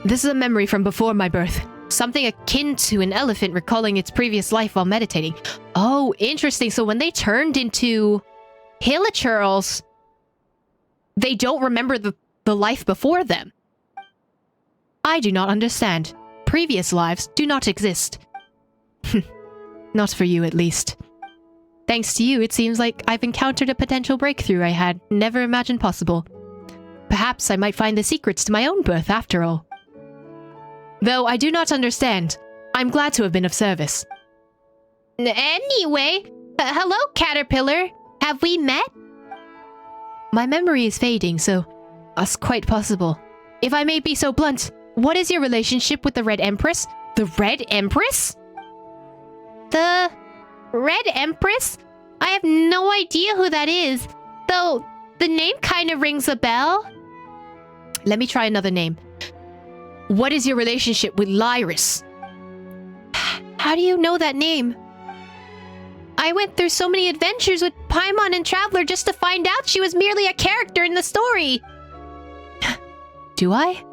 This is a memory from before my birth. Something akin to an elephant recalling its previous life while meditating. Oh, interesting. So when they turned into hilichurls, they don't remember the life before them. I do not understand. Previous lives do not exist. Not for you, at least. Thanks to you, it seems like I've encountered a potential breakthrough I had never imagined possible. Perhaps I might find the secrets to my own birth after all. Though I do not understand, I'm glad to have been of service. Anyway, hello, Caterpillar. Have we met? My memory is fading, so that's quite possible. If I may be so blunt, what is your relationship with the Red Empress? The Red Empress? The Red Empress? I have no idea who that is, though the name kind of rings a bell. Let me try another name. What is your relationship with Lyris? How do you know that name? I went through so many adventures with Paimon and Traveler just to find out she was merely a character in the story. Do I?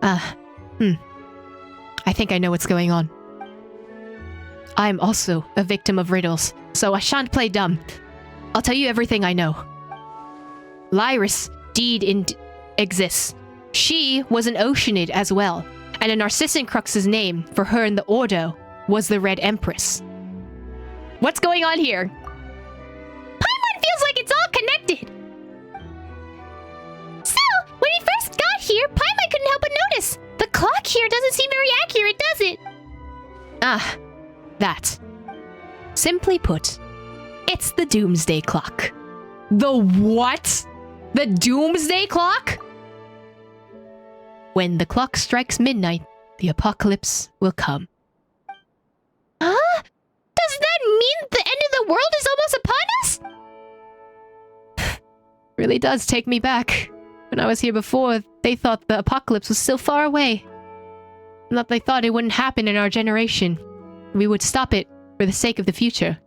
I think I know what's going on. I'm also a victim of riddles, so I shan't play dumb. I'll tell you everything I know. Lyris exists. She was an Oceanid as well, and a Narcissan Crux's name for her in the Ordo was the Red Empress. What's going on here? Paimon feels like it's all connected. Still, when we first got here, Paimon couldn't help but notice. The clock here doesn't seem very accurate, does it? Ah, that. Simply put, it's the Doomsday Clock. The what? The Doomsday Clock? When the clock strikes midnight, the apocalypse will come. Huh? Does that mean the end of the world is almost upon us? Really does take me back. When I was here before, they thought the apocalypse was still far away. And that they thought it wouldn't happen in our generation. We would stop it for the sake of the future.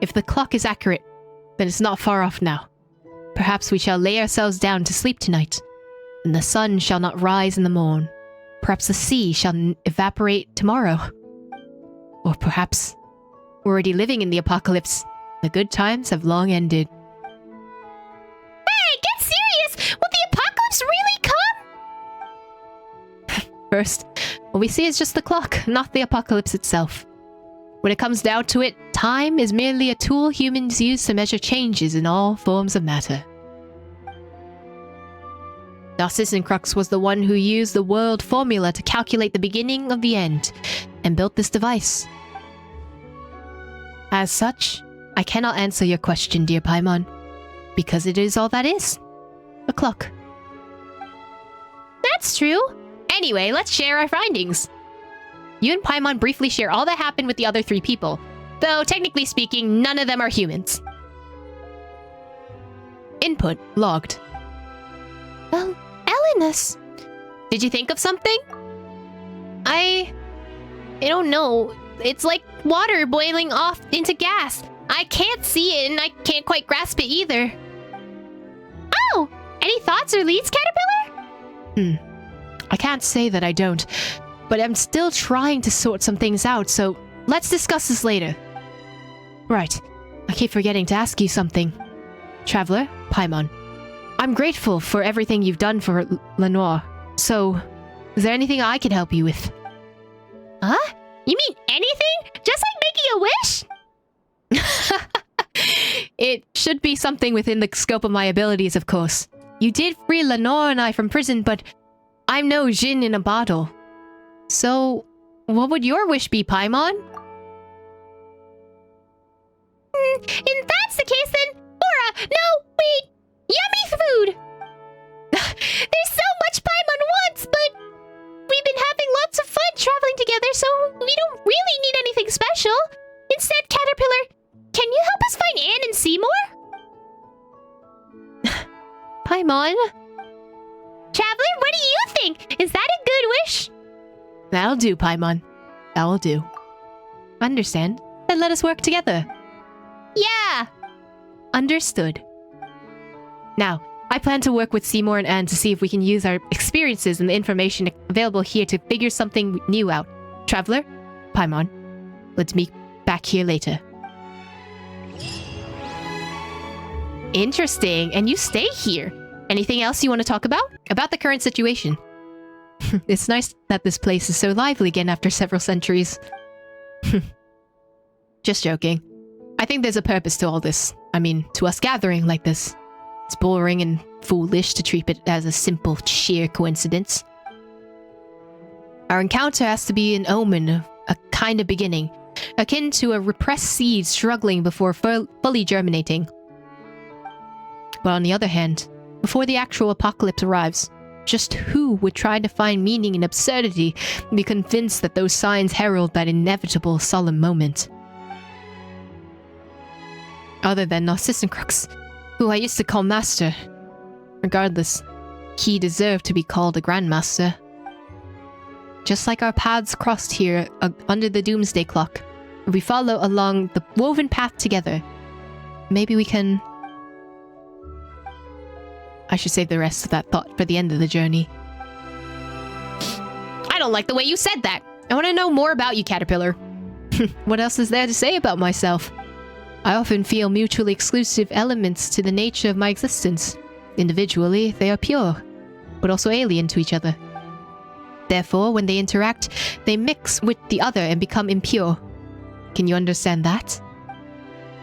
If the clock is accurate, then it's not far off now. Perhaps we shall lay ourselves down to sleep tonight, and the sun shall not rise in the morn. Perhaps the sea shall evaporate tomorrow. Or perhaps we're already living in the apocalypse. The good times have long ended. Hey, get serious! Will the apocalypse really come? First, what we see is just the clock, not the apocalypse itself. When it comes down to it, time is merely a tool humans use to measure changes in all forms of matter. Narcissan Crux was the one who used the world formula to calculate the beginning of the end, and built this device. As such, I cannot answer your question, dear Paimon, because it is all that is. A clock. That's true. Anyway, let's share our findings. You and Paimon briefly share all that happened with the other 3 people, though technically speaking, none of them are humans. Input logged. Well, Elenus. Did you think of something? I don't know. It's like water boiling off into gas. I can't see it and I can't quite grasp it either. Oh! Any thoughts or leads, Caterpillar? I can't say that I don't, but I'm still trying to sort some things out, so let's discuss this later. Right. I keep forgetting to ask you something. Traveler, Paimon. I'm grateful for everything you've done for Lenore, so is there anything I can help you with? Huh? You mean anything? Just like making a wish? It should be something within the scope of my abilities, of course. You did free Lenore and I from prison, but I'm no Jin in a bottle. So, what would your wish be, Paimon? If that's the case, then... Aura! No! Wait! Yummy food! There's so much Paimon wants, but... We've been having lots of fun traveling together, so we don't really need anything special. Instead, Caterpillar, can you help us find Anne and Seymour? Paimon? Traveler, what do you think? Is that a good wish? That'll do, Paimon. That'll do. Understand? Then let us work together. Yeah! Understood. Now, I plan to work with Seymour and Anne to see if we can use our experiences and the information available here to figure something new out. Traveler, Paimon, let's meet back here later. Interesting, and you stay here. Anything else you want to talk about? About the current situation. It's nice that this place is so lively again after several centuries. Just joking. I think there's a purpose to all this. I mean, to us gathering like this. It's boring and foolish to treat it as a simple, sheer coincidence. Our encounter has to be an omen of a kind of beginning, akin to a repressed seed struggling before fully germinating. But on the other hand, before the actual apocalypse arrives, just who would try to find meaning in absurdity and be convinced that those signs herald that inevitable solemn moment? Other than Narcissencrux, who I used to call Master. Regardless, he deserved to be called a Grandmaster. Just like our paths crossed here under the Doomsday Clock, if we follow along the woven path together, maybe we can... I should save the rest of that thought for the end of the journey. I don't like the way you said that. I want to know more about you, Caterpillar. What else is there to say about myself? I often feel mutually exclusive elements to the nature of my existence. Individually, they are pure, but also alien to each other. Therefore, when they interact, they mix with the other and become impure. Can you understand that?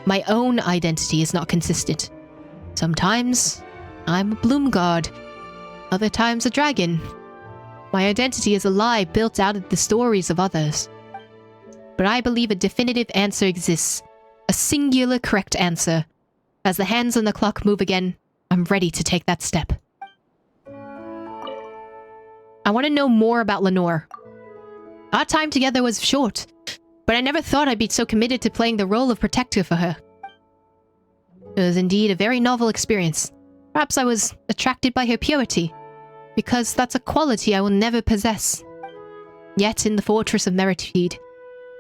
My own identity is not consistent. Sometimes, I'm a Bloomguard. Other times, a dragon. My identity is a lie built out of the stories of others. But I believe a definitive answer exists. A singular correct answer. As the hands on the clock move again, I'm ready to take that step. I want to know more about Lenore. Our time together was short, but I never thought I'd be so committed to playing the role of protector for her. It was indeed a very novel experience. Perhaps I was attracted by her purity, because that's a quality I will never possess. Yet in the fortress of Meritfeed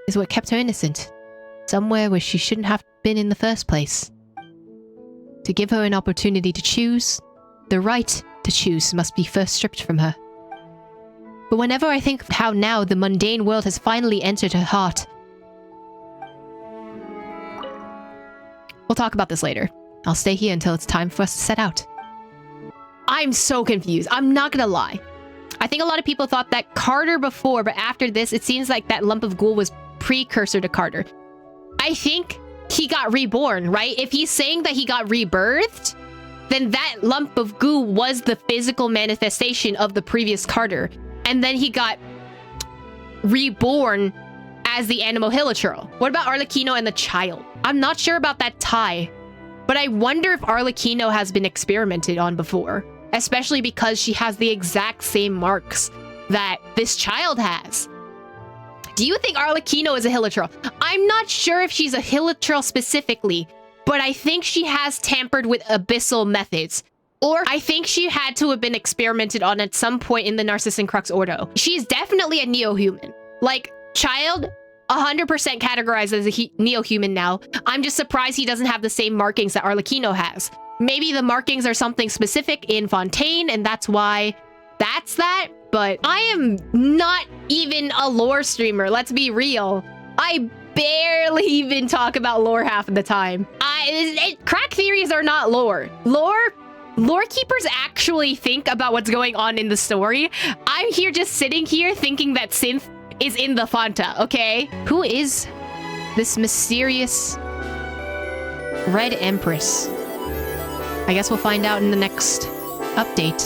is what kept her innocent. Somewhere where she shouldn't have been in the first place. To give her an opportunity to choose, the right to choose must be first stripped from her. But whenever I think of how now the mundane world has finally entered her heart... We'll talk about this later. I'll stay here until it's time for us to set out. I'm so confused. I'm not gonna lie. I think a lot of people thought that Carter before, but after this, it seems like that lump of ghoul was precursor to Carter. I think he got reborn, right? If he's saying that he got rebirthed, then that lump of goo was the physical manifestation of the previous Carter. And then he got reborn as the animal Hilichurl. What about Arlecchino and the child? I'm not sure about that tie, but I wonder if Arlecchino has been experimented on before, especially because she has the exact same marks that this child has. Do you think Arlecchino is a Hilichurl? I'm not sure if she's a Hilichurl specifically, but I think she has tampered with abyssal methods. Or I think she had to have been experimented on at some point in the Narcissencrux Ordo. She's definitely a neo-human. Like, Child, 100% categorized as a neo-human now. I'm just surprised he doesn't have the same markings that Arlecchino has. Maybe the markings are something specific in Fontaine, and that's why that's that. But I am not even a lore streamer, let's be real. I barely even talk about lore half of the time. Crack theories are not lore. Lore keepers actually think about what's going on in the story. I'm here just sitting here thinking that Synth is in the Fanta, okay? Who is this mysterious Red Empress? I guess we'll find out in the next update.